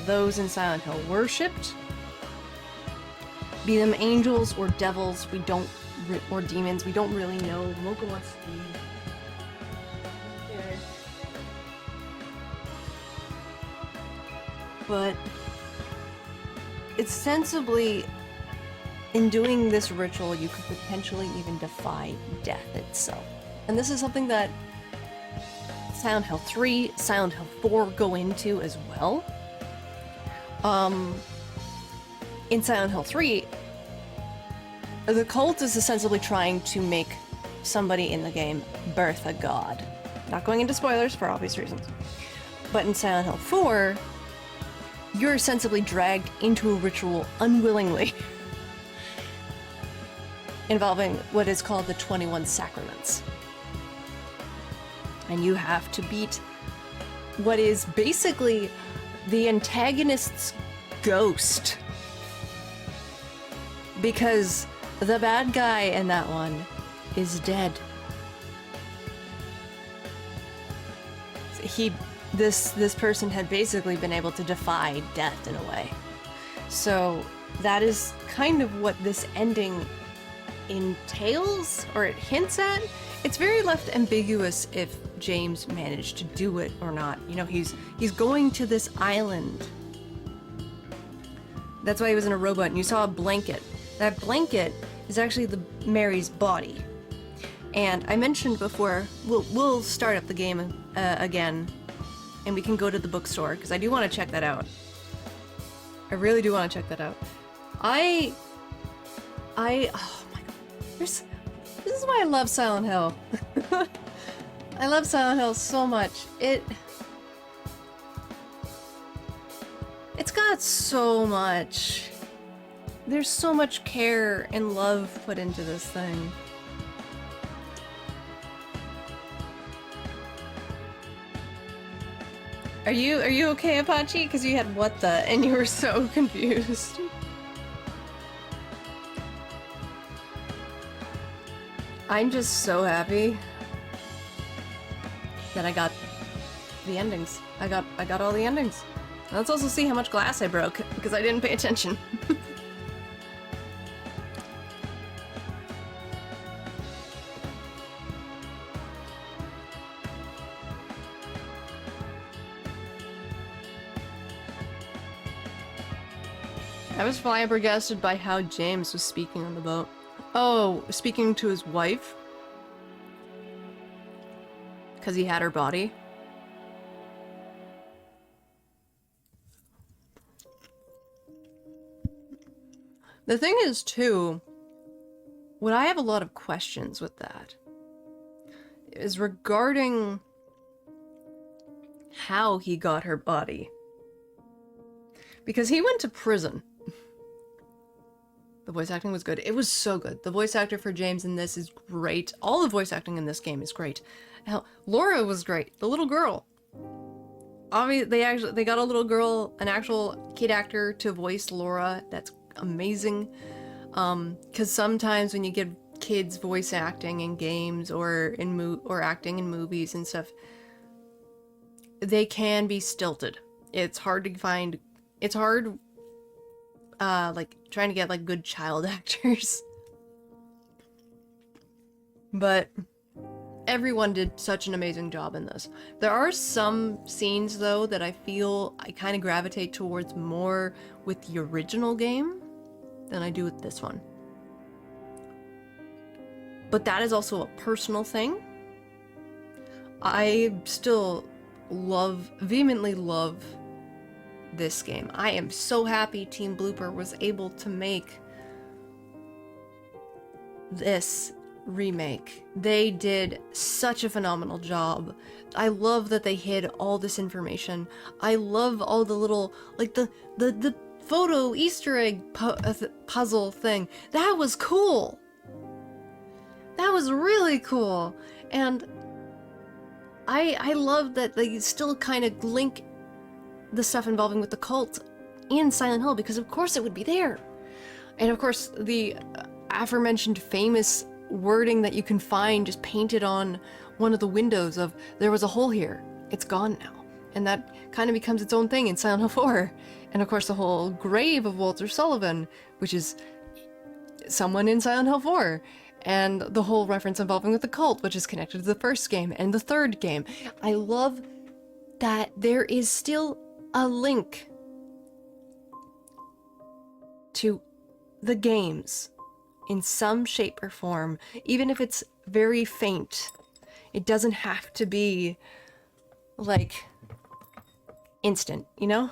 S1: those in Silent Hill worshipped. Be them angels or devils, or demons, we don't really know. Mocha wants to be... But ostensibly, in doing this ritual, you could potentially even defy death itself. And this is something that Silent Hill 3, Silent Hill 4 go into as well. In Silent Hill 3, the cult is ostensibly trying to make somebody in the game birth a god. Not going into spoilers for obvious reasons. But in Silent Hill 4, you're ostensibly dragged into a ritual unwillingly, involving what is called the 21 Sacraments. And you have to beat what is basically the antagonist's ghost. Because the bad guy in that one is dead. This person had basically been able to defy death in a way. So that is kind of what this ending entails, or it hints at. It's very left ambiguous if James managed to do it or not. You know, he's going to this island. That's why he was in a robot, and you saw a blanket. That blanket is actually Mary's body. And I mentioned before, we'll start up the game again, and we can go to the bookstore, because I do want to check that out. I really do want to check that out. Oh my god. This is why I love Silent Hill. I love Silent Hill so much. It's got so much. There's so much care and love put into this thing. Are you okay, Apache? Because you had what the and you were so confused. I'm just so happy that I got the endings. I got all the endings. Let's also see how much glass I broke, because I didn't pay attention. I was flabbergasted by how James was speaking on the boat. Oh, speaking to his wife? Because he had her body? The thing is, too, what I have a lot of questions with that is regarding how he got her body. Because he went to prison. The voice acting was good. It was so good. The voice actor for James in this is great. All the voice acting in this game is great. Hell, Laura was great. The little girl. Obviously, they got a little girl, an actual kid actor to voice Laura. That's amazing. Because sometimes when you get kids voice acting in games or acting in movies and stuff, they can be stilted. It's hard to find. It's hard. Like trying to get like good child actors. But everyone did such an amazing job in this. There are some scenes though that I feel I kind of gravitate towards more with the original game than I do with this one. But that is also a personal thing. I still vehemently love this game. I am so happy Team Blooper was able to make this remake. They did such a phenomenal job. I love that they hid all this information. I love all the little, like the photo Easter egg puzzle thing. That was cool. That was really cool. And I love that they still kind of link the stuff involving with the cult in Silent Hill, because of course it would be there. And of course the aforementioned famous wording that you can find just painted on one of the windows of, there was a hole here, it's gone now. And that kind of becomes its own thing in Silent Hill 4. And of course the whole grave of Walter Sullivan, which is someone in Silent Hill 4. And the whole reference involving with the cult, which is connected to the first game and the third game. I love that there is still a link to the games in some shape or form, even if it's very faint. It doesn't have to be like instant, you know?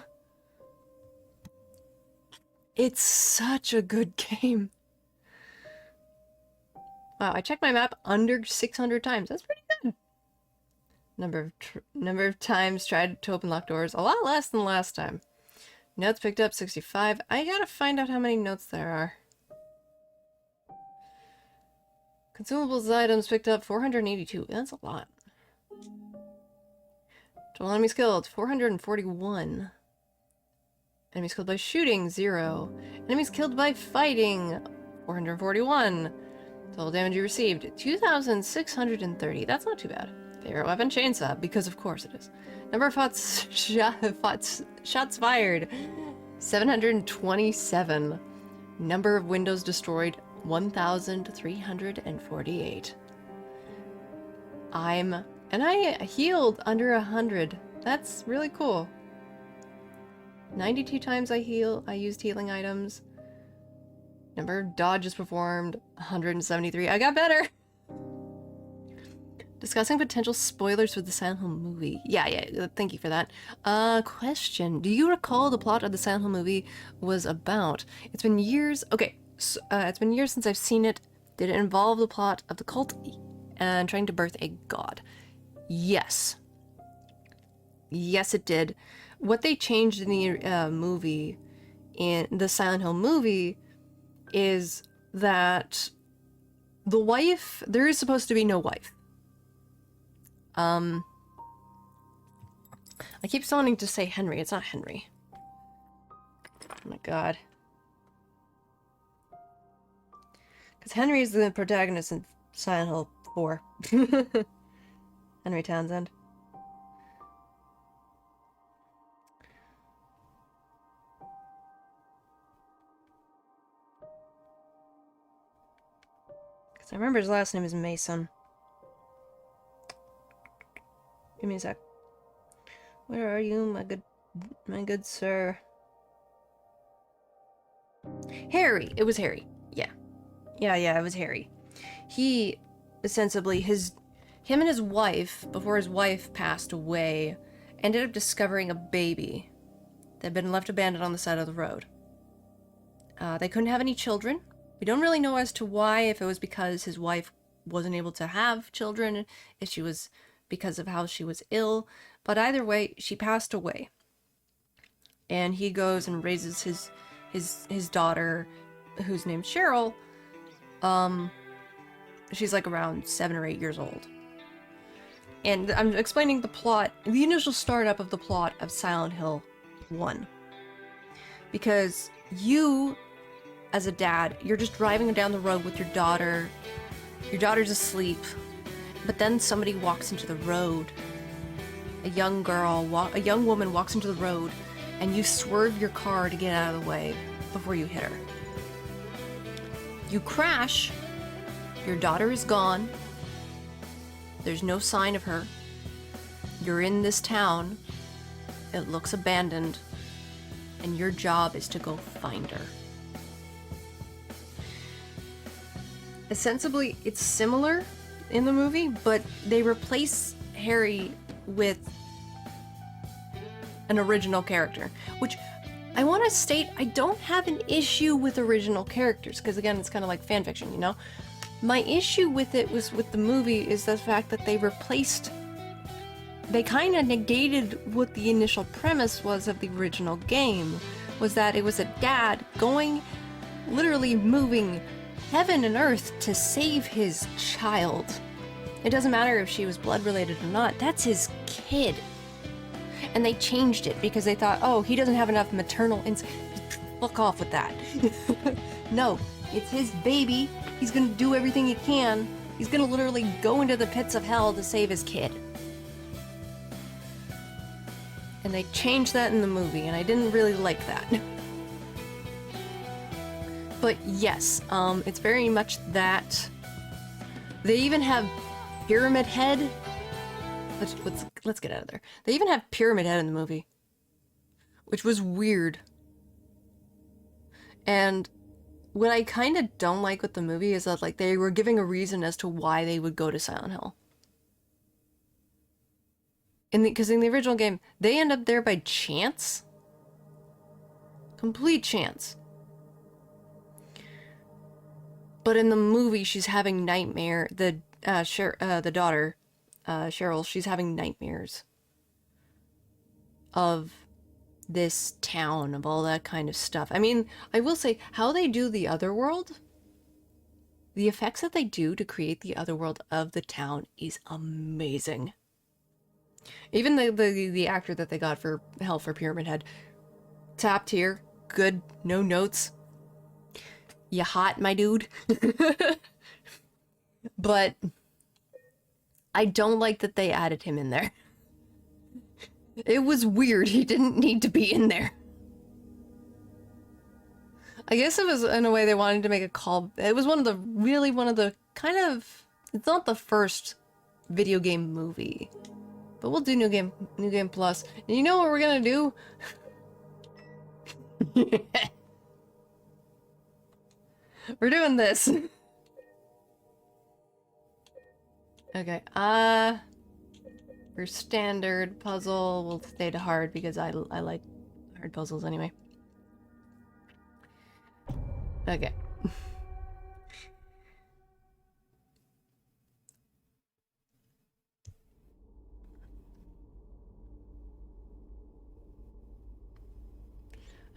S1: It's such a good game. Wow, I checked my map under 600 times. That's pretty good. Number of times tried to open locked doors, a lot less than last time. Notes picked up 65. I gotta find out how many notes there are. Consumables items picked up 482. That's a lot. Total enemies killed 441. Enemies killed by shooting 0. Enemies killed by fighting 441. Total damage you received 2,630. That's not too bad. Favorite weapon chainsaw, because of course it is. Number of shots fired 727. Number of windows destroyed 1,348. And I healed under 100. That's really cool. 92 times I used healing items. Number of dodges performed 173. I got better. Discussing potential spoilers for the Silent Hill movie. Yeah, thank you for that. Question. Do you recall the plot of the Silent Hill movie was about? It's been years. Okay, so, it's been years since I've seen it. Did it involve the plot of the cult and trying to birth a god? Yes. Yes, it did. What they changed in the movie, in the Silent Hill movie, is that the wife, there is supposed to be no wife. I keep wanting to say Henry. It's not Henry. Oh my god. Because Henry is the protagonist in Silent Hill 4. Henry Townsend. Because I remember his last name is Mason. Give me a sec. Where are you, my good sir? Harry. It was Harry. Yeah. Yeah, it was Harry. He, ostensibly, him and his wife, before his wife passed away, ended up discovering a baby that had been left abandoned on the side of the road. They couldn't have any children. We don't really know as to why, if it was because his wife wasn't able to have children, if she was because of how she was ill, but either way, she passed away. And he goes and raises his daughter, whose name's Cheryl. She's like around 7 or 8 years old. And I'm explaining the plot, the initial startup of the plot of Silent Hill 1. Because you, as a dad, you're just driving down the road with your daughter. Your daughter's asleep. But then somebody walks into the road. A young woman walks into the road, and you swerve your car to get out of the way before you hit her. You crash. Your daughter is gone. There's no sign of her. You're in this town. It looks abandoned. And your job is to go find her. Ostensibly, it's similar in the movie, but they replace Harry with an original character, which I want to state I don't have an issue with original characters, because again, it's kind of like fanfiction, you know? My issue with it was with the movie is the fact that they kind of negated what the initial premise was of the original game, was that it was a dad going, literally moving heaven and earth to save his child. It doesn't matter if she was blood related or not, that's his kid. And they changed it because they thought, oh, he doesn't have enough maternal instinct. Fuck off with that. No, it's his baby. He's gonna do everything he can. He's gonna literally go into the pits of hell to save his kid. And they changed that in the movie, and I didn't really like that. But yes, it's very much that. They even have Pyramid Head. Let's get out of there. They even have Pyramid Head in the movie, which was weird. And what I kind of don't like with the movie is that, like, they were giving a reason as to why they would go to Silent Hill. Because in the original game, they end up there by chance. Complete chance. But in the movie, she's having nightmare. The daughter, Cheryl, she's having nightmares of this town, of all that kind of stuff. I mean, I will say, how they do the Otherworld, the effects that they do to create the Otherworld of the town is amazing. Even the actor that they got for Hell for Pyramid Head, top tier, good, no notes. You hot, my dude. But I don't like that they added him in there. It was weird. He didn't need to be in there. I guess it was in a way they wanted to make a call. It was one of the kind of, it's not the first video game movie, but we'll do New Game Plus. And you know what we're gonna do? We're doing this. Okay, for standard puzzle, we'll stay to hard because I like hard puzzles anyway. Okay.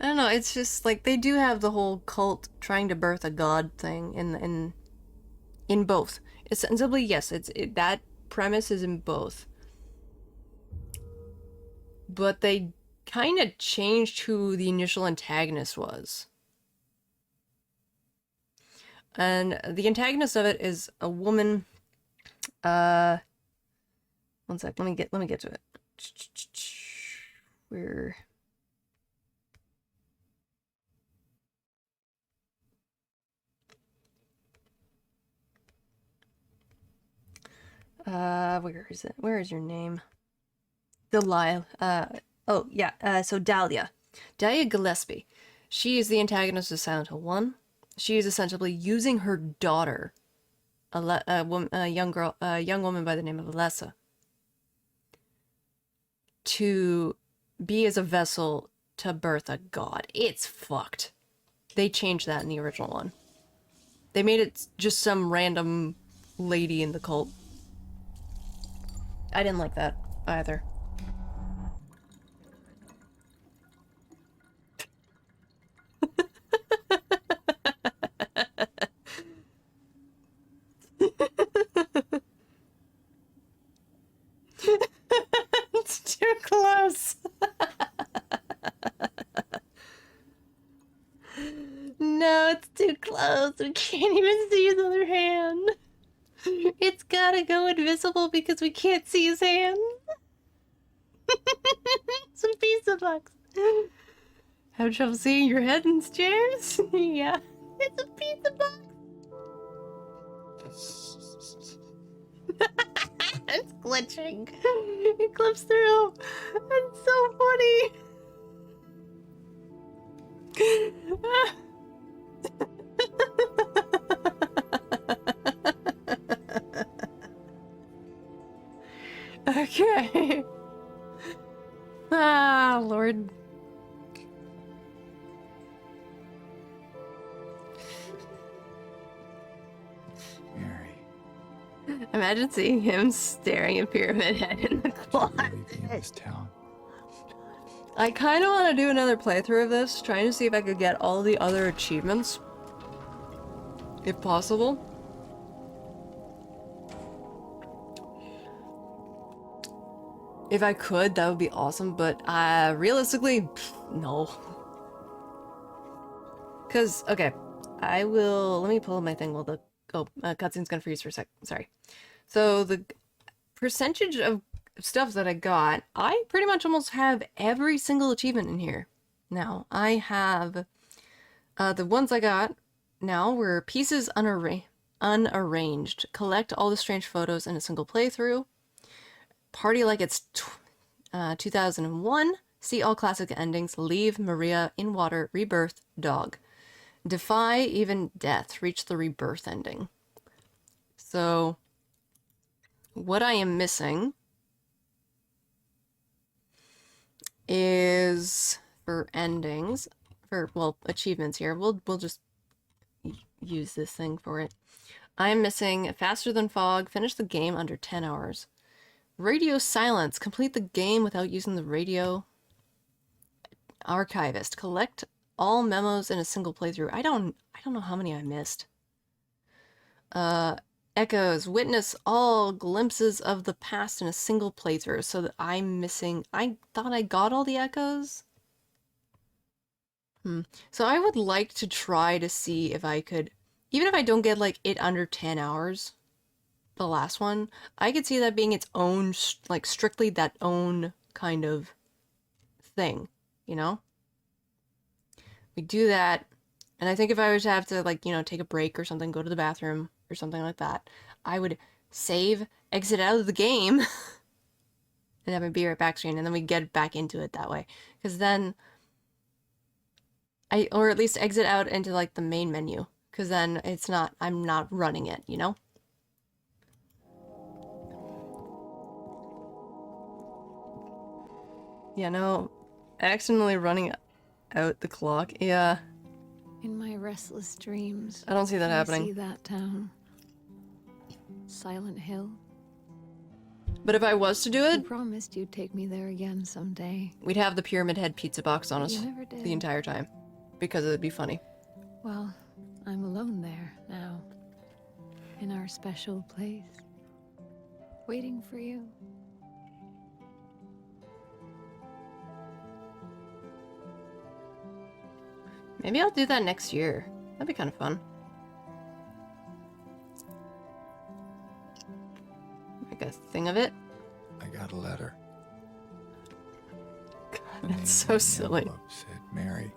S1: I don't know, it's just like they do have the whole cult trying to birth a god thing in both. It's simply, yes, that premise is in both. But they kind of changed who the initial antagonist was. And the antagonist of it is a woman. One sec, let me get to it. Where where is it? Where is your name? Delilah. Oh, yeah. So Dahlia Gillespie. She is the antagonist of Silent Hill 1. She is essentially using her daughter, a young woman by the name of Alessa, to be as a vessel to birth a god. It's fucked. They changed that in the original one. They made it just some random lady in the cult. I didn't like that either. It's too close. No, it's too close. We can't even see his other hand. It's gotta go invisible because we can't see his hand. It's a pizza box. Have trouble seeing your head in stairs? Yeah, it's a pizza box. It's glitching. It clips through. It's so funny. Okay. Ah, Lord. Imagine seeing him staring at Pyramid Head in the closet.
S2: Leaving this town.
S1: I kind of want to do another playthrough of this, trying to see if I could get all the other achievements. If possible. If I could, that would be awesome, but realistically, no. Because, okay, I will, let me pull up my thing while the, cutscene's gonna freeze for a sec, sorry. So the percentage of stuff that I got, I pretty much almost have every single achievement in here. Now, I have, the ones I got now were pieces unarranged. Collect all the strange photos in a single playthrough. Party like it's 2001. See all classic endings. Leave Maria in water. Rebirth. Dog. Defy even death. Reach the rebirth ending. So, what I am missing is for endings, for, well, achievements here. We'll just use this thing for it. I am missing Faster Than Fog. Finish the game under 10 hours. Radio silence. Complete the game without using the radio. Archivist. Collect all memos in a single playthrough. I don't know how many I missed. Echoes. Witness all glimpses of the past in a single playthrough. So that I'm missing. I thought I got all the echoes. So I would like to try to see if I could, even if I don't get like it under 10 hours. The last one, I could see that being its own, like strictly that own kind of thing, you know? We do that, and I think if I was to have to, like, you know, take a break or something, go to the bathroom or something like that, I would save, exit out of the game, and have a be right back screen, and then we get back into it that way. Because then, or at least exit out into, like, the main menu, because then it's not, I'm not running it, you know? Yeah, no, accidentally running out the clock. Yeah.
S7: In my restless dreams,
S1: I don't see that
S7: I
S1: happening.
S7: see that town. Silent Hill.
S1: But if I was to do
S7: You
S1: it,
S7: promised you'd take me there again someday.
S1: we'd have the Pyramid Head pizza box on
S7: But
S1: us
S7: you never did.
S1: the entire time. Because it'd be funny.
S7: Well, I'm alone there now. In our special place. Waiting for you.
S1: Maybe I'll do that next year. That'd be kind of fun. Make a thing of it.
S2: I got a letter.
S1: God,
S2: The name
S1: that's so
S2: on the
S1: silly.
S2: envelope said Mary.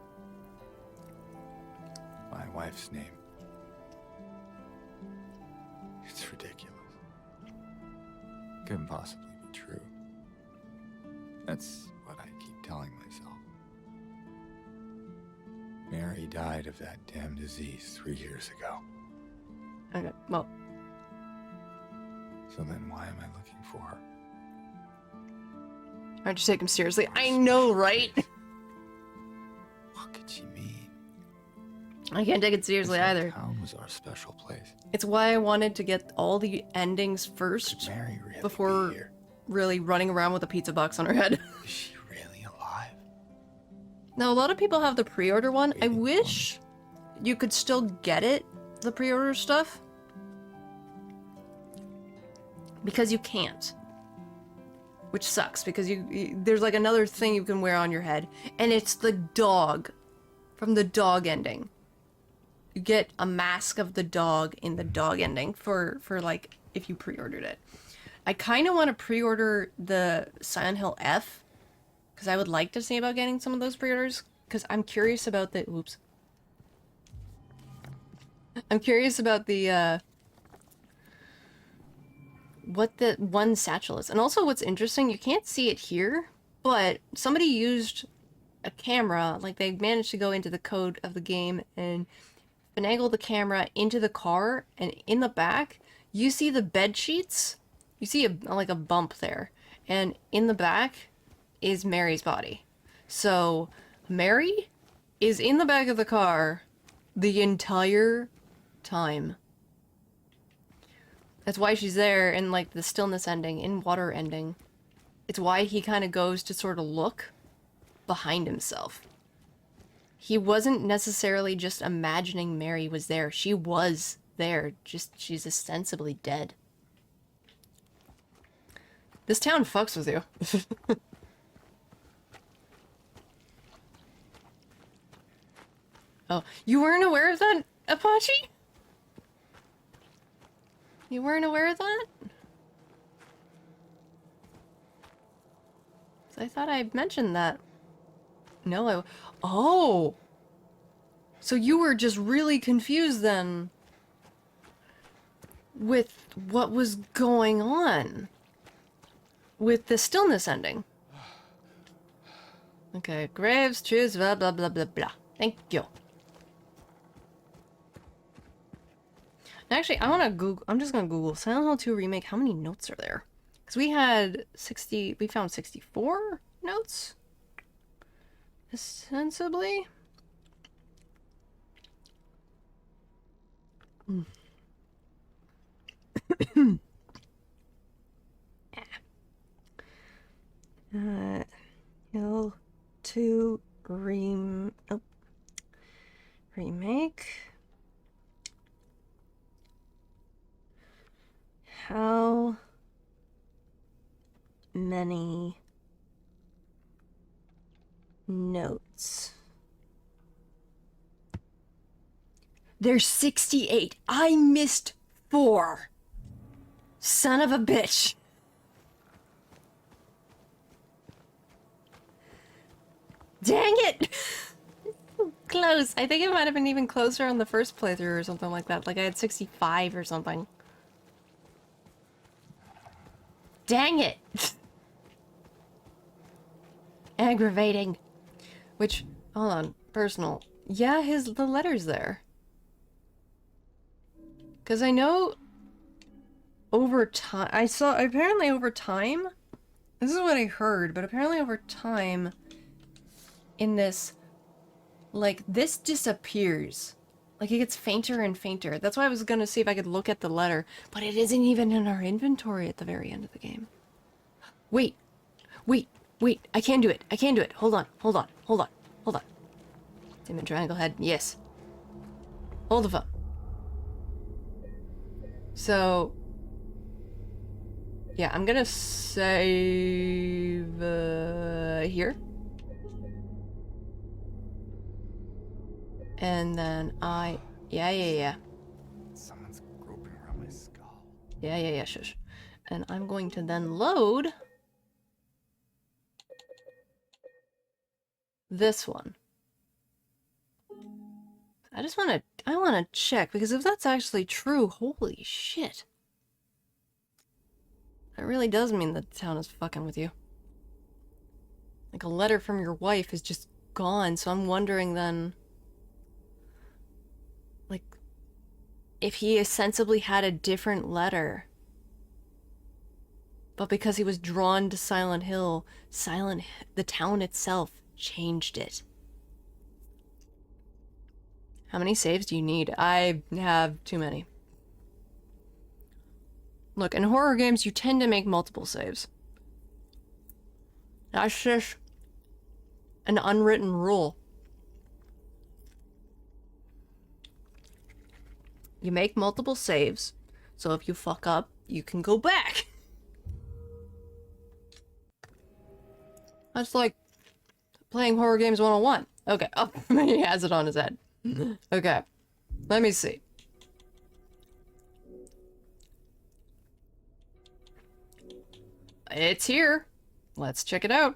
S2: My wife's name. It's ridiculous. Couldn't possibly be true. That's what I keep telling myself. Mary died of that damn disease 3 years ago.
S1: Okay, well,
S2: So then why am I looking for her?
S1: aren't you take him seriously? I know, right?
S2: What could she mean?
S1: I can't take it seriously
S2: This whole
S1: either.
S2: town was our special place.
S1: It's why I wanted to get all the endings
S2: Could
S1: first
S2: Mary really
S1: before
S2: be here?
S1: really running around with a pizza box on her head.
S2: Is she really alive?
S1: Now, a lot of people have the pre-order one. I
S2: Waiting for
S1: wish you could still get it, the pre-order stuff. Because you can't. Which sucks, because there's like another thing you can wear on your head, and it's the dog from the dog ending. You get a mask of the dog in the dog ending for like, if you pre-ordered it. I kind of want to pre-order the Silent Hill F, because I would like to see about getting some of those pre-orders, because I'm curious about the, oops. I'm curious about the, what the one satchel is. And also what's interesting, you can't see it here, but somebody used a camera, like they managed to go into the code of the game and finagle the camera into the car, and in the back, you see the bed sheets. You see like a bump there. And in the back is Mary's body. So Mary is in the back of the car the entire time. That's why she's there in, like, the stillness ending, in water ending. It's why he kind of goes to sort of look behind himself. He wasn't necessarily just imagining Mary was there. She was there, just she's ostensibly dead. This town fucks with you. Oh, you weren't aware of that, Apache? You weren't aware of that? I thought I mentioned that. No, oh! So you were just really confused then with what was going on with the stillness ending. Okay, Graves, choose, blah, blah, blah, blah, blah. Thank you. Actually, I want to Google, I'm just going to Google Silent Hill 2 Remake, how many notes are there? Because we had 60, we found 64 notes? Ostensibly? Hill 2 Remake. How many notes? There's 68. I missed 4. Son of a bitch. Dang it! Close. I think it might have been even closer on the first playthrough or something like that. Like I had 65 or something. Dang it! Aggravating. Which, hold on, personal. Yeah, the letter's there. Because I know over time, apparently over time, this is what I heard, but apparently over time in this, like, this disappears. Like, it gets fainter and fainter. That's why I was gonna see if I could look at the letter, but it isn't even in our inventory at the very end of the game. Wait. I can do it. I can do it. Hold on. Demon triangle head. Yes. Hold the phone. So, yeah, I'm gonna save here. And then yeah.
S2: Someone's groping around my skull.
S1: Yeah, shush. And I'm going to then load this one. I want to check, because if that's actually true, holy shit. That really does mean that the town is fucking with you. Like, a letter from your wife is just gone, so I'm wondering then, like, if he ostensibly had a different letter, but because he was drawn to Silent Hill, the town itself changed it. How many saves do you need? I have too many. Look, in horror games, you tend to make multiple saves. That's just an unwritten rule. You make multiple saves, so if you fuck up, you can go back. That's like playing horror games 101. Okay, oh, he has it on his head. Okay, let me see. It's here. Let's check it out.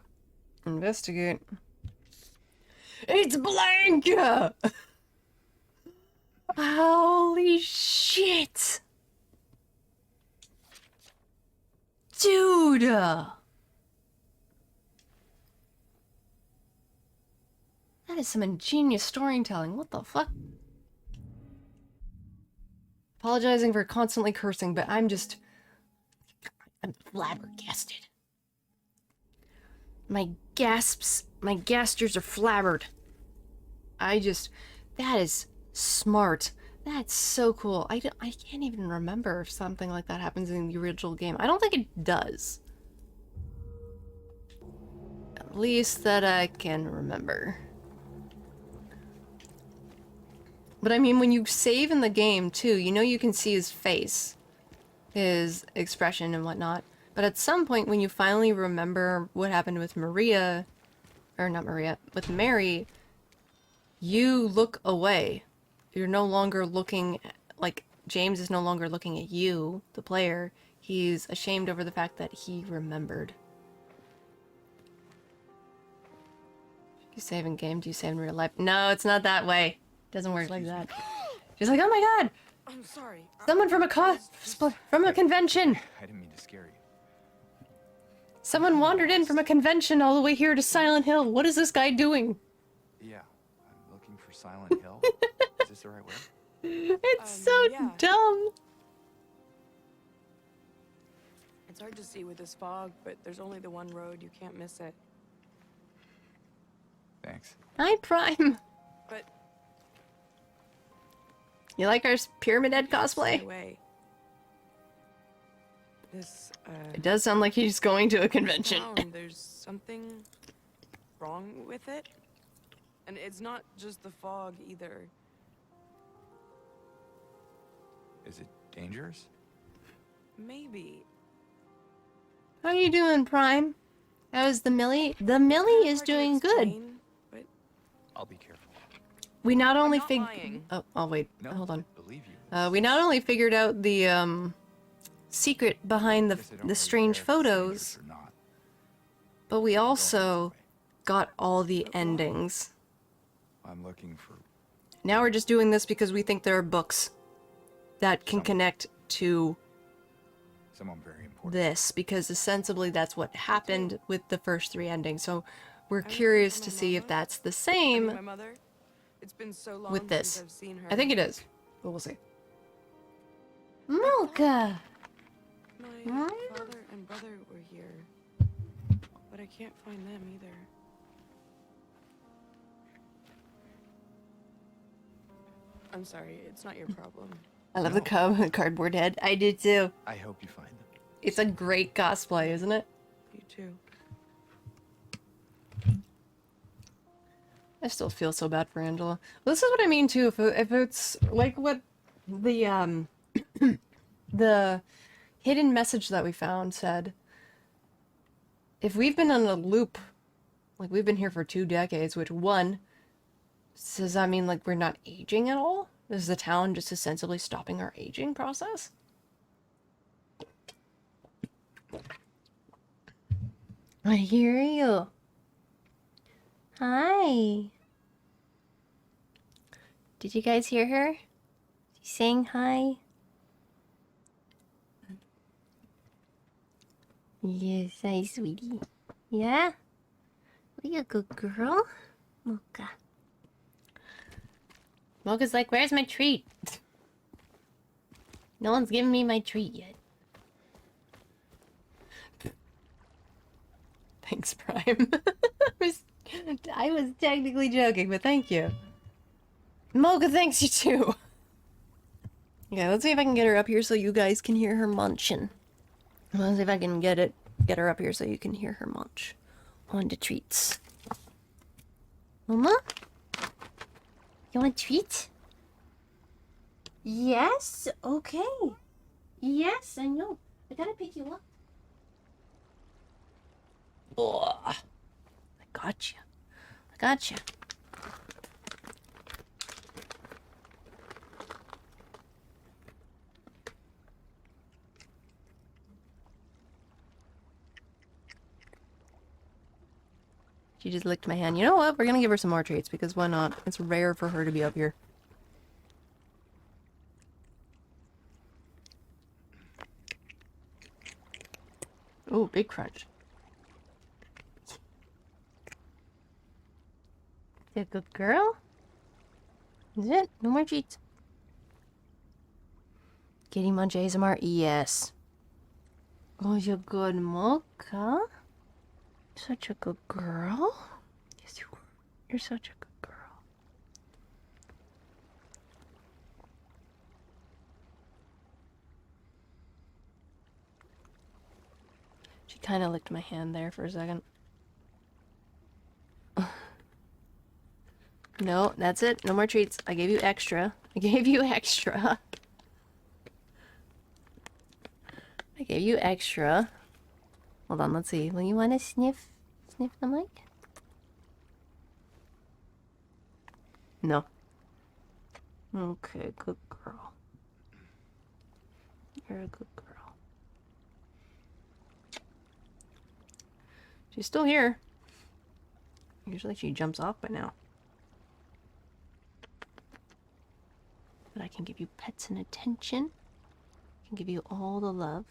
S1: Investigate. It's blank! Holy shit! Dude! That is some ingenious storytelling. What the fuck? Apologizing for constantly cursing, but I'm flabbergasted. My gastures are flabbered. That is smart. That's so cool. I can't even remember if something like that happens in the original game. I don't think it does. At least that I can remember. But I mean, when you save in the game too, you know you can see his face, his expression and whatnot. But at some point when you finally remember what happened with Maria, or not Maria, with Mary, you look away. You're no longer looking, like, James is no longer looking at you, the player. He's ashamed over the fact that he remembered. You save in game, do you save in real life? No, it's not that way. It doesn't work like that. She's like, oh my god!
S5: I'm sorry.
S1: Someone from a from a convention!
S2: I didn't mean to scare you.
S1: Someone wandered in from a convention all the way here to Silent Hill. What is this guy doing?
S2: Yeah, I'm looking for Silent Hill. Is this the right way?
S1: It's so
S5: yeah.
S1: dumb.
S5: It's hard to see with this fog, but there's only the one road. You can't miss it.
S2: Thanks.
S1: Hi, Prime.
S5: But
S1: You like our Pyramid Head cosplay?
S5: Anyway, this
S1: It does sound like he's going to a convention.
S5: town, there's something wrong with it, and it's not just the fog either.
S2: Is it dangerous?
S5: Maybe.
S1: How you doing, Prime? How's the Millie? The Millie is
S5: Hard to
S1: doing good.
S5: explain, but
S2: I'll be careful.
S1: We not only
S5: not
S1: figured.
S5: lying.
S1: Oh, wait.
S2: No,
S1: Hold on.
S2: I believe you.
S1: We not only figured out the secret behind
S2: Guess I don't
S1: the
S2: really
S1: strange
S2: care if it's dangerous
S1: photos,
S2: or not.
S1: but we
S2: I'm going
S1: also
S2: this way.
S1: got all the endings.
S2: I'm looking for
S1: Now we're just doing this because we think there are books that can
S2: Some-
S1: connect to
S2: someone very important.
S1: this, because ostensibly that's what happened with the first 3 endings. So we're
S5: I'm
S1: curious
S5: looking
S1: to
S5: for my
S1: see if
S5: mama.
S1: that's the
S5: I mean,
S1: same
S5: my mother. It's been so long
S1: with this.
S5: since I've seen her.
S1: I think it is, but we'll see. Mocha!
S5: My father and brother were here, but I can't find them either. I'm sorry, it's not your problem.
S1: I love the cardboard head. I do too.
S2: I hope you find them.
S1: It's a great cosplay, isn't it?
S5: You too.
S1: I still feel so bad for Angela. This is what I mean too. If it's like what the the hidden message that we found said. If we've been on a loop, like we've been here for 2 decades, which one does that mean like we're not aging at all? Is the town just ostensibly stopping our aging process? I hear you. Hi. Did you guys hear her? She's saying hi. Yes, hi, sweetie. Yeah? Are you a good girl? Mocha. Mocha's like, where's my treat? No one's given me my treat yet. Thanks, Prime. I was technically joking, but thank you. Mocha thanks you too. Okay, let's see if I can get her up here so you guys can hear her munching. Let's see if I can get her up here so you can hear her munch on the treats. Mama? You want a treat? Yes? Okay. Yes, I know. I gotta pick you up. Oh, I got you. I got you. She just licked my hand. You know what? We're gonna give her some more treats because why not? It's rare for her to be up here. Oh, big crunch. Is it a good girl? Is it? No more treats. Kitty munch ASMR? Yes. Oh, you're good, Mocha. Such a good girl. Yes, you are. You're such a good girl. kind of licked my hand there for a second. No, that's it. No more treats. I gave you extra. I gave you extra. I gave you extra. Hold on, let's see. Will you want to sniff the mic? No. Okay, good girl. You're a good girl. She's still here. Usually she jumps off by now. But I can give you pets and attention. I can give you all the love.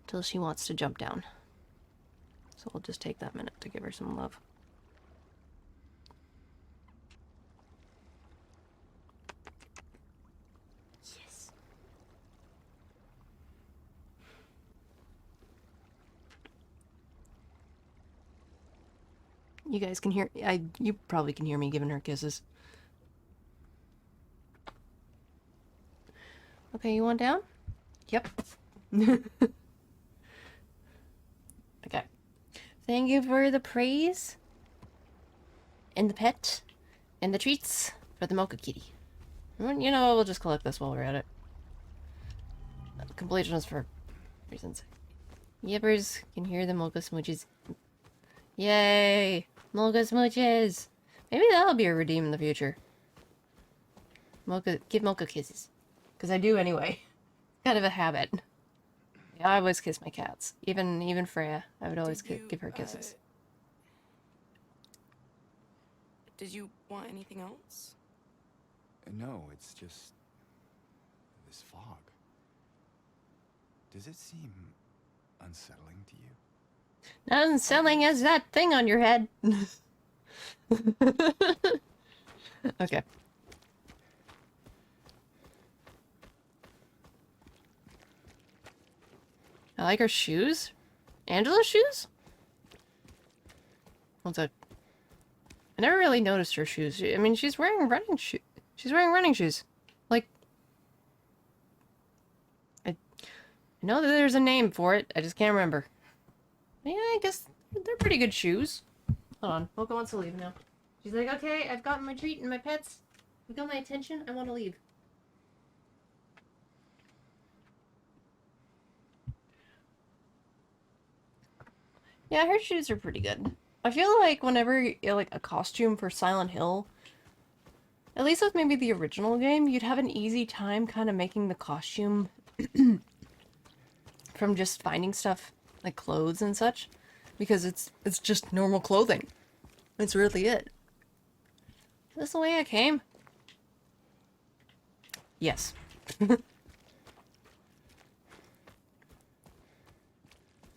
S1: Till she wants to jump down. So we'll just take that minute to give her some love. Yes. You guys can hear, you probably can hear me giving her kisses. Okay, you want down? Yep. Okay. Thank you for the praise. And the pet. And the treats for the Mocha Kitty. You know, we'll just collect this while we're at it. Completion is for reasons. Yippers can hear the Mocha Smooches. Yay! Mocha Smooches! Maybe that'll be a redeem in the future. Mocha, give Mocha kisses. Because I do anyway. Kind of a habit. Yeah, I always kiss my cats. Even Freya. I would always give her kisses.
S5: Did you want anything else?
S2: No, it's just this fog. Does it seem unsettling to you?
S1: Not unsettling as that thing on your head. Okay. I like her shoes. Angela's shoes? What's that? I never really noticed her shoes. I mean, she's wearing running shoes. She's wearing running shoes. Like, I know that there's a name for it. I just can't remember. Yeah, I guess they're pretty good shoes. Hold on. Mocha wants to leave now. She's like, okay, I've gotten my treat and my pets. You got my attention. I want to leave. Yeah, her shoes are pretty good. I feel like whenever, like, a costume for Silent Hill, at least with maybe the original game, you'd have an easy time kind of making the costume from just finding stuff, like clothes and such, because it's just normal clothing. That's really it. Is this the way I came? Yes.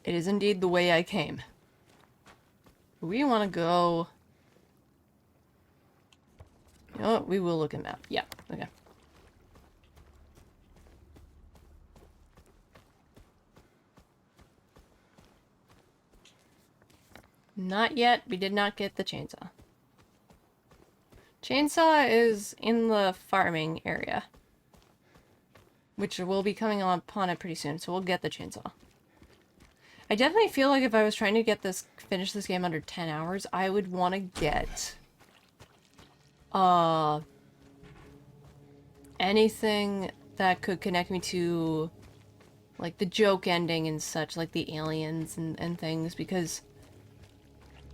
S1: It is indeed the way I came. We want to go... You know what? We will look at map. Yeah, okay. Not yet. We did not get the chainsaw. Chainsaw is in the farming area. Which will be coming upon it pretty soon, so we'll get the chainsaw. I definitely feel like if I was trying to finish this game under 10 hours, I would want to get... anything that could connect me to, like, the joke ending and such, like the aliens and things, because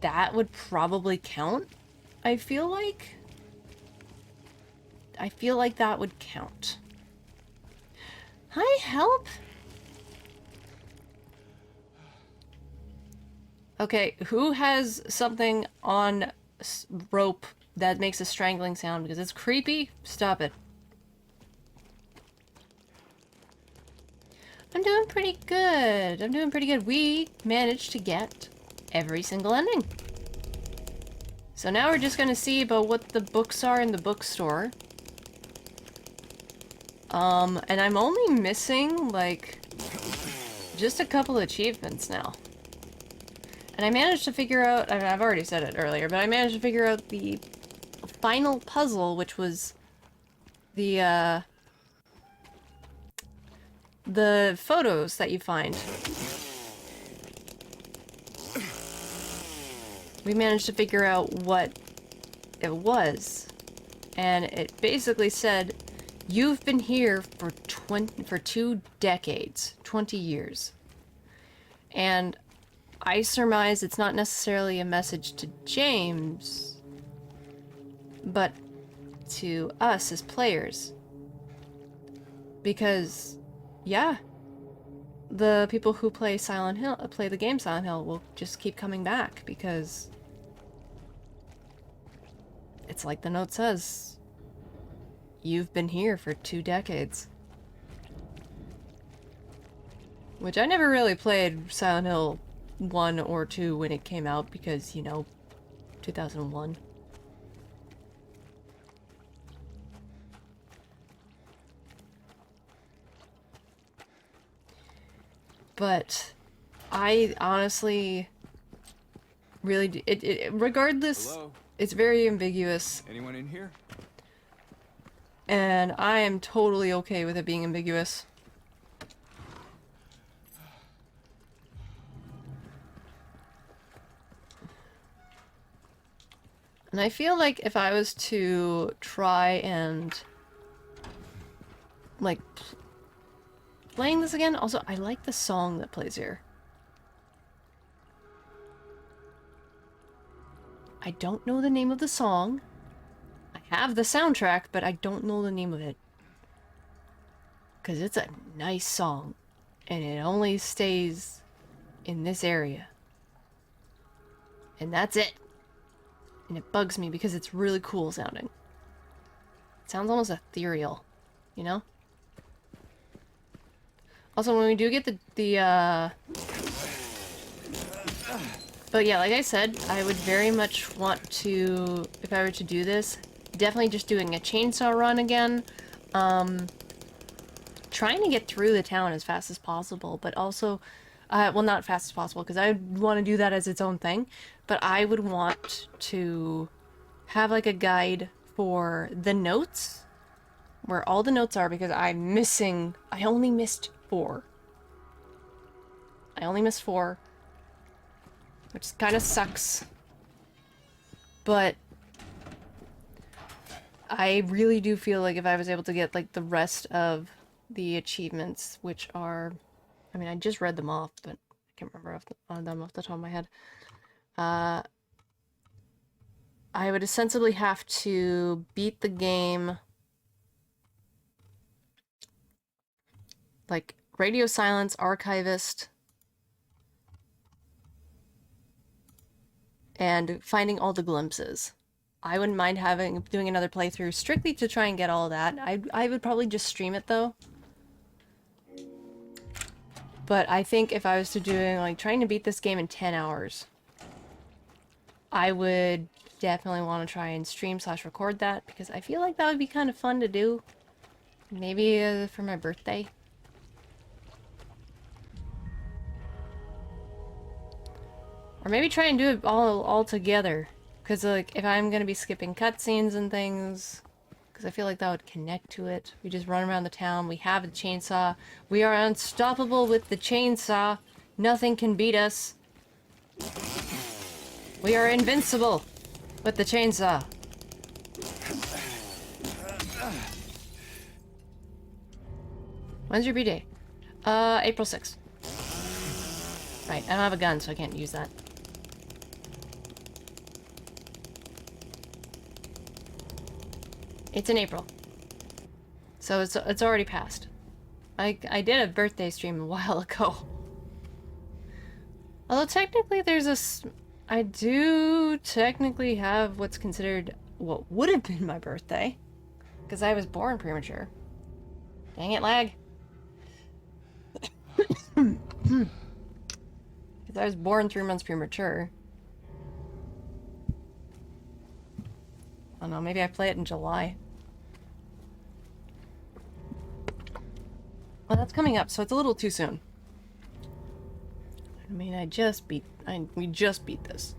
S1: that would probably count, I feel like. I feel like that would count. Hi, help! Okay, who has something on rope that makes a strangling sound? Because it's creepy. Stop it. I'm doing pretty good. I'm doing pretty good. We managed to get every single ending. So now we're just gonna see about what the books are in the bookstore. And I'm only missing, like, just a couple achievements now. And I managed to figure out, I've already said it earlier, but I managed to figure out the final puzzle, which was the photos that you find we managed to figure out what it was. And it basically said, you've been here for 2 decades, 20 years. And I surmise it's not necessarily a message to James, but to us as players. Because, yeah, the people who play play the game Silent Hill will just keep coming back because it's like the note says, you've been here for 2 decades. Which I never really played Silent Hill 1 or 2 when it came out because, you know, 2001. But I honestly really regardless,
S2: Hello?
S1: it's very ambiguous,
S2: Anyone in here?
S1: and I am totally okay with it being ambiguous. And I feel like if I was to try and like playing this again, also I like the song that plays here. I don't know the name of the song. I have the soundtrack, but I don't know the name of it. Because it's a nice song. And it only stays in this area. And that's it. And it bugs me because it's really cool sounding. It sounds almost ethereal, you know? Also, when we do get but yeah, like I said, I would very much want to, if I were to do this, definitely just doing a chainsaw run again. Trying to get through the town as fast as possible, but also, well, not fast as possible, because I want to do that as its own thing, but I would want to have like a guide for the notes, where all the notes are, because I only missed 4. I only missed 4. Which kind of sucks. But I really do feel like if I was able to get like the rest of the achievements, which are, I mean, I just read them off, but I can't remember them off the top of my head. I would ostensibly have to beat the game like Radio Silence, Archivist, and finding all the glimpses. I wouldn't mind doing another playthrough strictly to try and get all that. I would probably just stream it though. But I think if I was to doing like trying to beat this game in 10 hours, I would definitely want to try and stream/record that because I feel like that would be kind of fun to do. Maybe for my birthday. Or maybe try and do it all together. Because, like, if I'm going to be skipping cutscenes and things, because I feel like that would connect to it. We just run around the town, we have a chainsaw. We are unstoppable with the chainsaw. Nothing can beat us. We are invincible with the chainsaw. When's your B-Day? April 6th. Right, I don't have a gun, so I can't use that. It's in April. So it's already passed. I did a birthday stream a while ago. Although technically I do technically have what's considered what would have been my birthday. Because I was born premature. Dang it, lag. Because I was born 3 months premature. I don't know, maybe I play it in July. Well, that's coming up, so it's a little too soon. I mean, we just beat this.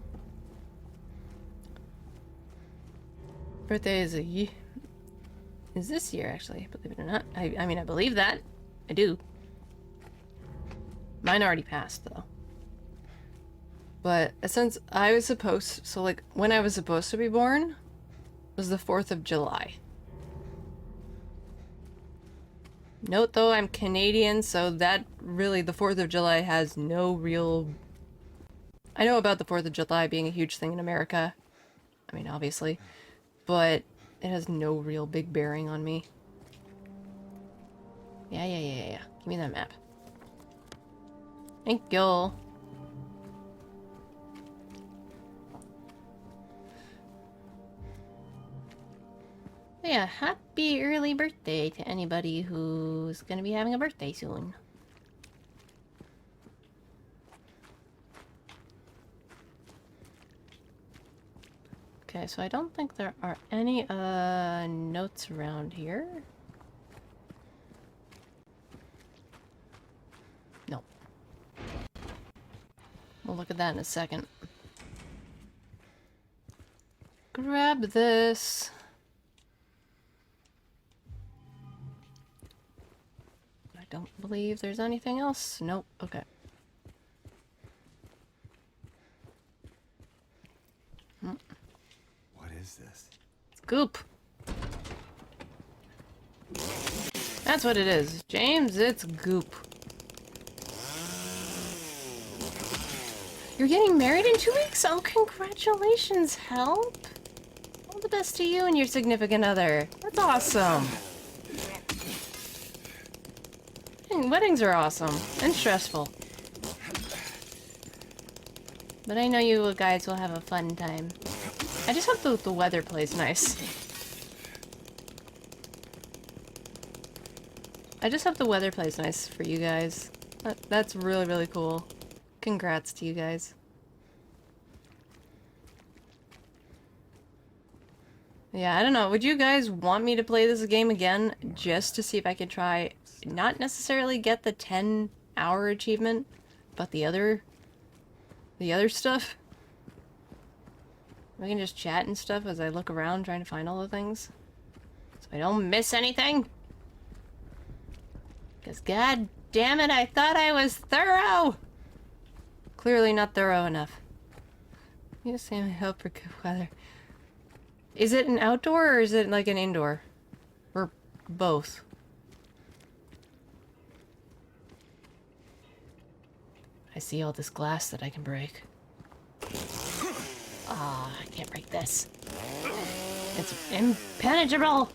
S1: Birthday is this year, actually, believe it or not. I mean, I believe that. I do. Mine already passed, though. But since I was supposed, so like when I was supposed to be born was the 4th of July. Note though, I'm Canadian, so that really, the 4th of July has no real... I know about the 4th of July being a huge thing in America. I mean, obviously. But it has no real big bearing on me. Yeah. Give me that map. Thank you. Yeah, happy early birthday to anybody who's gonna be having a birthday soon. Okay, so I don't think there are any notes around here. No. We'll look at that in a second. Grab this. I don't believe there's anything else. Nope. Okay.
S2: What is this?
S1: It's goop. That's what it is. James, it's goop. You're getting married in 2 weeks? Oh, congratulations, Help. All the best to you and your significant other. That's awesome. Weddings are awesome and stressful. But I know you guys will have a fun time. I just hope the weather plays nice. I just hope the weather plays nice for you guys. That's really, really cool. Congrats to you guys. Yeah, I don't know. Would you guys want me to play this game again just to see if I could try, not necessarily get the 10-hour achievement, but the other stuff? We can just chat and stuff as I look around trying to find all the things. So I don't miss anything. Because god damn it, I thought I was thorough! Clearly not thorough enough. You say I hope for good weather. Is it an outdoor or is it like an indoor? Or both? I see all this glass that I can break. Ah, I can't break this. It's impenetrable!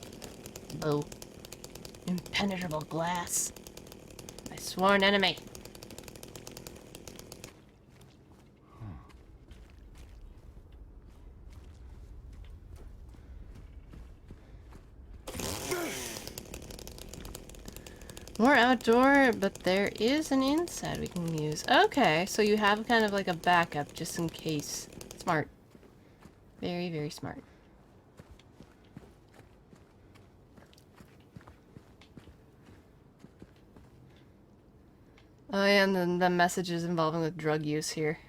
S1: Oh. Impenetrable glass. My sworn enemy. More outdoor, but there is an inside we can use. Okay, so you have kind of like a backup just in case. Smart. Very, very smart. Oh yeah, and then the messages involving with drug use here.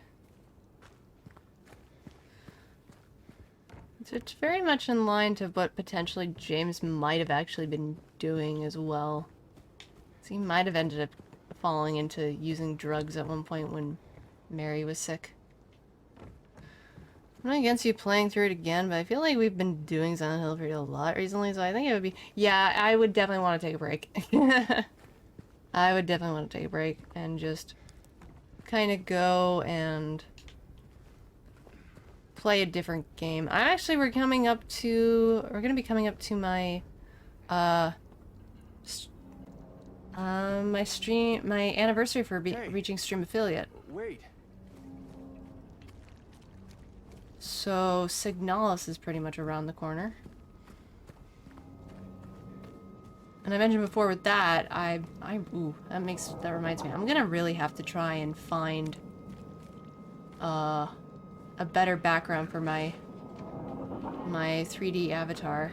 S1: It's very much in line to what potentially James might have actually been doing as well. So he might have ended up falling into using drugs at one point when Mary was sick. I'm not against you playing through it again, but I feel like we've been doing Silent Hill for a lot recently, so I think it would be... Yeah, I would definitely want to take a break. I would definitely want to take a break and just kind of go and play a different game. We're going to be coming up to my, my anniversary for reaching Stream Affiliate.
S2: Wait.
S1: So Signalis is pretty much around the corner. And I mentioned before with that, ooh, that reminds me. I'm gonna really have to try and find a better background for my 3D avatar.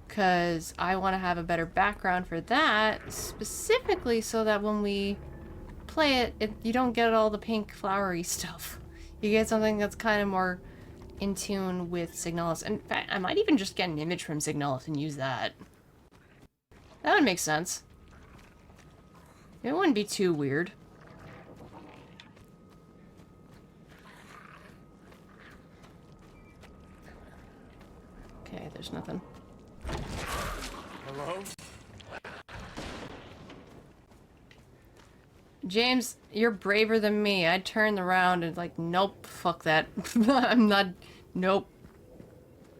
S1: Because I want to have a better background for that, specifically so that when we play it, you don't get all the pink flowery stuff. You get something that's kind of more in tune with Signalis. In fact, I might even just get an image from Signalis and use that. That would make sense. It wouldn't be too weird. Okay, there's nothing.
S2: Hello?
S1: James, you're braver than me. I turned around and like, nope, fuck that. I'm not, nope.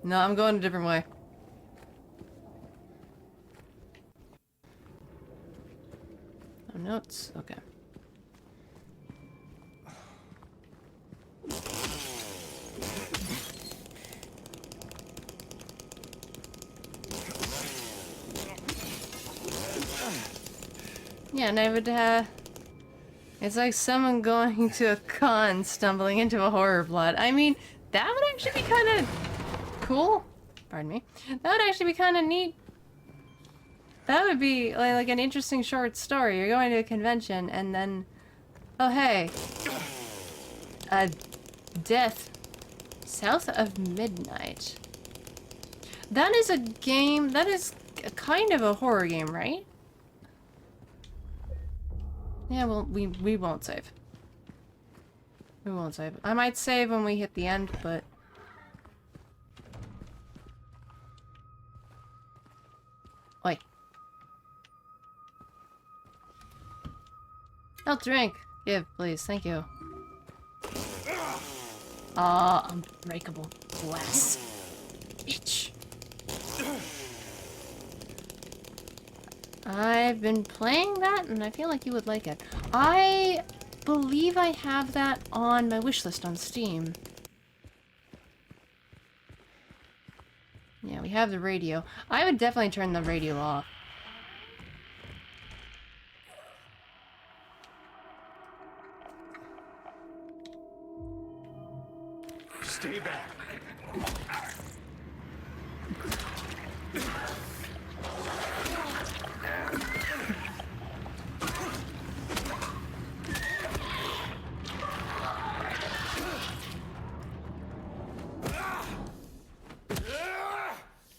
S1: No, I'm going a different way. Oh, notes? Okay. Yeah, and I would, it's like someone going to a con stumbling into a horror plot. I mean, that would actually be kind of cool. Pardon me. That would actually be kind of neat. That would be like an interesting short story. You're going to a convention and then, oh hey, a death south of midnight. That is a game, that is a kind of a horror game, right? Yeah, well, we won't save. We won't save. I might save when we hit the end, but... Oi. I'll drink. Give, please. Thank you. Unbreakable glass. Bitch. I've been playing that, and I feel like you would like it. I believe I have that on my wishlist on Steam. Yeah, we have the radio. I would definitely turn the radio off.
S2: Stay back.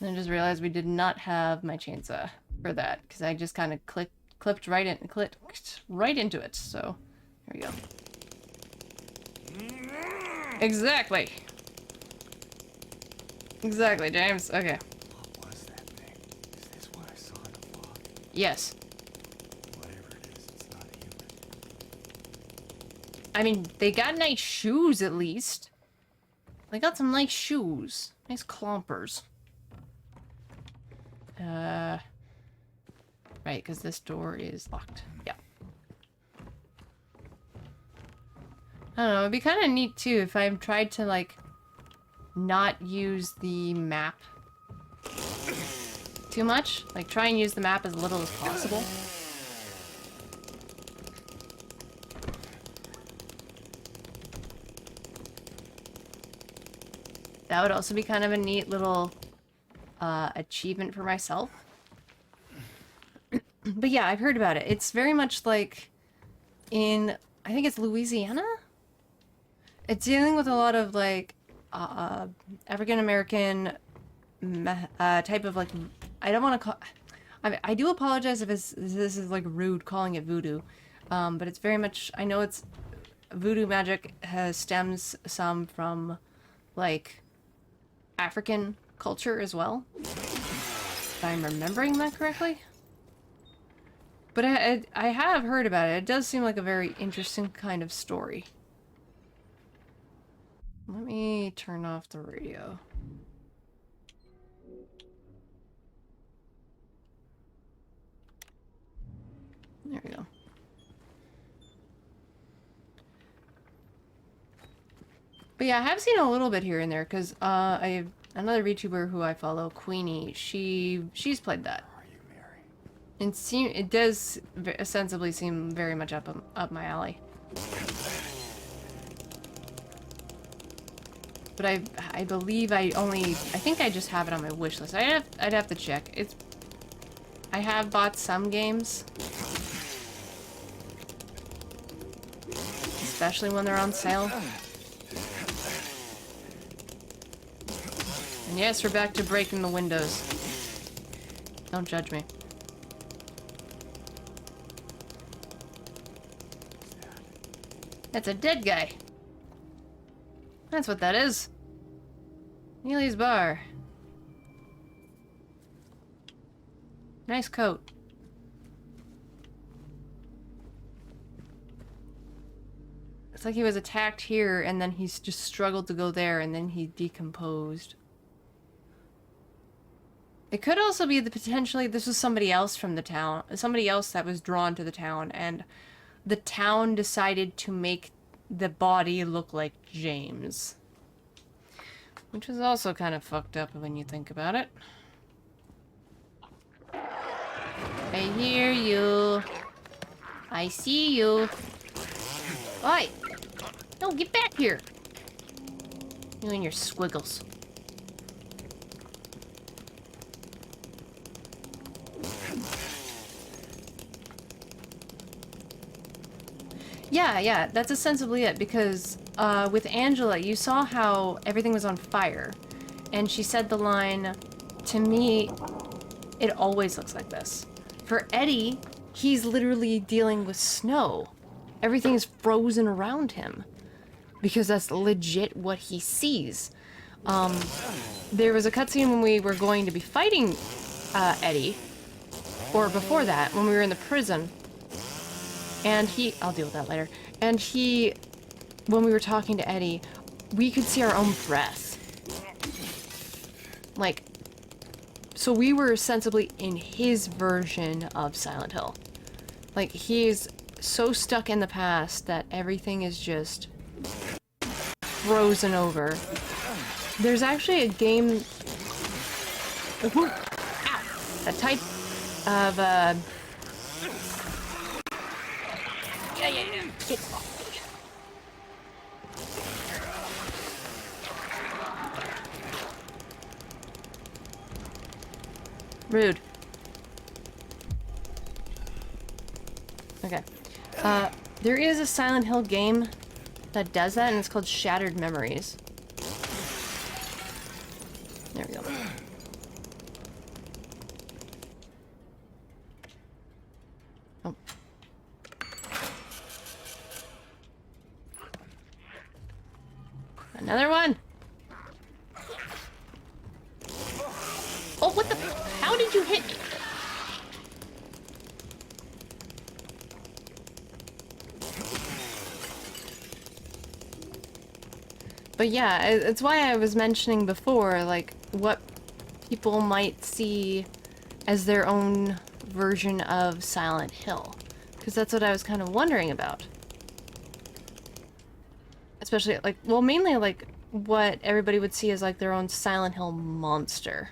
S1: And I just realized we did not have my chainsaw for that, because I just kind of clipped right into it, so here we go. Exactly! Exactly, James. Okay.
S2: What was that thing? Is this what I saw in the fog?
S1: Yes.
S2: Whatever it is, it's not human.
S1: I mean, they got nice shoes, at least. They got some nice shoes. Nice clompers. Right, because this door is locked. Yeah. I don't know, it'd be kind of neat, too, if I tried to, like, not use the map too much. Like, try and use the map as little as possible. That would also be kind of a neat little achievement for myself. But yeah, I've heard about it. It's very much like in, I think it's Louisiana? It's dealing with a lot of like African-American type of like, I don't want to call, I do apologize if this is like rude calling it voodoo. But it's very much, I know it's, voodoo magic stems some from like African culture as well. If I'm remembering that correctly. But I have heard about it. It does seem like a very interesting kind of story. Let me turn off the radio. There we go. But yeah, I have seen a little bit here and there because another VTuber who I follow, Queenie, she's played that.
S2: Are you Mary?
S1: It does ostensibly seem very much up my alley. But I believe I think I just have it on my wish list. I'd have to check. I have bought some games, especially when they're on sale. And yes, we're back to breaking the windows. Don't judge me. That's a dead guy. That's what that is. Neely's bar. Nice coat. It's like he was attacked here and then he's just struggled to go there and then he decomposed. It could also be that potentially this was somebody else from the town, somebody else that was drawn to the town, and the town decided to make the body look like James. Which is also kind of fucked up when you think about it. I hear you. I see you. Oi! No, get back here! You and your squiggles. Yeah, that's ostensibly it, because with Angela, you saw how everything was on fire, and she said the line, to me, it always looks like this. For Eddie, he's literally dealing with snow. Everything is frozen around him, because that's legit what he sees. There was a cutscene when we were going to be fighting Eddie, or before that, when we were in the prison. And I'll deal with that later. And when we were talking to Eddie, we could see our own breath. Like, so we were sensibly in his version of Silent Hill. Like, he's so stuck in the past that everything is just frozen over. There's actually a game... a type of, Yeah. Get off me. Rude. Okay. There is a Silent Hill game that does that, and it's called Shattered Memories. There we go. Oh. Another one! Oh, what the... How did you hit me? But yeah, it's why I was mentioning before, like, what people might see as their own version of Silent Hill. Because that's what I was kind of wondering about. Especially, like, well, mainly, like, what everybody would see as, like, their own Silent Hill monster.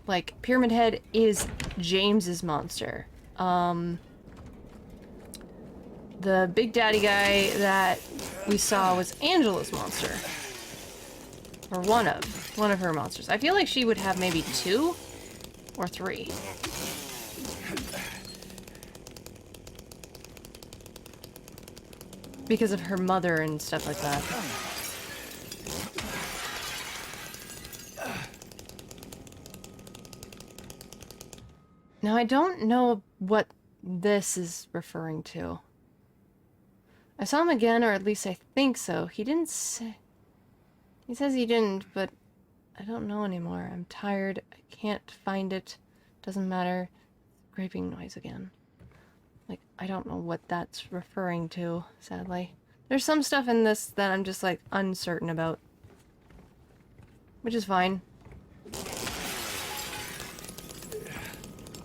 S1: Like, Pyramid Head is James's monster. The Big Daddy guy that we saw was Angela's monster. Or one of her monsters. I feel like she would have maybe 2 or 3. Because of her mother and stuff like that. Now, I don't know what this is referring to. I saw him again, or at least I think so. He didn't say... He says he didn't, but I don't know anymore. I'm tired. I can't find it. Doesn't matter. Scraping noise again. Like, I don't know what that's referring to, sadly. There's some stuff in this that I'm just, like, uncertain about. Which is fine.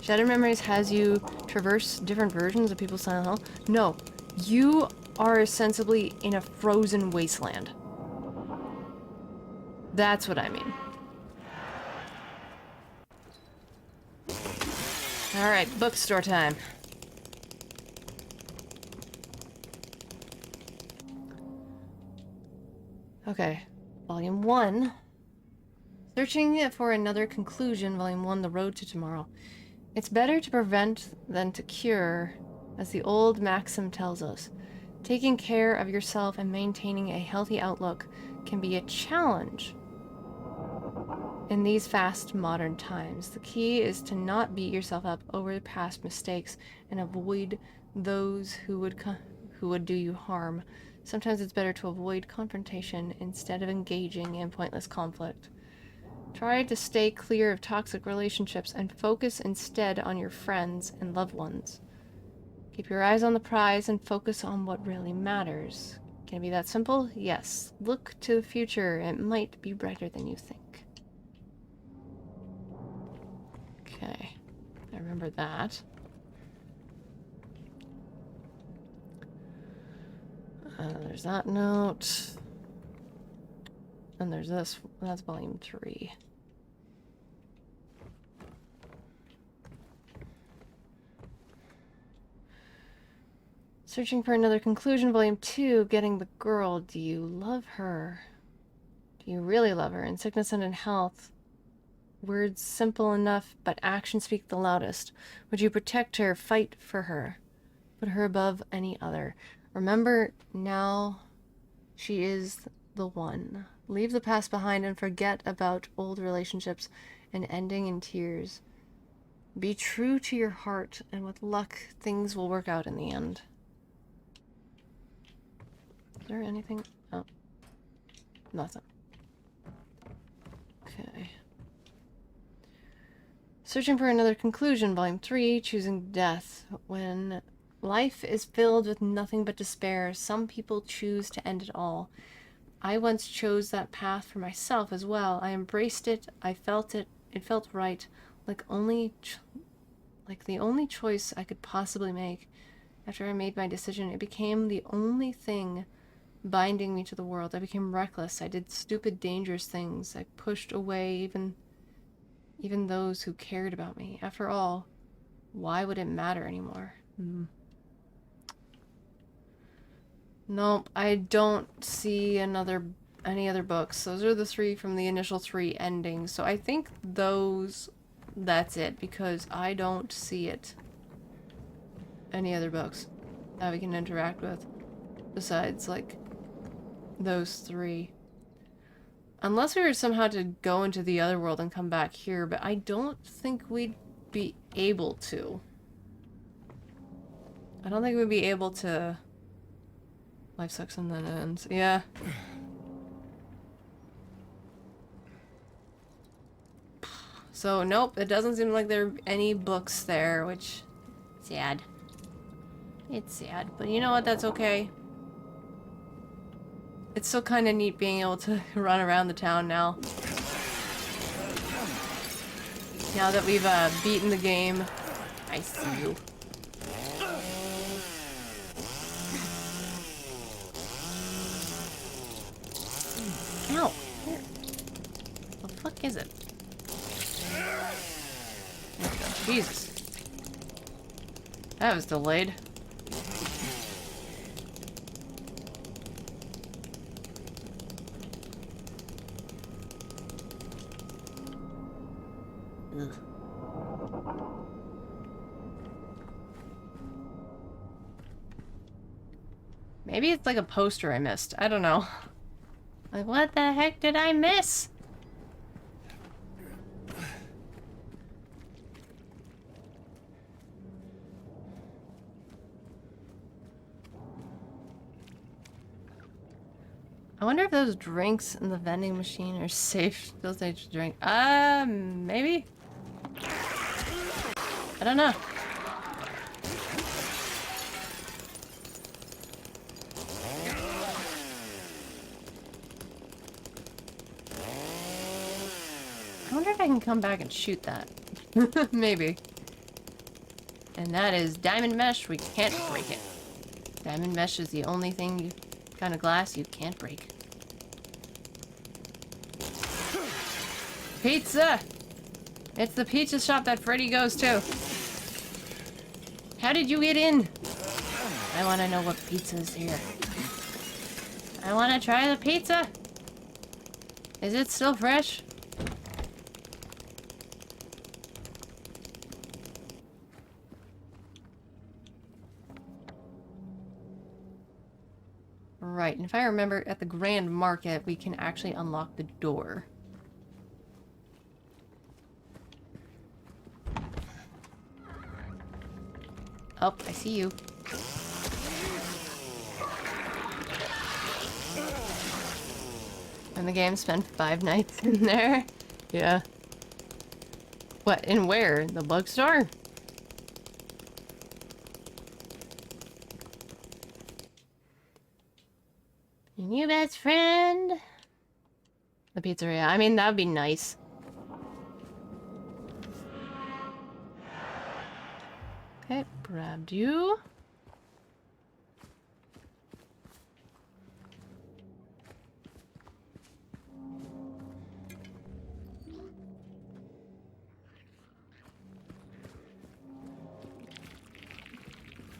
S1: Shattered Memories has you traverse different versions of people's Silent Hill. No, you are sensibly in a frozen wasteland. That's what I mean. Alright, bookstore time. Okay, Volume 1. Searching for another conclusion, Volume 1, The Road to Tomorrow. It's better to prevent than to cure, as the old maxim tells us. Taking care of yourself and maintaining a healthy outlook can be a challenge in these fast modern times. The key is to not beat yourself up over past mistakes and avoid those who would do you harm. Sometimes it's better to avoid confrontation instead of engaging in pointless conflict. Try to stay clear of toxic relationships and focus instead on your friends and loved ones. Keep your eyes on the prize and focus on what really matters. Can it be that simple? Yes. Look to the future. It might be brighter than you think. Okay. I remember that. There's that note. And there's this. That's volume 3. Searching for another conclusion, volume 2. Getting the girl. Do you love her? Do you really love her? In sickness and in health. Words simple enough, but actions speak the loudest. Would you protect her, fight for her, put her above any other? Remember, now she is the one. Leave the past behind and forget about old relationships and ending in tears. Be true to your heart, and with luck, things will work out in the end. Is there anything? Oh. Nothing. Okay. Searching for another conclusion, volume 3, choosing death. When life is filled with nothing but despair, some people choose to end it all. I once chose that path for myself as well. I embraced it, I felt it, it felt right, like the only choice I could possibly make. After I made my decision, it became the only thing binding me to the world. I became reckless, I did stupid, dangerous things. I pushed away even those who cared about me. After all, why would it matter anymore? Nope, I don't see any other books. Those are the 3 from the initial 3 endings. So I think that's it, because I don't see any other books that we can interact with besides, like, those 3. Unless we were somehow to go into the other world and come back here, but I don't think we'd be able to. I don't think we'd be able to... Life sucks and then it ends. Yeah. So, nope, it doesn't seem like there are any books there, which... Sad. It's sad, but you know what? That's okay. It's still kind of neat being able to run around the town now. Now that we've beaten the game. I see you. Ow! Here. The fuck is it? There we go. Jesus. That was delayed. Ugh. Maybe it's like a poster I missed. I don't know. Like, what the heck did I miss? I wonder if those drinks in the vending machine are safe, still safe to drink. Maybe? I don't know. I wonder if I can come back and shoot that. Maybe. And that is diamond mesh. We can't break it. Diamond mesh is the only kind of glass you can't break. Pizza! It's the pizza shop that Freddy goes to. How did you get in? I want to know what pizza is here. I want to try the pizza. Is it still fresh? Right, and if I remember, at the Grand Market, we can actually unlock the door. Oh, I see you. And the game spent 5 nights in there. Yeah. What? And where? The bookstore? Your new best friend? The pizzeria. I mean, that would be nice. Okay, grabbed you.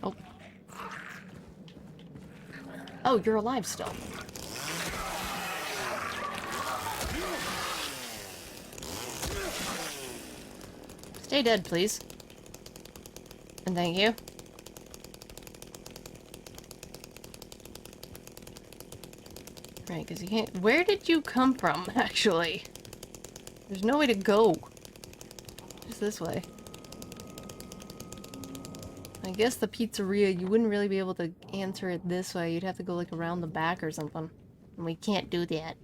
S1: Oh. Oh, you're alive still. Stay dead, please. And thank you. Right, because you can't... Where did you come from, actually? There's no way to go. Just this way. I guess the pizzeria, you wouldn't really be able to answer it this way. You'd have to go, like, around the back or something. And we can't do that.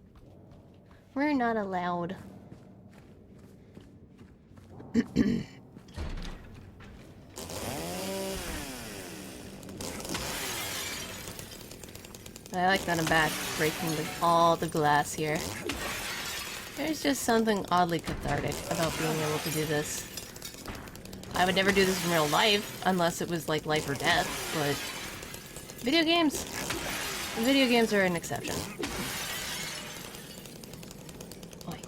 S1: We're not allowed. I like that I'm back, breaking all the glass here. There's just something oddly cathartic about being able to do this. I would never do this in real life, unless it was like life or death, but... Video games are an exception. Boy,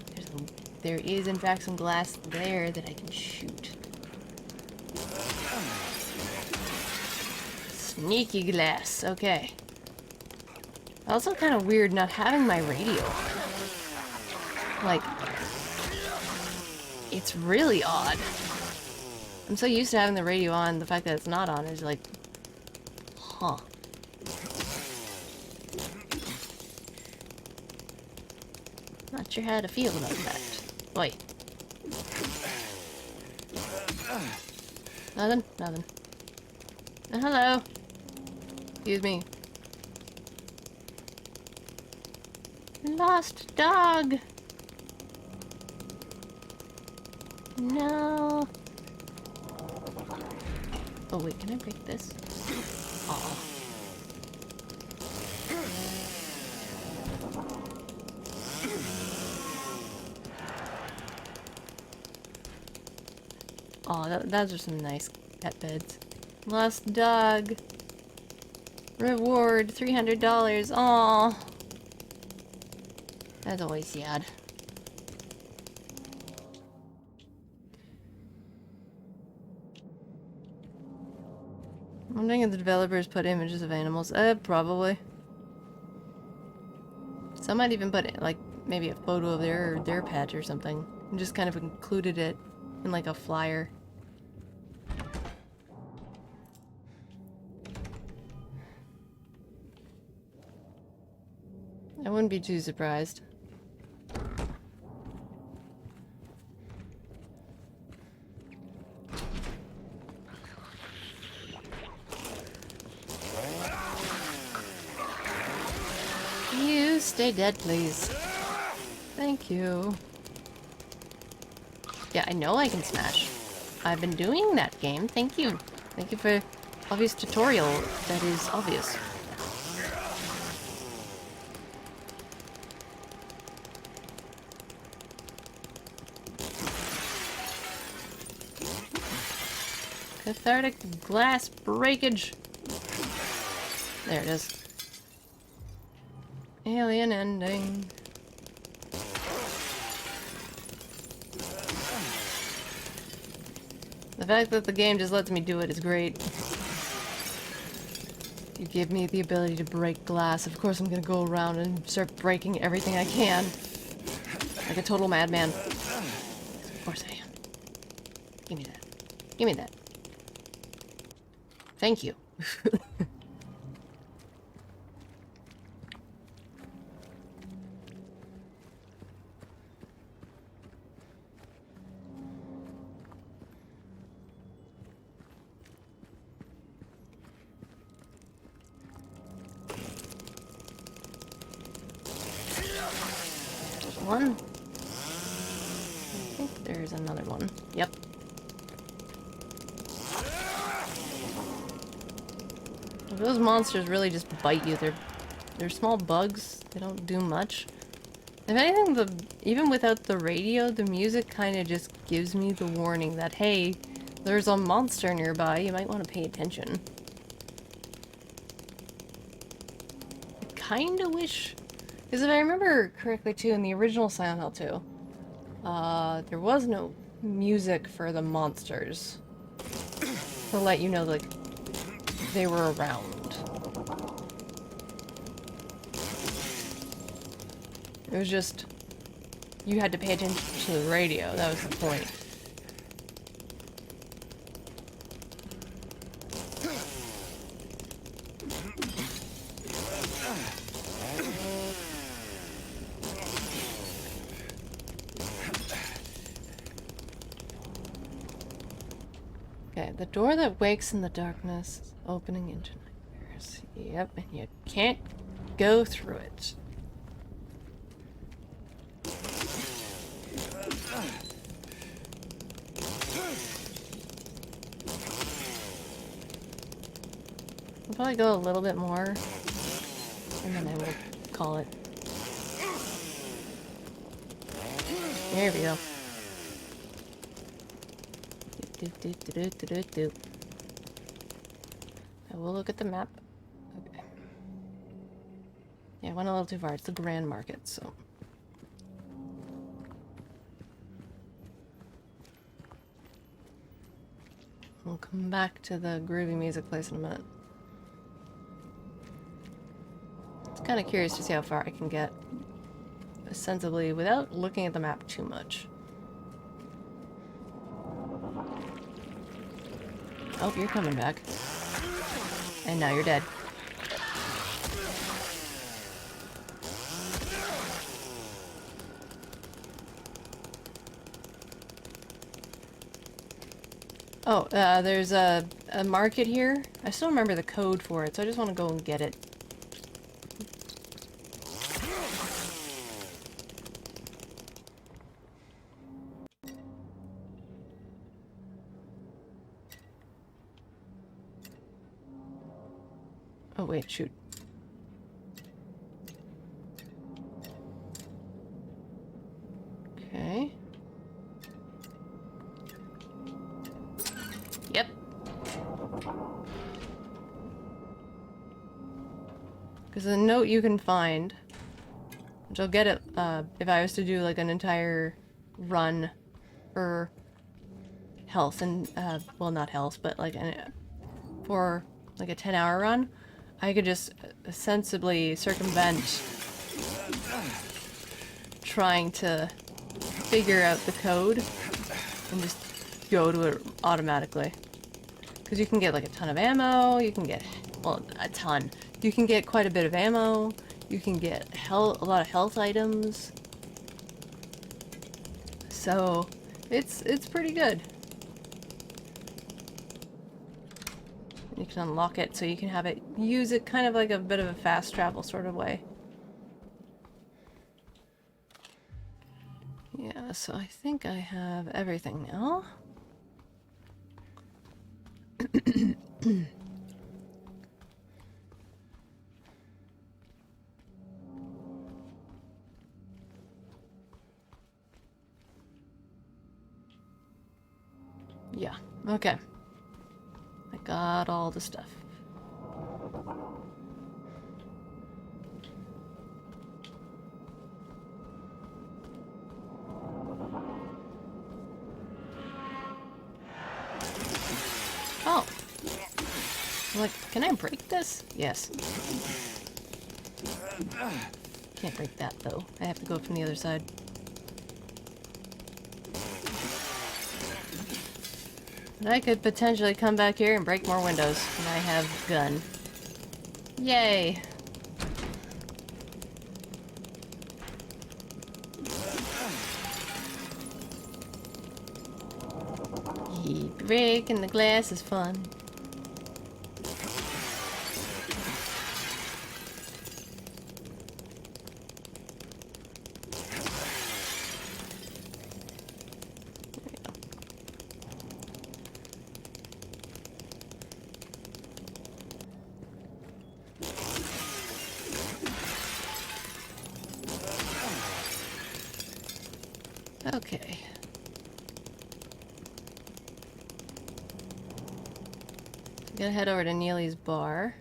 S1: there is in fact some glass there that I can shoot. Sneaky glass, okay. Also kind of weird not having my radio. Like, it's really odd. I'm so used to having the radio on, the fact that it's not on is like, huh. Not sure how to feel about that. Oi. Nothing? Nothing. Hello. Excuse me. Lost dog. No. Oh wait, can I break this? Aw. Aw, those are some nice pet beds. Lost dog. Reward, $300. Aw. That's always sad. I'm wondering if the developers put images of animals. Probably. Some might even put, like, maybe a photo of their pet or something. And just kind of included it in, like, a flyer. I wouldn't be too surprised. You stay dead, please. Thank you. Yeah, I know I can smash. I've been doing that game. Thank you. Thank you for obvious tutorial that is obvious. Cathartic glass breakage. There it is. Alien ending. The fact that the game just lets me do it is great. You give me the ability to break glass. Of course I'm gonna go around and start breaking everything I can. Like a total madman. Of course I am. Give me that. Give me that. Thank you. One. There's another one. Yep. Those monsters really just bite you. They're small bugs. They don't do much. If anything, even without the radio, the music kind of just gives me the warning that, hey, there's a monster nearby. You might want to pay attention. I kind of wish... Because if I remember correctly, too, in the original Silent Hill 2, there was no music for the monsters to let you know, like, they were around. It was just, you had to pay attention to the radio, that was the point. Okay, the door that wakes in the darkness is opening into nightmares. Yep, and you can't go through it. I'll probably go a little bit more, and then I will call it. There we go. I will look at the map. Okay. Yeah, I went a little too far. It's the Grand Market, so. We'll come back to the groovy music place in a minute. It's kind of curious to see how far I can get sensibly without looking at the map too much. Oh, you're coming back. And now you're dead. Oh, there's a market here. I still remember the code for it, so I just want to go and get it. Oh, wait, shoot. Okay. Yep. Because the note you can find, which I'll get it if I was to do like an entire run for health and, well, not health, but like for like a 10-hour run, I could just sensibly circumvent trying to figure out the code and just go to it automatically. Because you can get like a ton of ammo, you can get, well, a ton. You can get quite a bit of ammo, you can get a lot of health items. So, it's pretty good. You can unlock it so you can have it, use it kind of like a bit of a fast travel sort of way. Yeah, so I think I have everything now. Yeah, okay. I got all the stuff. Oh. I'm like, can I break this? Yes. Can't break that though. I have to go from the other side. But I could potentially come back here and break more windows. And I have gun. Yay! Breaking the glass is fun. Okay. Gotta head over to Neely's bar,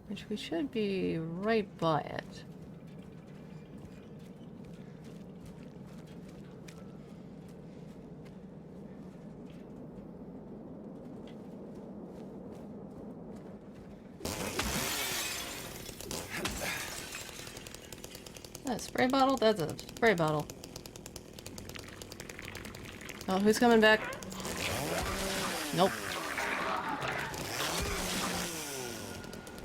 S1: which we should be right by it. That spray bottle? That's a spray bottle. Oh, who's coming back? Nope.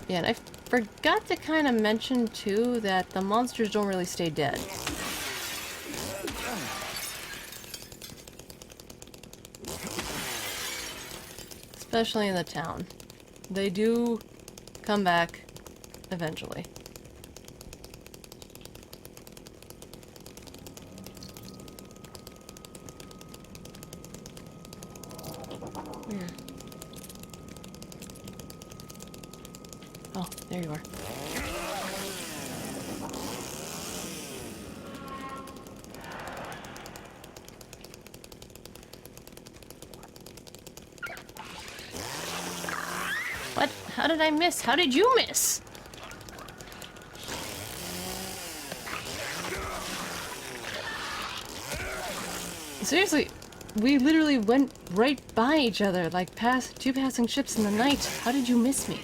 S1: Yeah, and I forgot to kind of mention too that the monsters don't really stay dead. Especially in the town. They do come back eventually. Where? Oh, there you are. What? How did I miss? How did you miss? Seriously, we literally went right by each other, like two passing ships in the night. How did you miss me?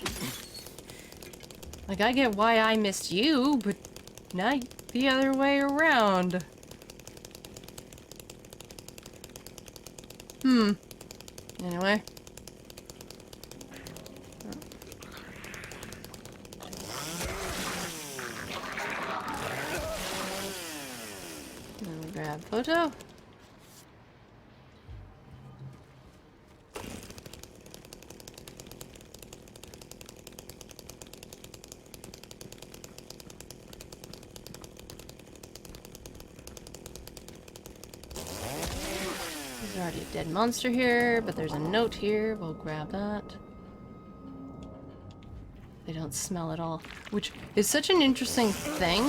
S1: Like, I get why I missed you, but not the other way around. Anyway. Let me grab photo. There's already a dead monster here, but there's a note here. We'll grab that. They don't smell at all, which is such an interesting thing.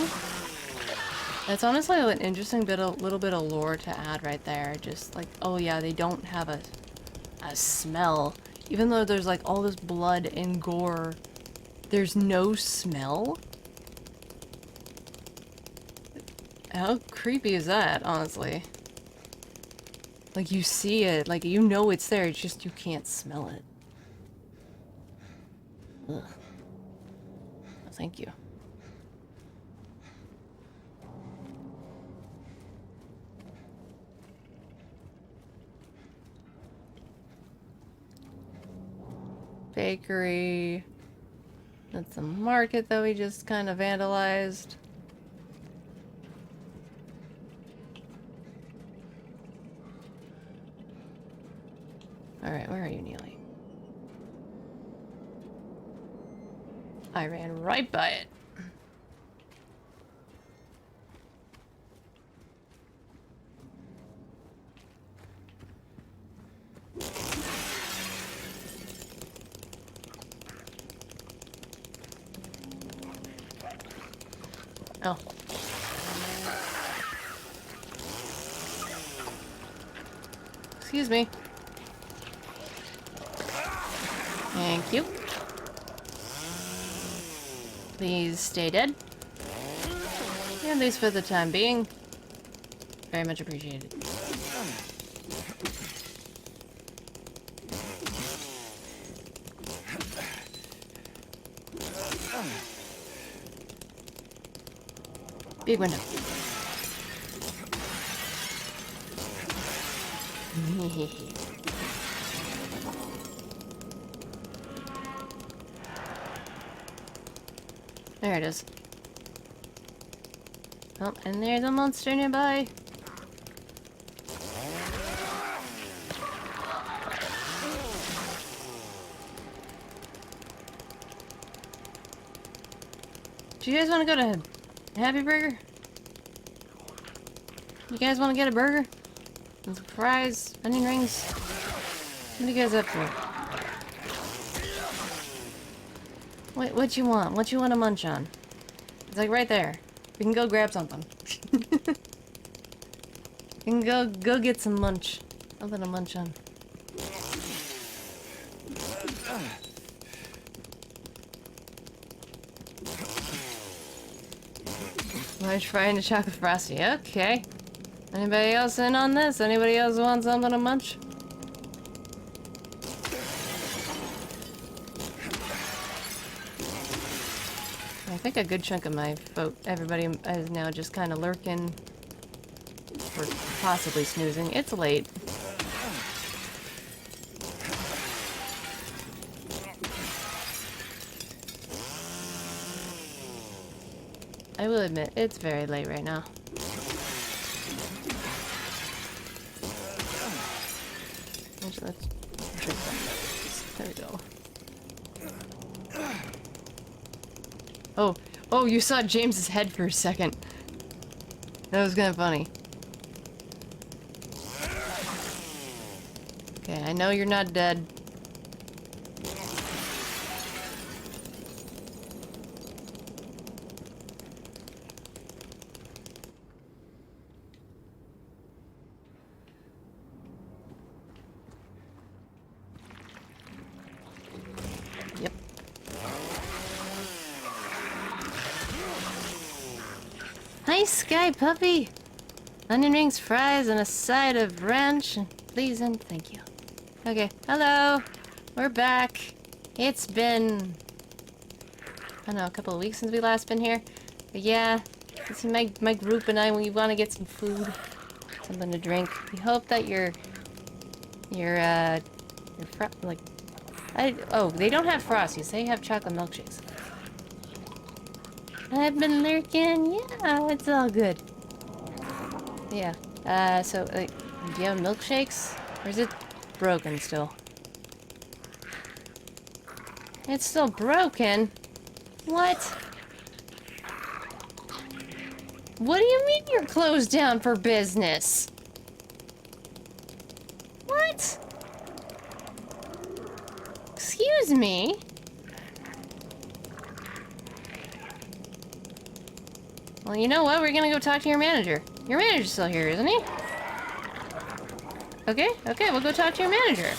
S1: That's honestly an interesting little bit of lore to add right there. Just like, oh yeah, they don't have a smell. Even though there's like all this blood and gore, there's no smell. How creepy is that, honestly? Like, you see it, like, you know it's there, it's just you can't smell it. Ugh. Oh, thank you. Bakery. That's a market that we just kind of vandalized. Alright, where are you, Neely? I ran right by it. Oh. Excuse me. Thank you. Please stay dead. At least for the time being. Very much appreciated. Big window. There it is. Oh, and there's a monster nearby. Do you guys want to go to Happy Burger? You guys want to get a burger? And some fries? Onion rings? What are you guys up for? Wait, what you want? What you want to munch on? It's like right there. We can go grab something. And go get some lunch. Something to munch on. Large fry and a chocolate frosty. Okay. Anybody else in on this? Anybody else want something to munch? I think a good chunk of my vote, everybody is now just kind of lurking or possibly snoozing. It's late. I will admit, it's very late right now. Actually, let's drink some. There we go. Oh, you saw James's head for a second. That was kind of funny. Okay, I know you're not dead. Yep. Hi, Sky Puppy! Onion rings, fries, and a side of ranch. Please and thank you. Okay, hello! We're back. It's been... I don't know, a couple of weeks since we last been here. But yeah, this is my group and I, we want to get some food. Something to drink. We hope that oh, they don't have Frosties, they have chocolate milkshakes. I've been lurking, yeah, it's all good. Yeah, so, do you have milkshakes? Or is it broken still? It's still broken? What? What do you mean you're closed down for business? What? Excuse me? Well, you know what? We're gonna go talk to your manager. Your manager's still here, isn't he? Okay, we'll go talk to your manager.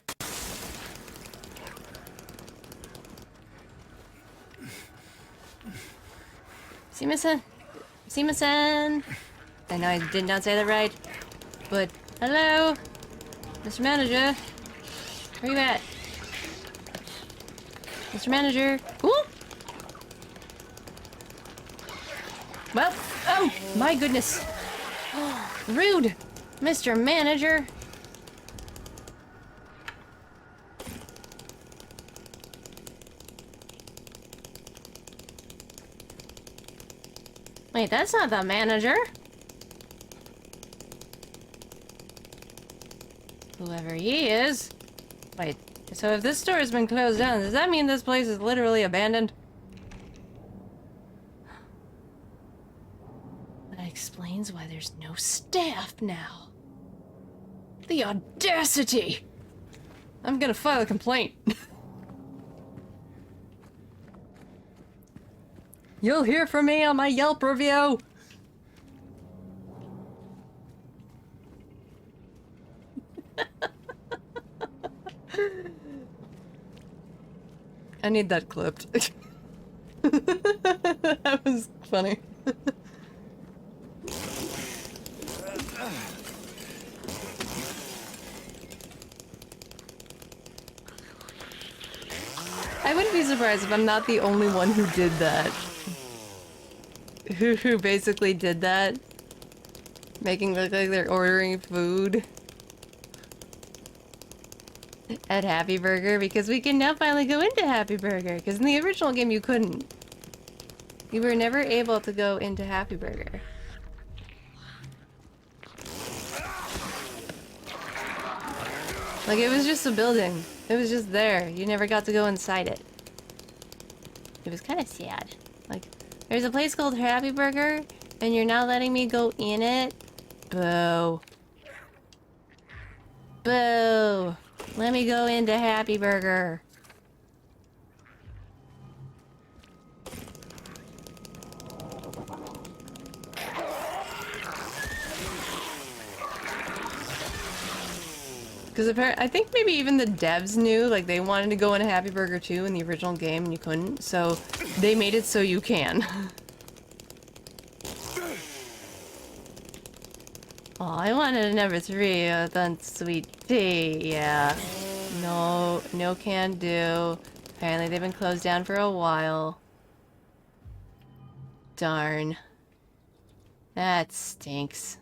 S1: Sima-san. I know I did not say that right, but hello, Mr. Manager. Where you at? Mr. Manager. Ooh! Well, oh, my goodness. Rude, Mr. Manager. Wait, that's not the manager. Whoever he is. Wait, so if this store has been closed down, does that mean this place is literally abandoned? That explains why there's no staff now. The audacity! I'm gonna file a complaint. You'll hear from me on my Yelp review! I need that clipped. That was funny. I wouldn't be surprised if I'm not the only one who did that. Who basically did that. Making look like they're ordering food at Happy Burger, because we can now finally go into Happy Burger, because in the original game you couldn't. You were never able to go into Happy Burger. Like, it was just a building. It was just there. You never got to go inside it. It was kind of sad. Like, there's a place called Happy Burger, and you're not letting me go in it? Boo. Boo. Let me go into Happy Burger. Because I think maybe even the devs knew, like, they wanted to go into Happy Burger 2 in the original game and you couldn't, so they made it so you can. Oh, I wanted a number 3 on sweet tea, yeah. No, no can do. Apparently they've been closed down for a while. Darn. That stinks.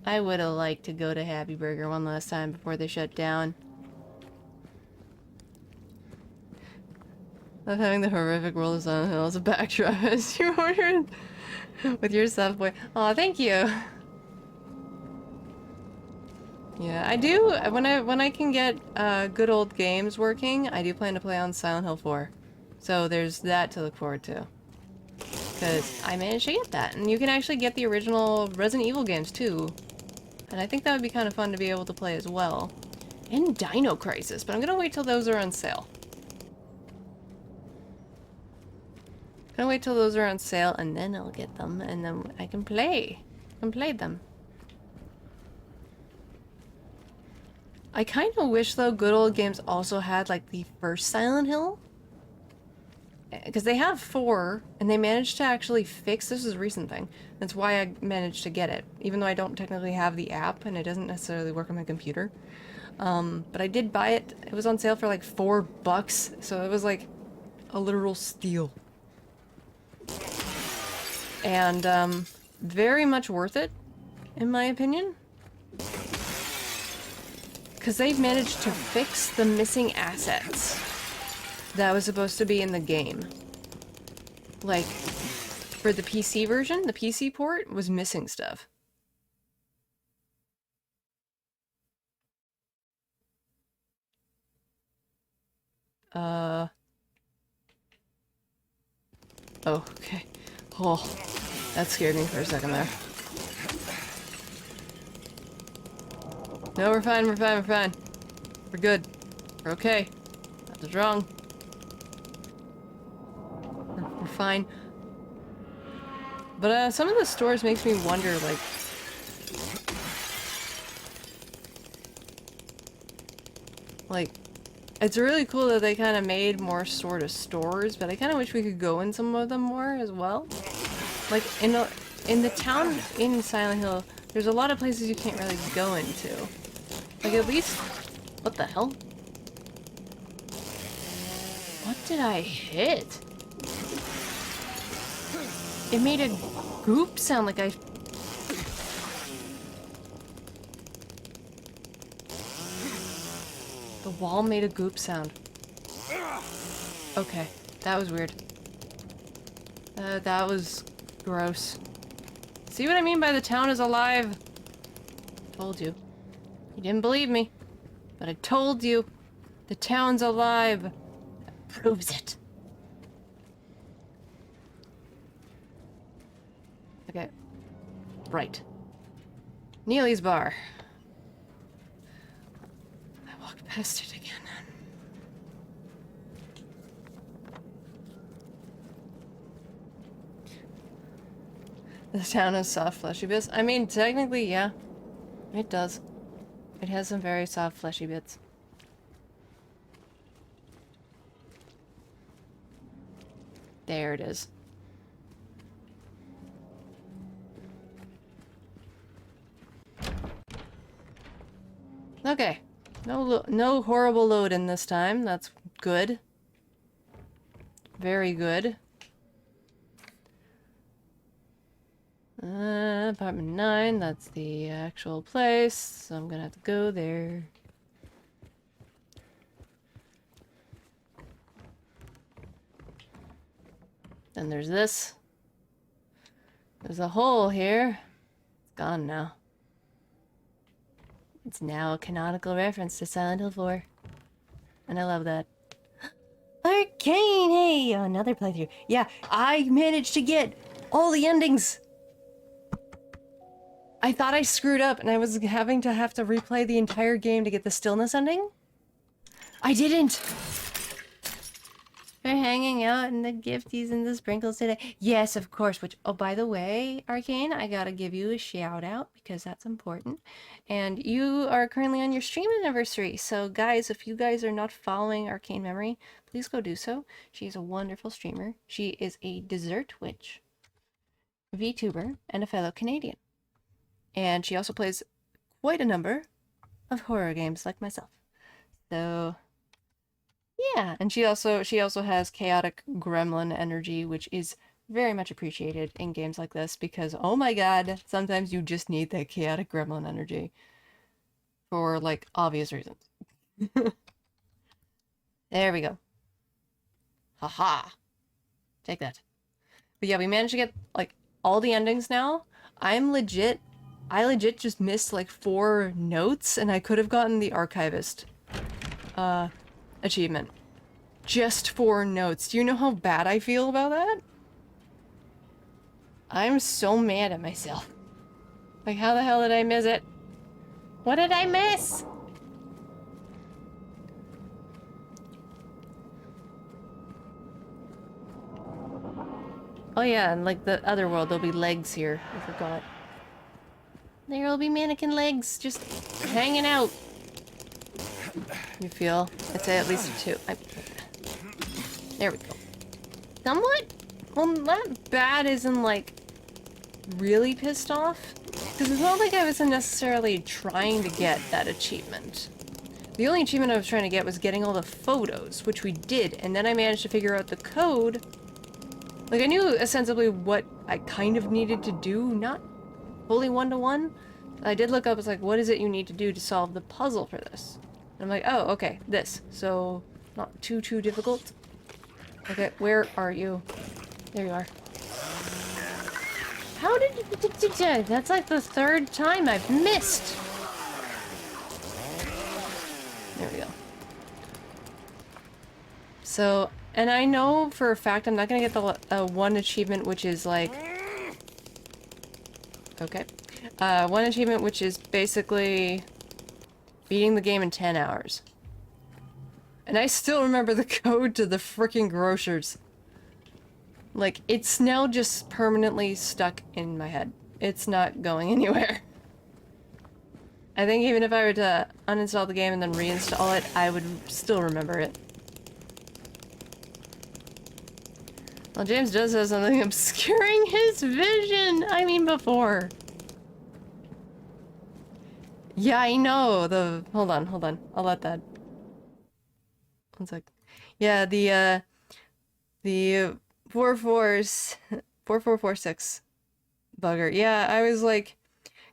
S1: I would have liked to go to Happy Burger one last time before they shut down. Love having the horrific world of Silent Hill as a backdrop as you ordered with your Subway. Aw, thank you. Yeah, I do. When I can get good old games working, I do plan to play on Silent Hill 4. So there's that to look forward to. Because I managed to get that, and you can actually get the original Resident Evil games too. And I think that would be kind of fun to be able to play as well. And Dino Crisis, but I'm gonna wait till those are on sale. Gonna wait till those are on sale, and then I'll get them, and then I can play. Them. I kind of wish, though, good old games also had, like, the first Silent Hill. Because they have 4, and they managed to actually fix... This is a recent thing. That's why I managed to get it. Even though I don't technically have the app, and it doesn't necessarily work on my computer. But I did buy it. It was on sale for, like, $4, so it was, like, a literal steal. And, very much worth it, in my opinion. Because they've managed to fix the missing assets that was supposed to be in the game. Like, for the PC version, the PC port was missing stuff. Oh, okay. Oh, that scared me for a second there. No, we're fine, we're fine, we're fine. We're good. We're okay. Nothing's wrong. We're fine. But, some of the stores makes me wonder, like... Like, it's really cool that they kind of made more sort of stores, but I kind of wish we could go in some of them more as well. Like, in the town in Silent Hill, there's a lot of places you can't really go into. Like, at least... What the hell? What did I hit? It made a goop sound like I... The wall made a goop sound. Okay, that was weird. That was gross. See what I mean by the town is alive? Told you. You didn't believe me, but I told you. The town's alive. That proves it. Okay. Right. Neely's bar. I walked past it again. The town has soft, fleshy bits. I mean, technically, yeah. It does. It has some very soft, fleshy bits. There it is. Okay. No horrible load in this time. That's good. Very good. Apartment 9, that's the actual place, so I'm gonna have to go there. Then there's this. There's a hole here. It's gone now. It's now a canonical reference to Silent Hill 4. And I love that. Arcane! Hey! Another playthrough. Yeah, I managed to get all the endings! I thought I screwed up and I was having to replay the entire game to get the stillness ending. I didn't! for hanging out in the gifties and the sprinkles today. Yes, of course. Which, oh, by the way, Arcane, I gotta give you a shout out because that's important. And you are currently on your stream anniversary. So, guys, if you guys are not following Arcane Memory, please go do so. She's a wonderful streamer. She is a dessert witch, VTuber, and a fellow Canadian. And she also plays quite a number of horror games like myself. So yeah, and she also has chaotic gremlin energy, which is very much appreciated in games like this because oh my god, sometimes you just need that chaotic gremlin energy for like obvious reasons. There we go. Haha. Take that. But yeah, we managed to get like all the endings now. I legit just missed like 4 notes and I could have gotten the archivist achievement. Just 4 notes. Do you know how bad I feel about that? I'm so mad at myself. Like, how the hell did I miss it? What did I miss? Oh yeah, and like the other world, there'll be legs here. I forgot. There'll be mannequin legs just hanging out. You feel? I'd say at least 2. There we go. Somewhat? Well, not bad isn't like really pissed off. Because it's not like I wasn't necessarily trying to get that achievement. The only achievement I was trying to get was getting all the photos, which we did, and then I managed to figure out the code. Like, I knew ostensibly what I kind of needed to do, not fully one-to-one. I did look up, it's like, what is it you need to do to solve the puzzle for this? And I'm like, oh, okay, this. So, not too difficult. Okay, where are you? There you are. How did you... That's like the 3rd time I've missed. There we go. So, and I know for a fact I'm not gonna get the one achievement which is like... Okay. One achievement which is basically beating the game in 10 hours. And I still remember the code to the freaking grocers. Like, it's now just permanently stuck in my head. It's not going anywhere. I think even if I were to uninstall the game and then reinstall it, I would still remember it. Well, James does have something obscuring his vision! I mean, before. Yeah, I know, hold on. I'll let that... One sec. Yeah, the 4446 bugger. Yeah, I was like...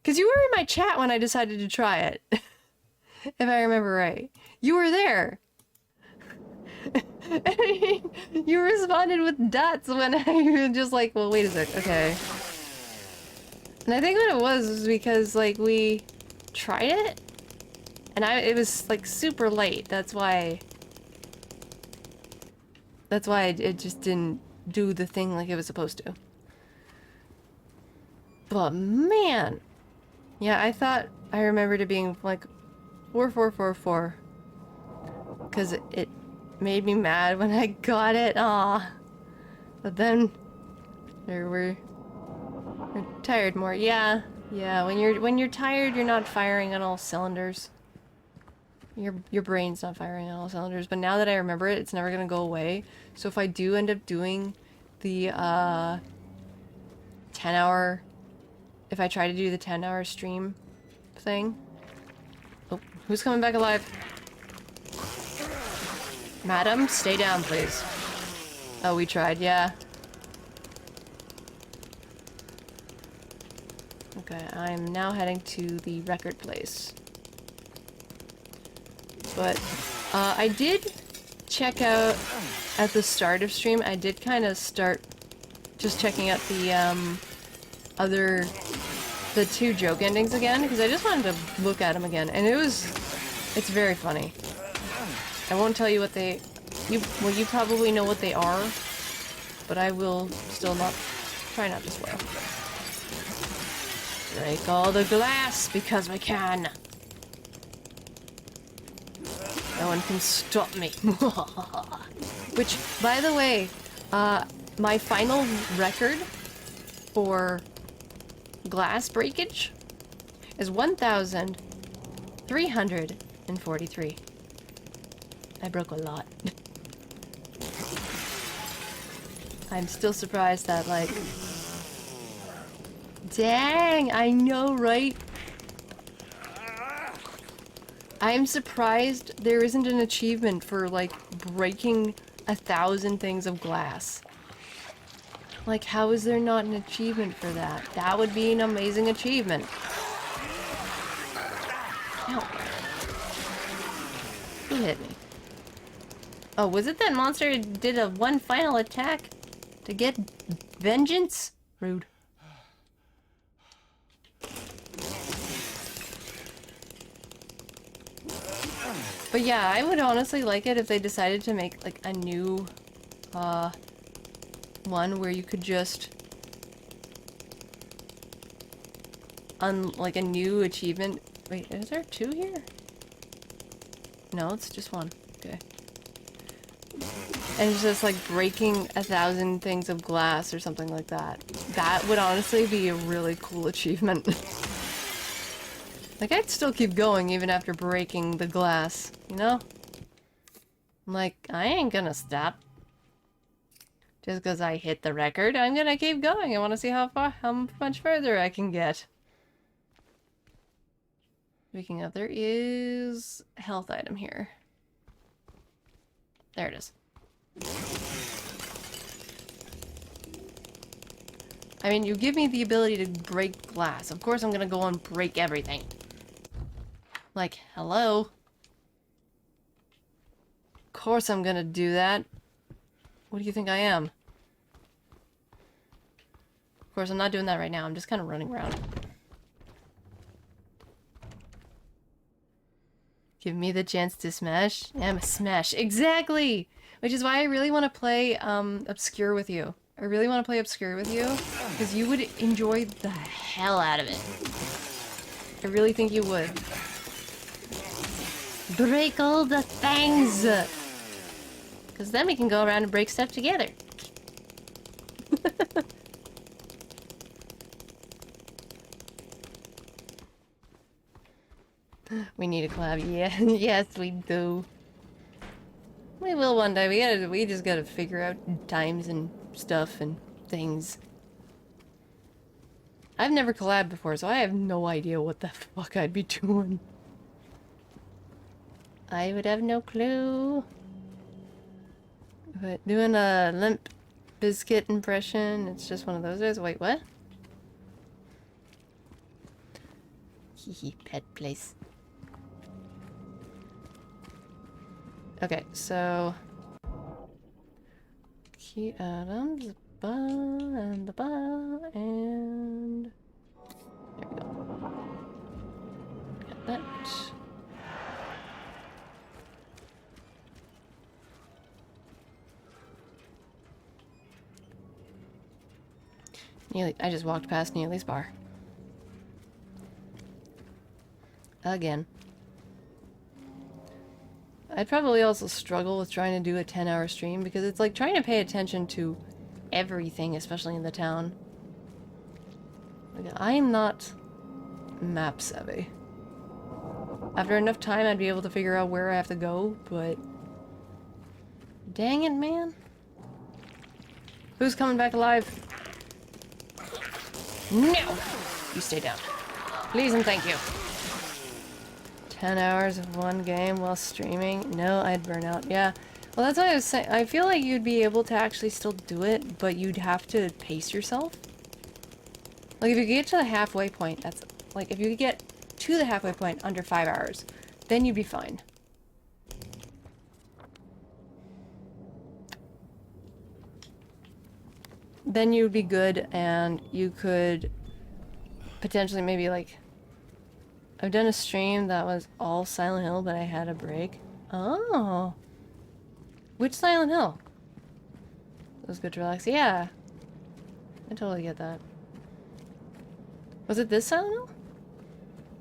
S1: Because you were in my chat when I decided to try it. If I remember right. You were there. You responded with dots when I was just like, well, wait a sec, okay. And I think what it was because, like, we tried it, and it was, like, super late. That's why it just didn't do the thing like it was supposed to. But, man! Yeah, I thought I remembered it being, like, 4444. Because it made me mad when I got it. Aw. But then we're tired more. Yeah. Yeah, when you're tired, you're not firing on all cylinders. Your brain's not firing on all cylinders. But now that I remember it, it's never gonna go away. So if I do end up doing the 10-hour, if I try to do the 10-hour stream thing. Oh, who's coming back alive? Madam, stay down, please. Oh, we tried, yeah. Okay, I'm now heading to the record place. But, I did check out, at the start of stream, I did kind of start just checking out the, the 2 joke endings again, because I just wanted to look at them again, and it's very funny. I won't tell you what you probably know what they are, but I will still try not to spoil. Break all the glass, because we can. No one can stop me. Which, by the way, my final record for glass breakage is 1,343. I broke a lot. I'm still surprised that, like... Dang, I know, right? I'm surprised there isn't an achievement for, like, breaking 1,000 things of glass. Like, how is there not an achievement for that? That would be an amazing achievement. Ow. Who hit me? Oh, was it that monster who did a one final attack to get vengeance? Rude. But yeah, I would honestly like it if they decided to make like a new one where you could just like a new achievement. Wait, is there 2 here? No, it's just 1. Okay. And it's just like breaking 1,000 things of glass or something like that. That would honestly be a really cool achievement. Like, I'd still keep going even after breaking the glass, you know? I'm like, I ain't gonna stop. Just because I hit the record, I'm gonna keep going. I want to see how much further I can get. Speaking of, there is a health item here. There it is. I mean, you give me the ability to break glass. Of course I'm gonna go and break everything. Like, hello? Of course I'm gonna do that. What do you think I am? Of course, I'm not doing that right now. I'm just kind of running around. Give me the chance to smash. I'm a smash. Exactly! Which is why I really want to play Obscure with you. I really want to play Obscure with you, because you would enjoy the hell out of it. I really think you would. Break all the things! Because then we can go around and break stuff together. We need a collab. Yeah, yes we do. We will one day. We just gotta figure out times and stuff and things. I've never collabed before, so I have no idea what the fuck I'd be doing. I would have no clue. But doing a Limp Bizkit impression, it's just one of those. Wait, what? Hehe, pet place. Okay, so... Key items, and... There we go. Got that. Neely, I just walked past Neely's bar. Again. I'd probably also struggle with trying to do a 10-hour stream because it's like trying to pay attention to everything, especially in the town. Like, I'm not map savvy. After enough time, I'd be able to figure out where I have to go, but... Dang it, man. Who's coming back alive? No! You stay down. Please and thank you. 10 hours of one game while streaming? No, I'd burn out. Yeah. Well, that's what I was saying. I feel like you'd be able to actually still do it, but you'd have to pace yourself. Like, if you get to the halfway point, that's... Like, if you could get to the halfway point under 5 hours, then you'd be fine. Then you'd be good, and you could potentially maybe, like... I've done a stream that was all Silent Hill, but I had a break. Oh. Which Silent Hill? It was good to relax. Yeah. I totally get that. Was it this Silent Hill?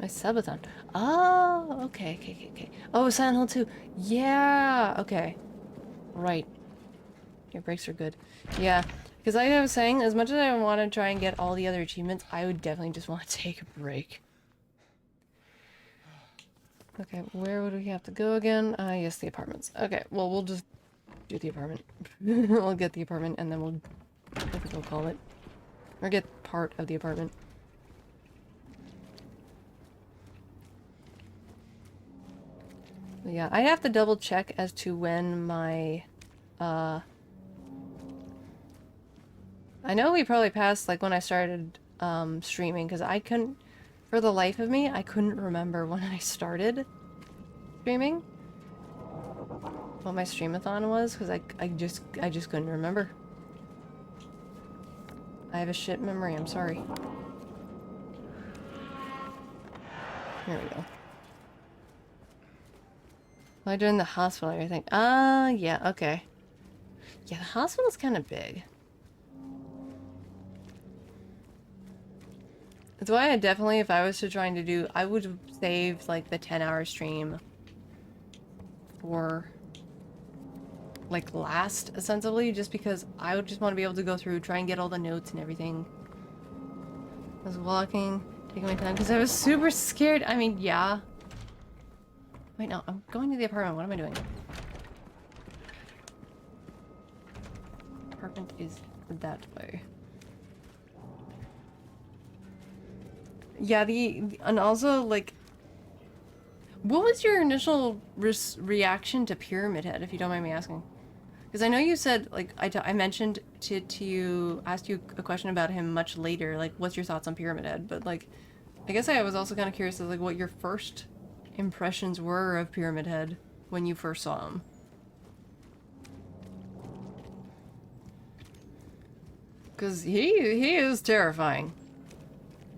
S1: My subathon. Oh, okay. Oh, Silent Hill 2. Yeah, okay. Right. Your breaks are good. Yeah, because like I was saying, as much as I want to try and get all the other achievements, I would definitely just want to take a break. Okay, where would we have to go again? Yes, the apartments. Okay, well, we'll just do the apartment. We'll get the apartment, and then we'll... I think we'll call it. Or get part of the apartment. But yeah, I have to double check as to when my... I know we probably passed, like, when I started streaming, because I couldn't... For the life of me, I couldn't remember when I started streaming. What my streamathon was, because I just couldn't remember. I have a shit memory, I'm sorry. Here we go. Well, I joined the hospital and everything. Yeah, okay. Yeah, the hospital's kind of big. That's why I definitely, if I was to trying to do, I would save, like, the 10-hour stream for, like, last, ostensibly, just because I would just want to be able to go through, try and get all the notes and everything. I was walking, taking my time, because I was super scared. I mean, yeah. Wait, no, I'm going to the apartment. What am I doing? Apartment is that way. Yeah, and also, like, what was your initial reaction to Pyramid Head, if you don't mind me asking? Because I know you said, like, I mentioned to you, asked you a question about him much later, like, what's your thoughts on Pyramid Head? But, like, I guess I was also kind of curious as, like, what your first impressions were of Pyramid Head when you first saw him. Because he is terrifying.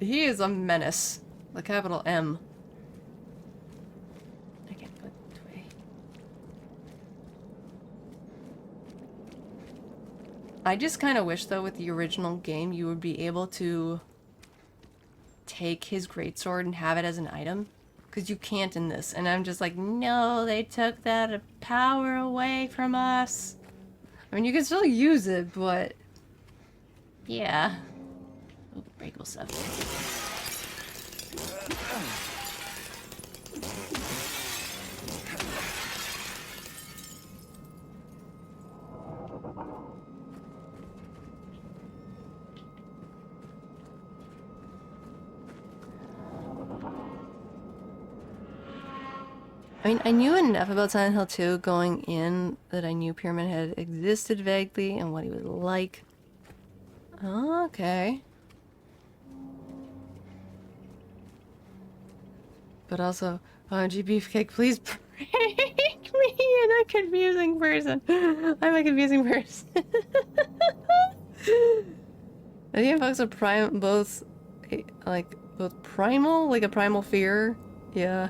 S1: He is a menace. The capital M. I can't go this way. I just kind of wish, though, with the original game, you would be able to take his greatsword and have it as an item. Because you can't in this. And I'm just like, no, they took that power away from us. I mean, you can still use it, but... yeah. Oh, break will suck. I mean, I knew enough about Silent Hill 2 going in that I knew Pyramid Head existed vaguely and what he was like. Okay. But also, OMG Beefcake, please break me in a confusing person. I'm a confusing person. I think folks are both primal, like a primal fear. Yeah.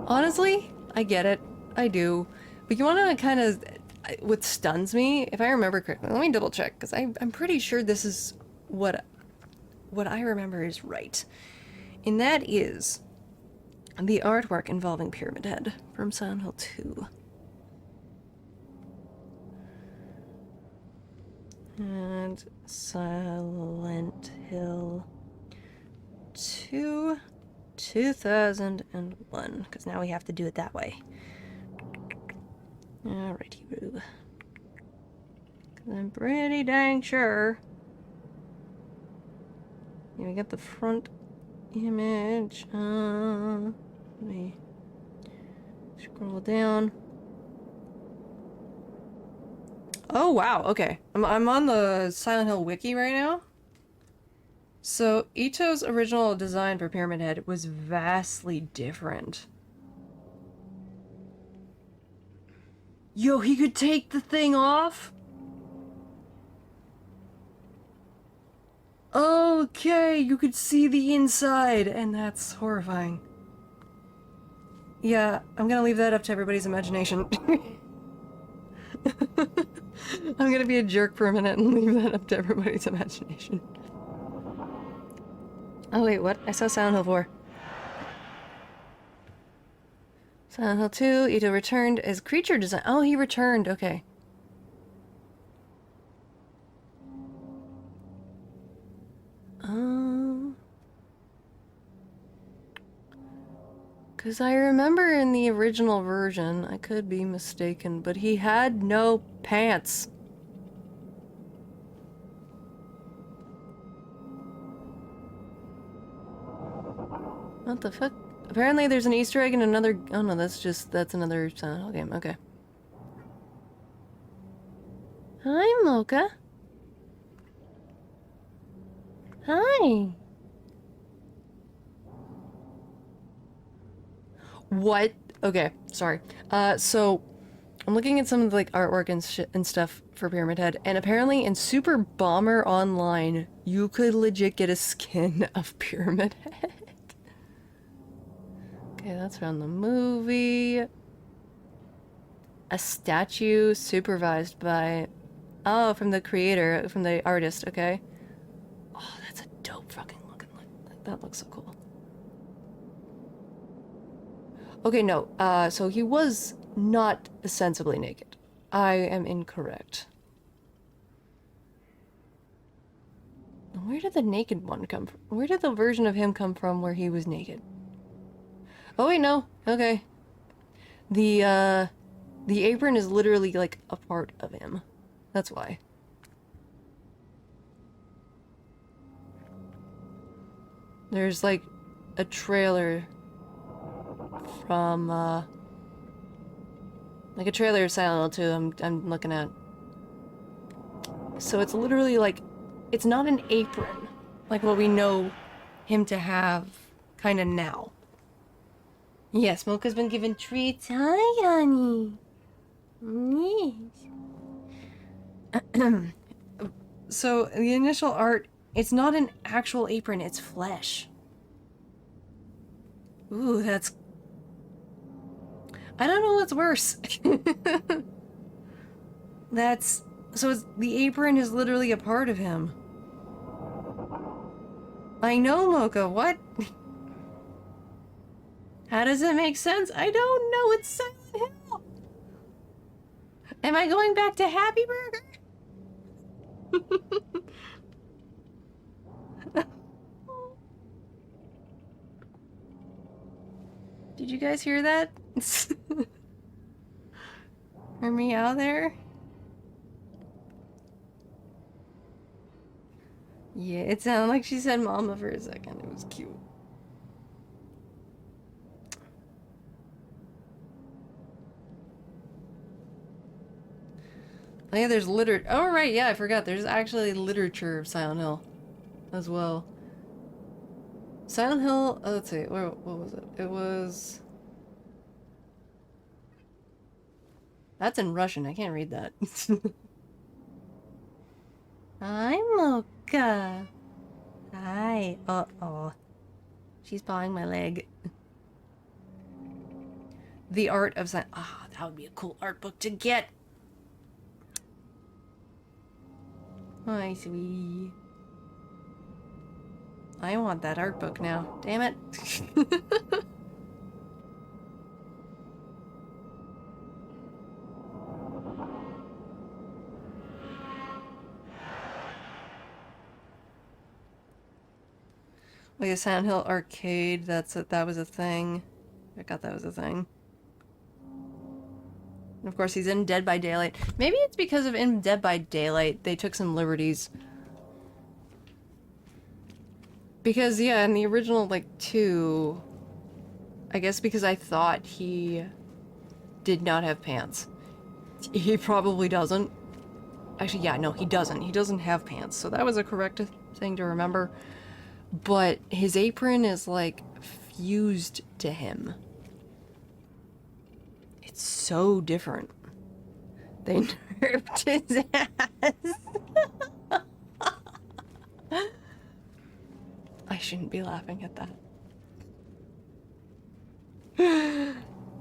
S1: Honestly, I get it. I do. But you want to kind of... what stuns me, if I remember correctly, let me double check, because I'm pretty sure this is what I remember is right. And that is the artwork involving Pyramid Head from Silent Hill 2. And Silent Hill 2, 2001, because now we have to do it that way. Alrighty, Roo. I'm pretty dang sure. Yeah, we got the front image. Let me scroll down. Oh wow, okay. I'm on the Silent Hill wiki right now. So Ito's original design for Pyramid Head was vastly different. Yo, he could take the thing off? Okay, you could see the inside, and that's horrifying. Yeah, I'm gonna leave that up to everybody's imagination. I'm gonna be a jerk for a minute and leave that up to everybody's imagination. Oh wait, what? I saw Silent Hill 4. Silent Hill 2, Ito returned as creature design. Oh, he returned, okay. Because I remember in the original version, I could be mistaken, but he had no pants. What the fuck? Apparently there's an Easter egg in another... Oh no, that's another Silent Hill game. Okay. Hi, Mocha. Hi. What? Okay, sorry. So I'm looking at some of the like artwork and shit and stuff for Pyramid Head, and apparently in Super Bomber Online, you could legit get a skin of Pyramid Head. Okay, that's from the movie. A statue supervised by... Oh, from the creator, from the artist, okay. Oh, that's a dope fucking looking... That looks so cool. Okay, no, so he was not ostensibly naked. I am incorrect. Where did the naked one come from? Where did the version of him come from where he was naked? Oh wait, no. Okay. The apron is literally like a part of him. That's why. There's like a trailer from like a trailer of Silent Hill 2 I'm looking at. So it's literally like, it's not an apron like what we know him to have kind of now. Yes, Mocha's been given treats. Hi, honey. Yes. So the initial art, it's not an actual apron, it's flesh. Ooh, that's... I don't know what's worse. That's... So it's, the apron is literally a part of him. I know, Mocha, what? How does it make sense? I don't know, it's Silent Hill! Am I going back to Happy Burger? Did you guys hear that? Hear me out there? Yeah, it sounded like she said mama for a second. It was cute. Oh yeah, there's oh right, yeah, I forgot. There's actually literature of Silent Hill as well. Silent Hill, let's see, what was it? It was... That's in Russian, I can't read that. Hi, Mocha. Hi. Uh-oh. She's pawing my leg. The Art of Silent... Ah, that would be a cool art book to get. Hi, sweetie. I want that art book now. Damn it. Like a Silent Hill arcade, that was a thing. I forgot that was a thing. And of course he's in Dead by Daylight. Maybe it's because of in Dead by Daylight they took some liberties. Because yeah, in the original like 2, I guess because I thought he did not have pants. He probably doesn't. Actually, yeah, no, he doesn't. He doesn't have pants. So that was a correct thing to remember. But his apron is like fused to him. It's so different. They nerfed his ass. I shouldn't be laughing at that.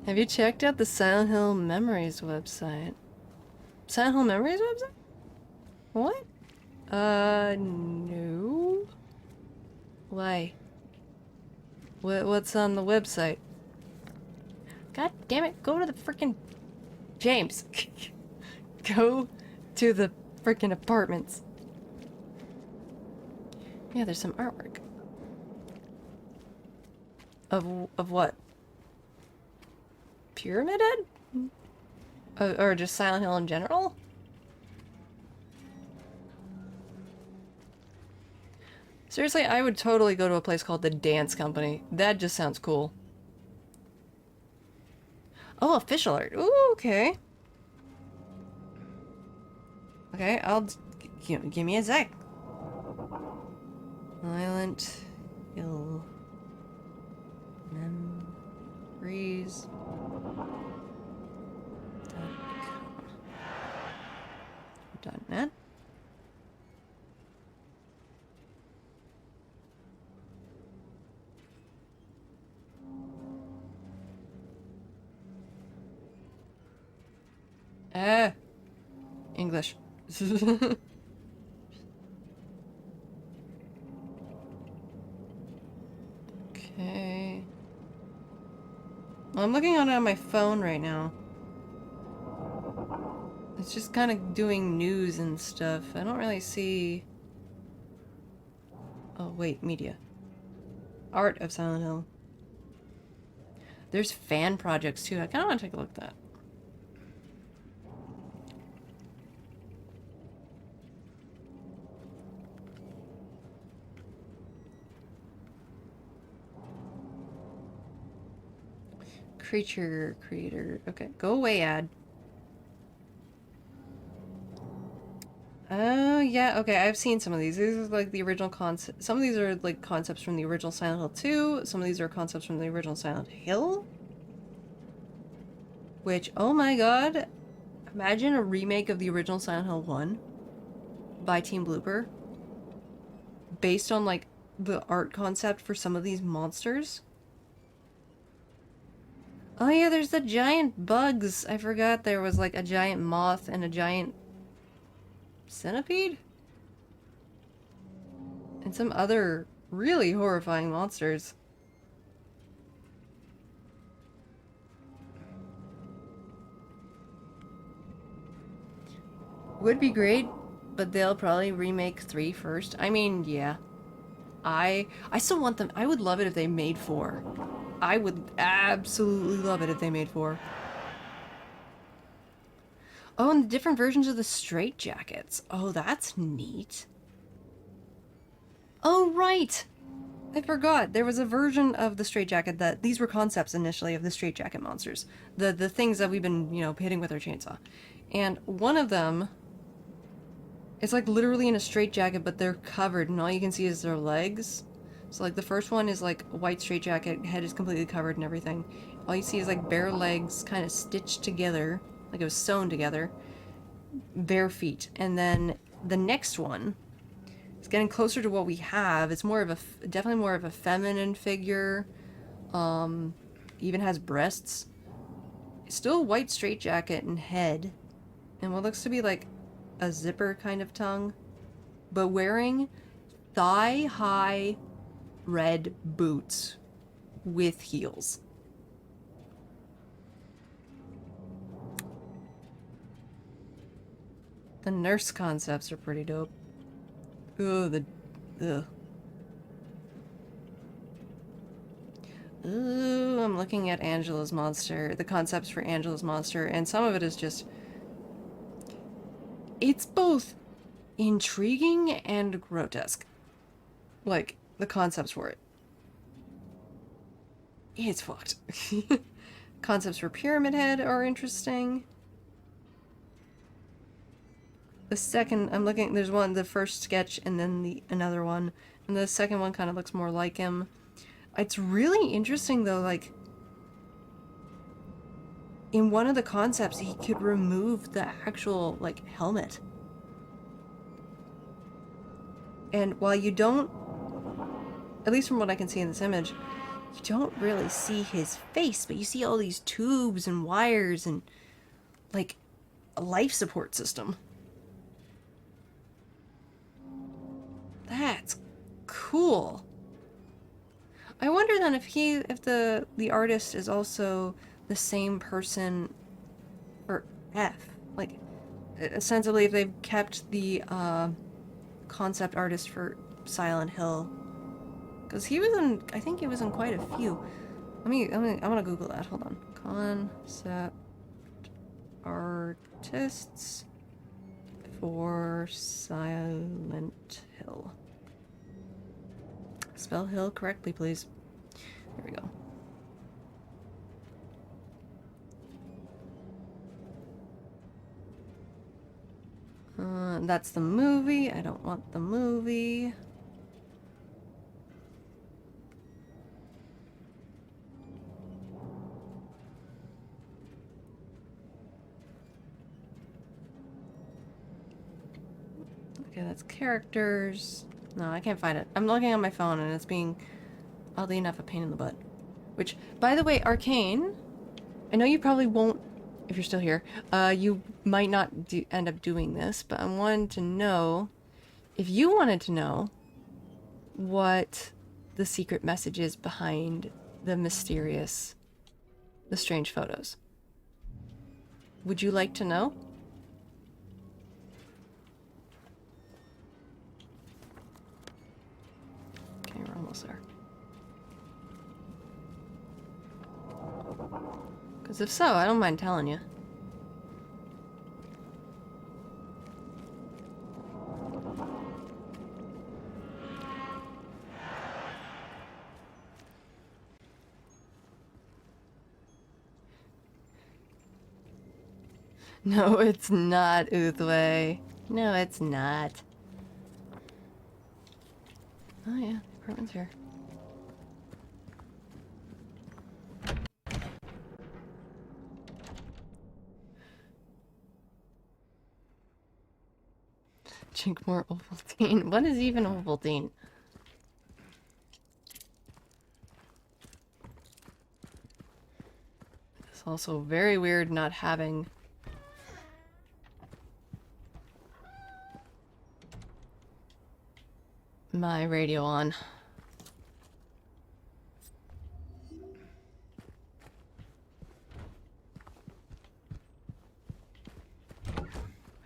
S1: Have you checked out the Silent Hill Memories website? Silent Hill Memories website? What? No. Why? What's on the website? God damn it, go to the frickin' James. Go to the frickin' apartments. Yeah, there's some artwork. Of what? Pyramid Head? Or just Silent Hill in general? Seriously, I would totally go to a place called the Dance Company. That just sounds cool. Oh, official art. Ooh, okay. Okay, give me a sec. Silent Hill Memories. Done that. English. Okay. Well, I'm looking on it on my phone right now. It's just kind of doing news and stuff. I don't really see... Oh, wait, media. Art of Silent Hill. There's fan projects too. I kind of want to take a look at that. Creature creator. Okay, go away, ad. Oh, yeah, okay, I've seen some of these. These are like the original concept. Some of these are like concepts from the original Silent Hill 2. Some of these are concepts from the original Silent Hill. Which, oh my god. Imagine a remake of the original Silent Hill 1 by Team Blooper. Based on like the art concept for some of these monsters. Oh yeah, there's the giant bugs. I forgot there was like a giant moth and a giant centipede? And some other really horrifying monsters. Would be great, but they'll probably remake 3 first. I mean, yeah. I still want them. I would love it if they made 4. I would absolutely love it if they made 4. Oh, and the different versions of the straight jackets. Oh, that's neat. Oh, right! I forgot. There was a version of the straight jacket that... These were concepts initially of the straight jacket monsters. The things that we've been, you know, hitting with our chainsaw. And one of them... It's like literally in a straight jacket, but they're covered, and all you can see is their legs. So like the first one is like a white straight jacket, head is completely covered and everything. All you see is like bare legs kind of stitched together, like it was sewn together. Bare feet. And then the next one is getting closer to what we have. It's more of a, definitely more of a feminine figure. Even has breasts. It's still a white straight jacket and head. And what looks to be like a zipper kind of tongue, but wearing thigh-high red boots with heels. The nurse concepts are pretty dope. Ugh, ugh. Ooh, I'm looking at Angela's monster, the concepts for Angela's monster, and some of it is just... It's both intriguing and grotesque. Like, the concepts for it. It's fucked. Concepts for Pyramid Head are interesting. The second, I'm looking, there's one, the first sketch, and then another one. And the second one kind of looks more like him. It's really interesting, though, like... In one of the concepts, he could remove the actual, like, helmet. And while you don't, at least from what I can see in this image, you don't really see his face, but you see all these tubes and wires and, like, a life support system. That's cool. I wonder then if the artist is also the same person for F. Like, ostensibly, if they've kept the concept artist for Silent Hill. Because he was in, I think he was in quite a few. I'm gonna Google that. Hold on. Concept artists for Silent Hill. Spell hill correctly, please. There we go. That's the movie. I don't want the movie. Okay, that's characters. No, I can't find it. I'm looking on my phone and it's being oddly enough a pain in the butt. Which, by the way, Arcane, I know you probably won't, if you're still here, you might not end up doing this, but I wanted to know, if you wanted to know what the secret message is behind the mysterious, the strange photos. Would you like to know? Okay, we're almost there. Because if so, I don't mind telling you. No, it's not, Uthway. No, it's not. Oh yeah, the apartment's here. Drink more Ovaltine. What is even Ovaltine? It's also very weird not having my radio on.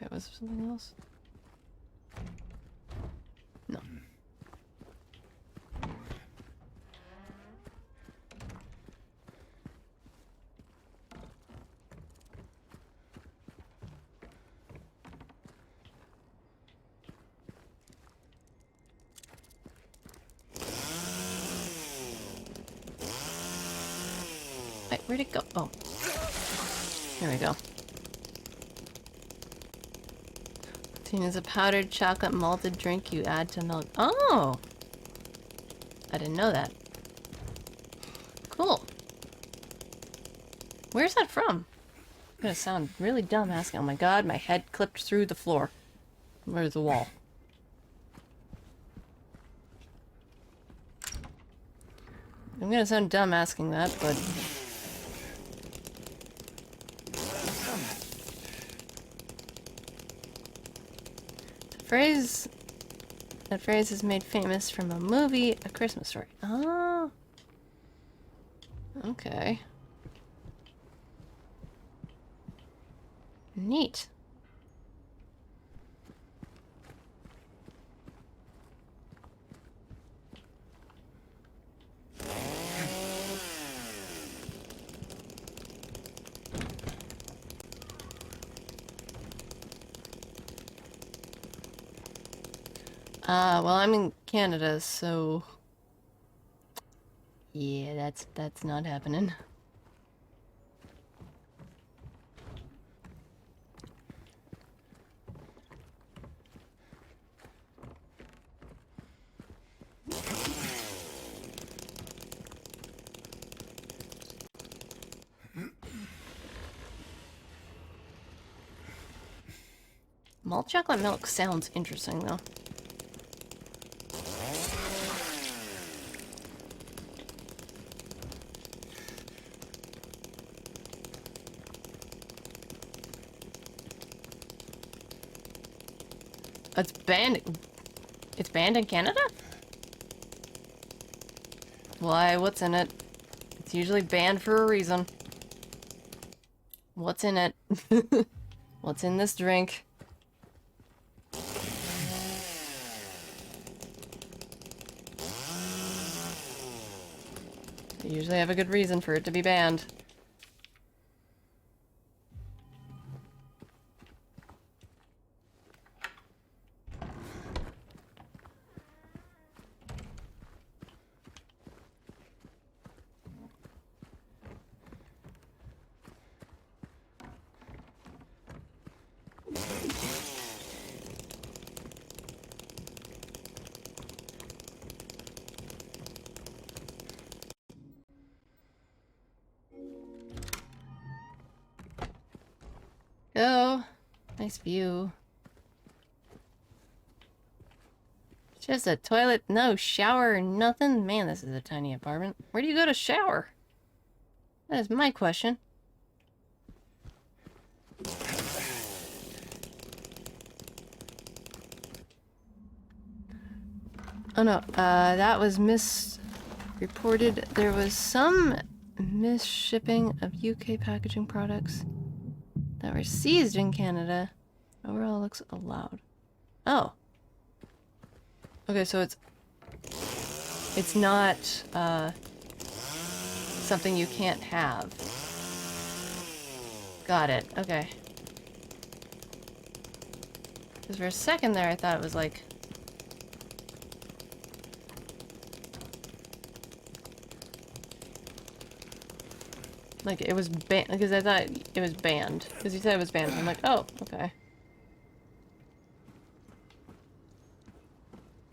S1: Wait, was there something else? No. Wait, where'd it go? Oh. Here we go. Tea is a powdered chocolate malted drink you add to milk. Oh! I didn't know that. Cool. Where's that from? I'm gonna sound really dumb asking. Oh my god, my head clipped through the floor. Where's the wall? I'm gonna sound dumb asking that, but... That phrase is made famous from a movie, A Christmas Story. Oh. Okay. Neat. Well, I'm in Canada, so... Yeah, that's not happening. Malt chocolate milk sounds interesting, though. It's banned. It's banned in Canada? Why? What's in it? It's usually banned for a reason. What's in it? What's in this drink? They usually have a good reason for it to be banned. Oh, nice view. Just a toilet, no shower, nothing. Man, this is a tiny apartment. Where do you go to shower? That is my question. Oh no, that was misreported. There was some misshipping of UK packaging products that were seized in Canada. Overall looks allowed. Oh. Okay, so it's not something you can't have. Got it. Okay. Because for a second there I thought it was like it was banned, because I thought it was banned. Because you said it was banned. I'm like, oh, okay.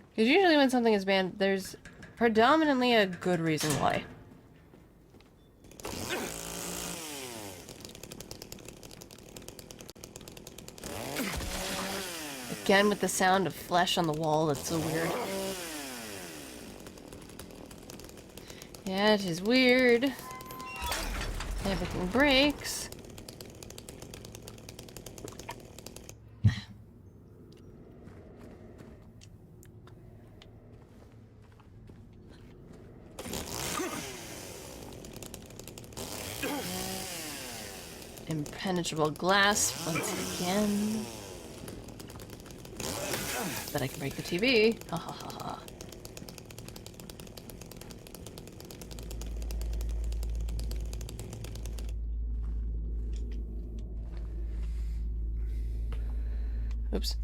S1: Because usually when something is banned, there's predominantly a good reason why. Again with the sound of flesh on the wall, that's so weird. Yeah, it is weird. Everything breaks. Impenetrable glass once again. But I can break the TV. Ha ha ha ha. Oops.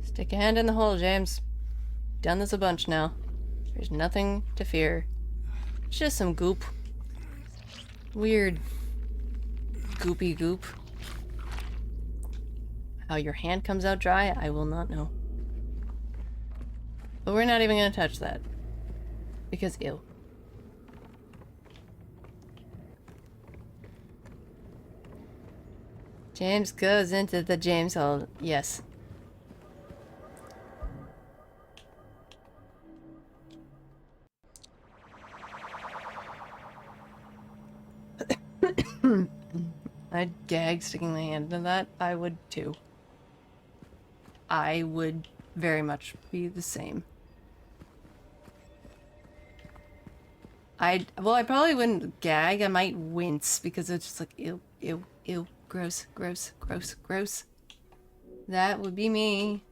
S1: Stick a hand in the hole, James. Done this a bunch now. There's nothing to fear. It's just some goop. Weird goopy goop. How your hand comes out dry, I will not know. But we're not even gonna touch that. Because ew. James goes into the James hole. Yes. I'd gag sticking my hand into that. I would too. I would very much be the same. I probably wouldn't gag. I might wince because it's just like ew, ew, ew, gross, gross, gross, gross. That would be me.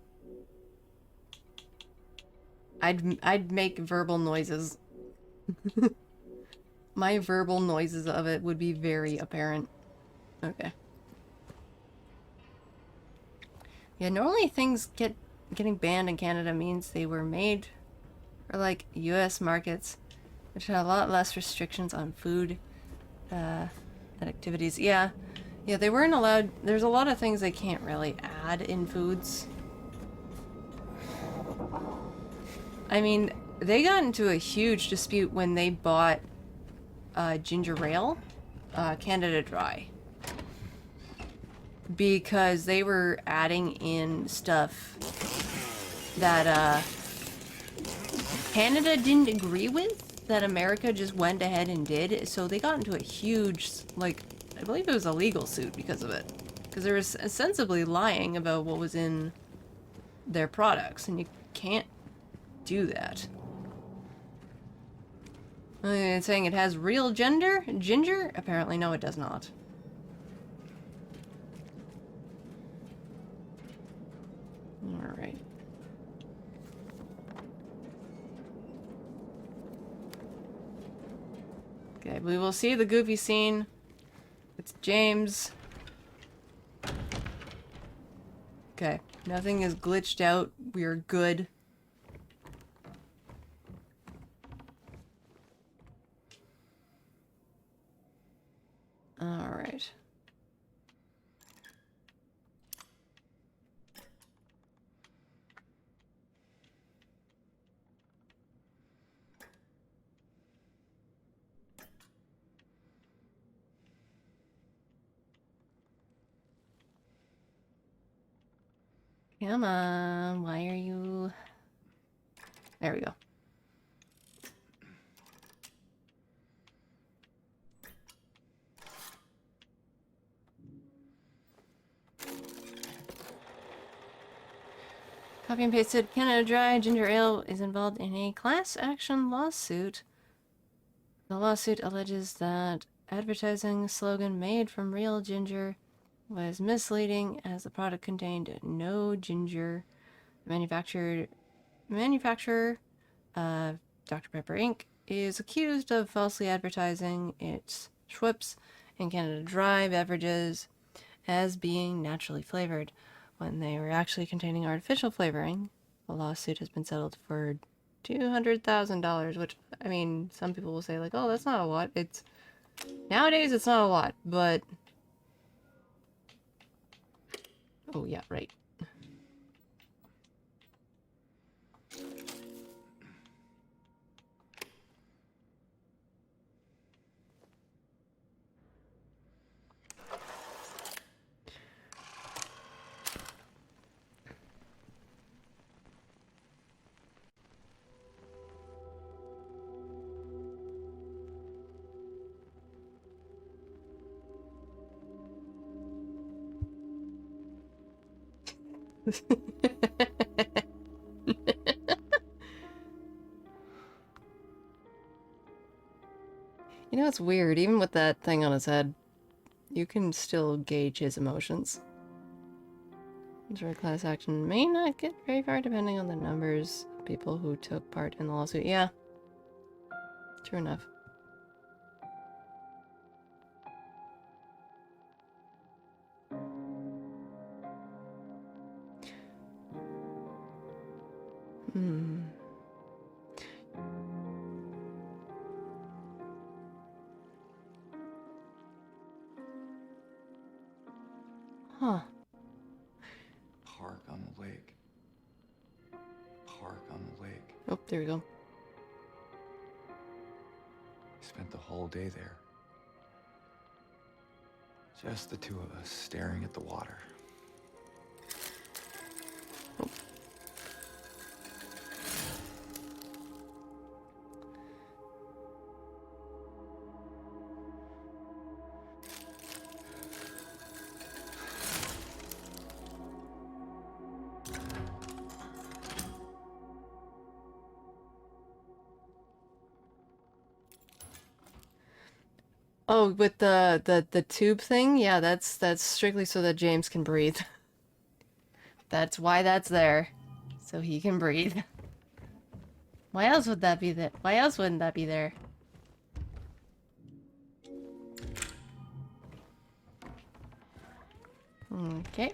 S1: I'd make verbal noises. My verbal noises of it would be very apparent. Okay. Yeah, normally things getting banned in Canada means they were made for like US markets, which had a lot less restrictions on food and activities. Yeah, they weren't allowed. There's a lot of things they can't really add in foods. I mean, they got into a huge dispute when they bought ginger ale, Canada Dry, because they were adding in stuff that Canada didn't agree with, that America just went ahead and did. So they got into a huge, like, I believe it was a legal suit because of it, because they were sensibly lying about what was in their products, and you can't do that. It's saying it has real ginger? Apparently no, it does not. Alright. Okay, we will see the goofy scene. It's James. Okay, nothing is glitched out. We are good. Alright. Come on, why are you... There we go. Copy and pasted. Canada Dry Ginger Ale is involved in a class action lawsuit. The lawsuit alleges that advertising slogan made from real ginger was misleading as the product contained no ginger. The manufacturer, Dr. Pepper Inc., is accused of falsely advertising its Schweppes and Canada Dry beverages as being naturally flavored when they were actually containing artificial flavoring. The lawsuit has been settled for $200,000, which, I mean, some people will say, like, oh, that's not a lot. It's... Nowadays, it's not a lot, but... Oh, yeah, right. You know, it's weird. Even with that thing on his head, you can still gauge his emotions. This class action may not get very far depending on the numbers of people who took part in the lawsuit. Yeah. True enough. Hmm. Huh.
S2: Park on the lake. Park on the lake.
S1: Oh, there we go.
S2: We spent the whole day there. Just the two of us staring at the water.
S1: Oh, with the tube thing? Yeah, that's strictly so that James can breathe. That's why that's there. So he can breathe. Why else would that be there? Why else wouldn't that be there? Okay.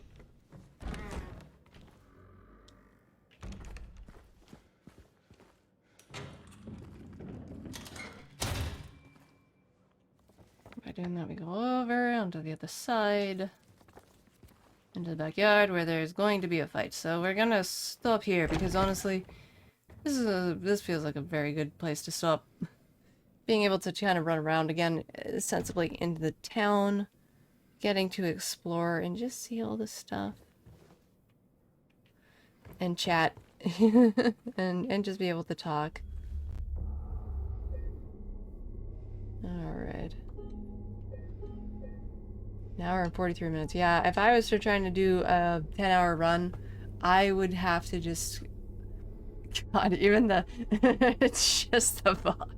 S1: By doing that, we go over onto the other side. Into the backyard where there's going to be a fight. So we're gonna stop here because honestly, this feels like a very good place to stop. Being able to kind of run around again sensibly into the town, getting to explore and just see all the stuff. And chat. and just be able to talk. Alright. An hour and 43 minutes. Yeah, if I was trying to do a 10-hour run, I would have to just... God, even the... it's just the box.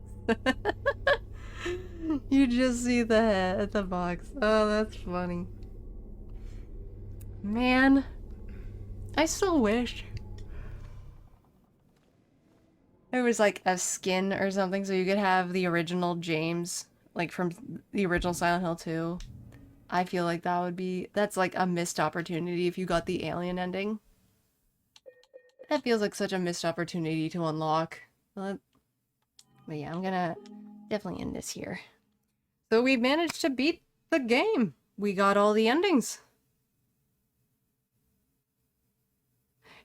S1: You just see the head at the box. Oh, that's funny. Man. I still wish there was like a skin or something so you could have the original James like from the original Silent Hill 2. I feel like that's like a missed opportunity if you got the alien ending. That feels like such a missed opportunity to unlock. But yeah, I'm gonna definitely end this here. So we managed to beat the game. We got all the endings.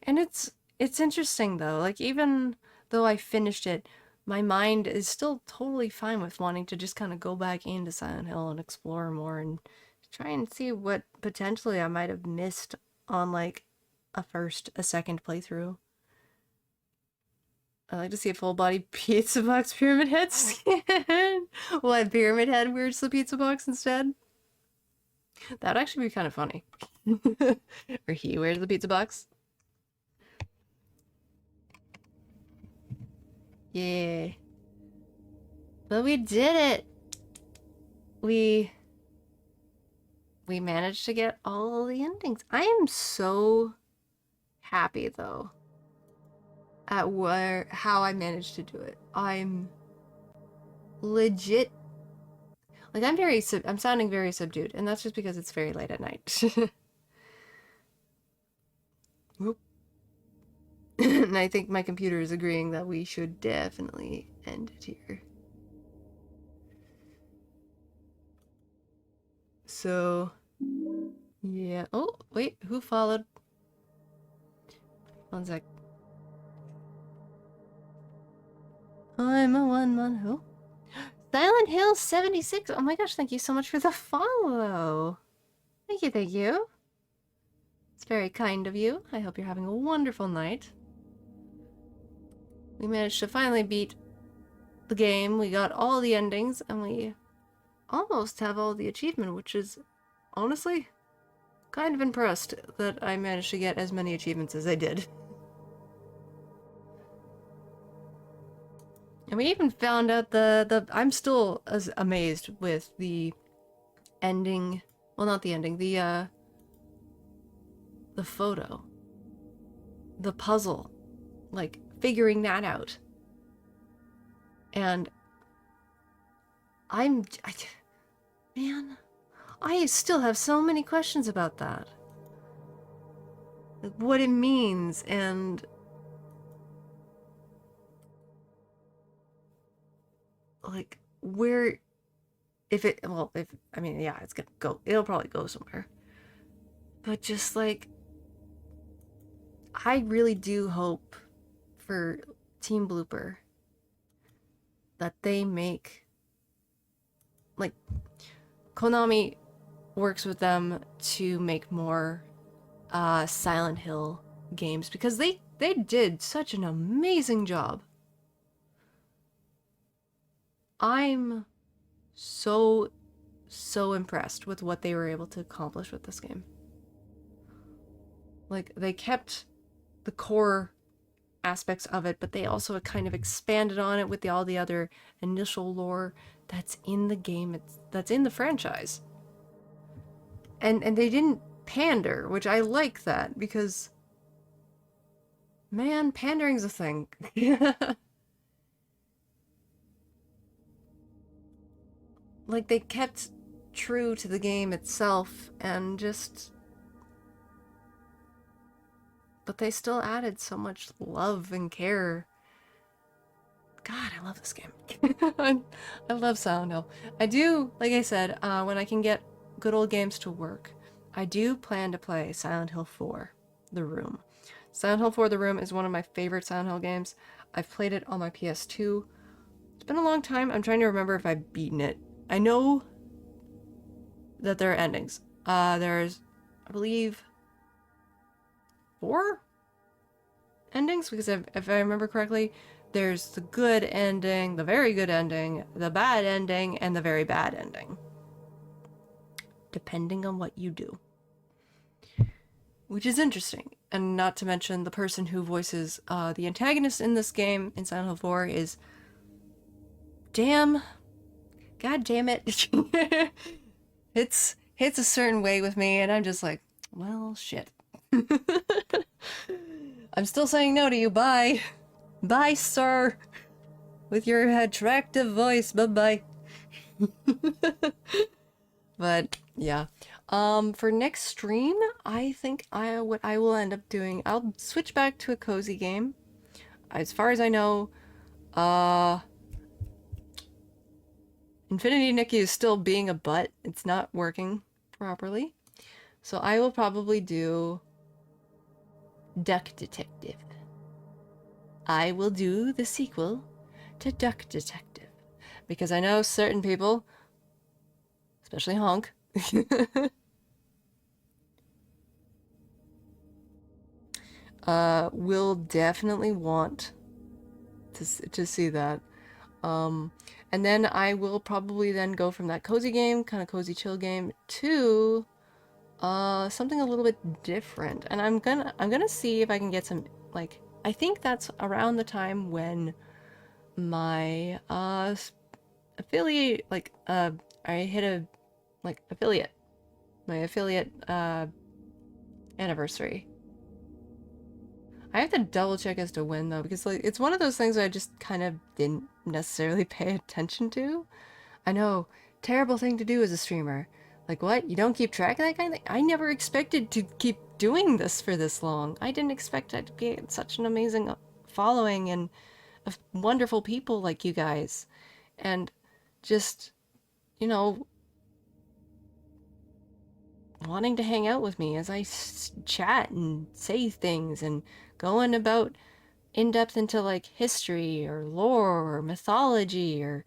S1: And it's interesting though, like even though I finished it, my mind is still totally fine with wanting to just kind of go back into Silent Hill and explore more and try and see what potentially I might have missed on like a second playthrough. I'd like to see a full body pizza box pyramid head skin. What, pyramid head wears the pizza box instead? That'd actually be kind of funny. Or he wears the pizza box. Yeah. But we did it! We managed to get all the endings. I am so happy though at how I managed to do it. I'm legit like I'm sounding very subdued, and that's just because it's very late at night. Whoop. And I think my computer is agreeing that we should definitely end it here. So, yeah. Oh, wait, who followed? One sec. I'm a one-man who? Silent Hill 76! Oh my gosh, thank you so much for the follow! Thank you, thank you. It's very kind of you. I hope you're having a wonderful night. We managed to finally beat the game. We got all the endings, and we almost have all the achievement, which is honestly kind of impressed that I managed to get as many achievements as I did. And we even found out I'm still as amazed with the ending, well not the ending, the photo. The puzzle. Like, figuring that out. And man, I still have so many questions about that. Like, what it means, and like, where, I mean, yeah, it'll probably go somewhere. But just like, I really do hope for Team Blooper that they make, like, Konami works with them to make more Silent Hill games, because they did such an amazing job. I'm so impressed with what they were able to accomplish with this game. Like, they kept the core aspects of it, but they also kind of expanded on it with all the other initial lore that's in the game, that's in the franchise. And they didn't pander, which I like that, because man, pandering's a thing. Like, they kept true to the game itself, and but they still added so much love and care. God, I love this game. I love Silent Hill. I do, like I said, when I can get good old games to work, I do plan to play Silent Hill 4, The Room. Silent Hill 4, The Room is one of my favorite Silent Hill games. I've played it on my PS2. It's been a long time. I'm trying to remember if I've beaten it. I know that there are endings. There's, I believe, 4 endings, because if I remember correctly, there's the good ending, the very good ending, the bad ending, and the very bad ending. Depending on what you do. Which is interesting. And not to mention, the person who voices the antagonist in this game, in Silent Hill 4, is... God damn it. It's hits a certain way with me, and I'm just like, well, shit. I'm still saying no to you, bye. Bye, sir. With your attractive voice, bye-bye. But yeah. For next stream, I think what I will end up doing, I'll switch back to a cozy game. As far as I know, uh Infinity Nikki is still being a butt. It's not working properly. So I will probably do Duck Detective. I will do the sequel to Duck Detective. Because I know certain people, especially Honk, will definitely want to see that. And then I will probably then go from that cozy game, kind of cozy chill game, to something a little bit different. And I'm gonna see if I can get some, like, I think that's around the time when my affiliate, like, I hit a, like, affiliate, my affiliate anniversary. I have to double check as to when though, because like it's one of those things I just kind of didn't necessarily pay attention to. I know, terrible thing to do as a streamer. Like, what? You don't keep track of that kind of thing? I never expected to keep doing this for this long. I didn't expect it to be such an amazing following and of wonderful people like you guys. And just, you know, wanting to hang out with me as I chat and say things and going about in depth into like history or lore or mythology or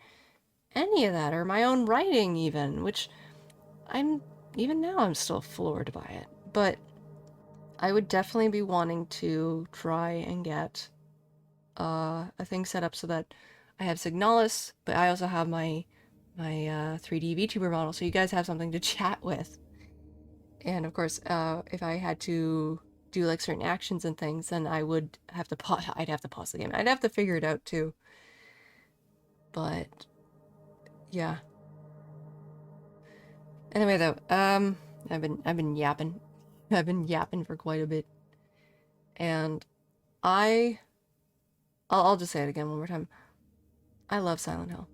S1: any of that, or my own writing even, which even now I'm still floored by it. But I would definitely be wanting to try and get a thing set up so that I have Signalis, but I also have my 3D VTuber model, so you guys have something to chat with. And of course, if I had to do like certain actions and things, then I would have to I'd have to pause the game. I'd have to figure it out too. But yeah. Anyway, though, I've been yapping. I've been yapping for quite a bit, and I, I'll just say it again one more time. I love Silent Hill.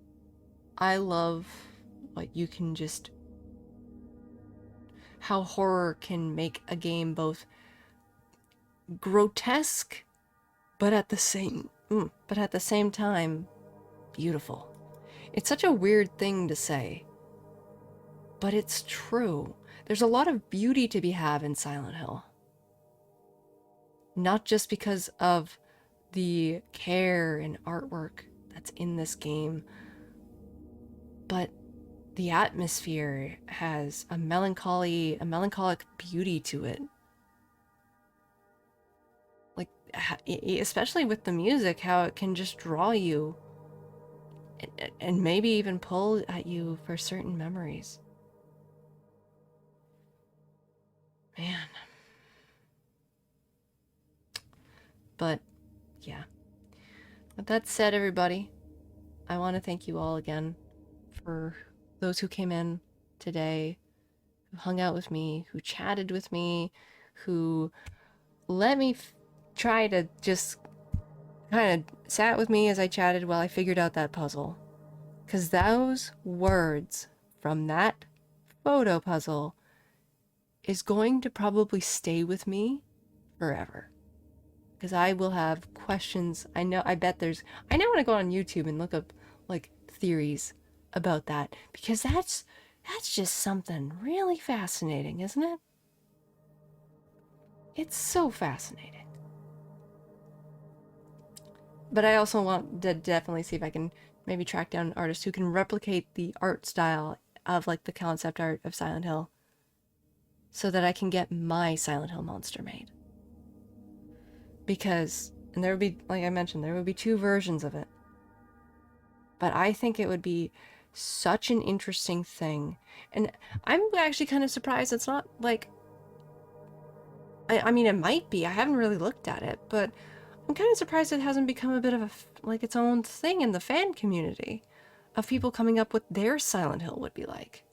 S1: I love what you can just, how horror can make a game both grotesque, but at the same time, beautiful. It's such a weird thing to say, but it's true. There's a lot of beauty to be had in Silent Hill. Not just because of the care and artwork that's in this game, but the atmosphere has a melancholic beauty to it. Like, especially with the music, how it can just draw you and maybe even pull at you for certain memories. Man. But, yeah. With that said, everybody, I want to thank you all again for those who came in today, who hung out with me, who chatted with me, who let me try to just kind of sat with me as I chatted while I figured out that puzzle. Because those words from that photo puzzle is going to probably stay with me forever. Because I will have questions. I now want to go on YouTube and look up like theories about that, because that's just something really fascinating, isn't it? It's so fascinating. But I also want to definitely see if I can maybe track down an artist who can replicate the art style of like the concept art of Silent Hill, so that I can get my Silent Hill monster made. Because, and there would be, like I mentioned, there would be 2 versions of it. But I think it would be such an interesting thing. And I'm actually kind of surprised it's not like, I mean, it might be. I haven't really looked at it, but I'm kind of surprised it hasn't become a bit of like its own thing in the fan community of people coming up with their Silent Hill would be like.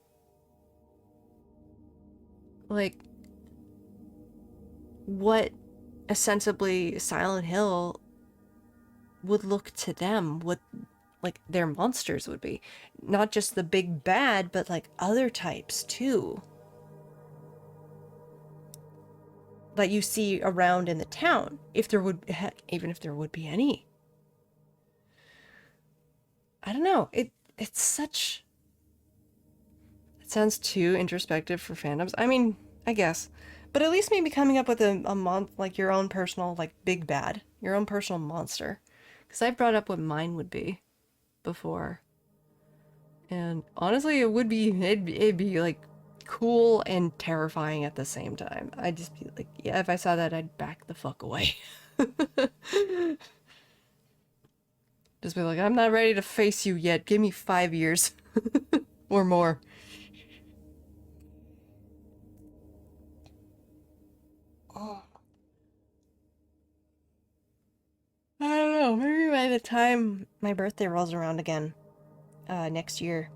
S1: Like, what ostensibly Silent Hill would look to them, what like their monsters would be. Not just the big bad, but like other types too. That you see around in the town, if there would, heck, even if there would be any. I don't know. It's such. It sounds too introspective for fandoms. I mean, I guess, but at least maybe coming up with a month like your own personal like big bad, your own personal monster. Because I brought up what mine would be before, and honestly, it would be it'd be like cool and terrifying at the same time. I'd just be like, yeah, if I saw that, I'd back the fuck away. Just be like, I'm not ready to face you yet. Give me 5 years or more. Oh. I don't know. Maybe by the time my birthday rolls around again, next year,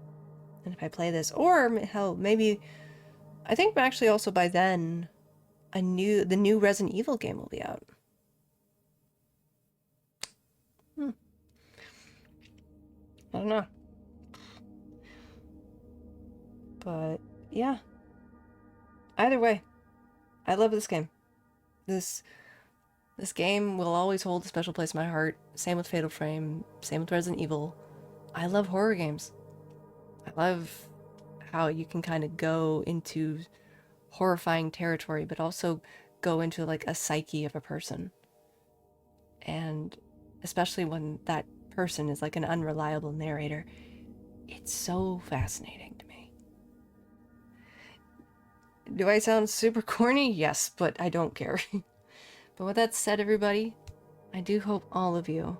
S1: and if I play this, or hell, maybe I think actually also by then, the new Resident Evil game will be out. I don't know. But yeah. Either way, I love this game. This game will always hold a special place in my heart. Same with Fatal Frame, same with Resident Evil. I love horror games. I love how you can kind of go into horrifying territory, but also go into like a psyche of a person. And especially when that person is like an unreliable narrator, it's so fascinating to me. Do I sound super corny? Yes, but I don't care. But with that said, everybody, I do hope all of you,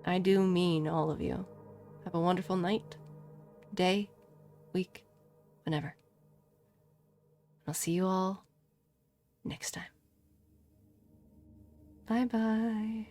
S1: I do mean all of you, have a wonderful night, day, week, whenever. I'll see you all next time. Bye-bye.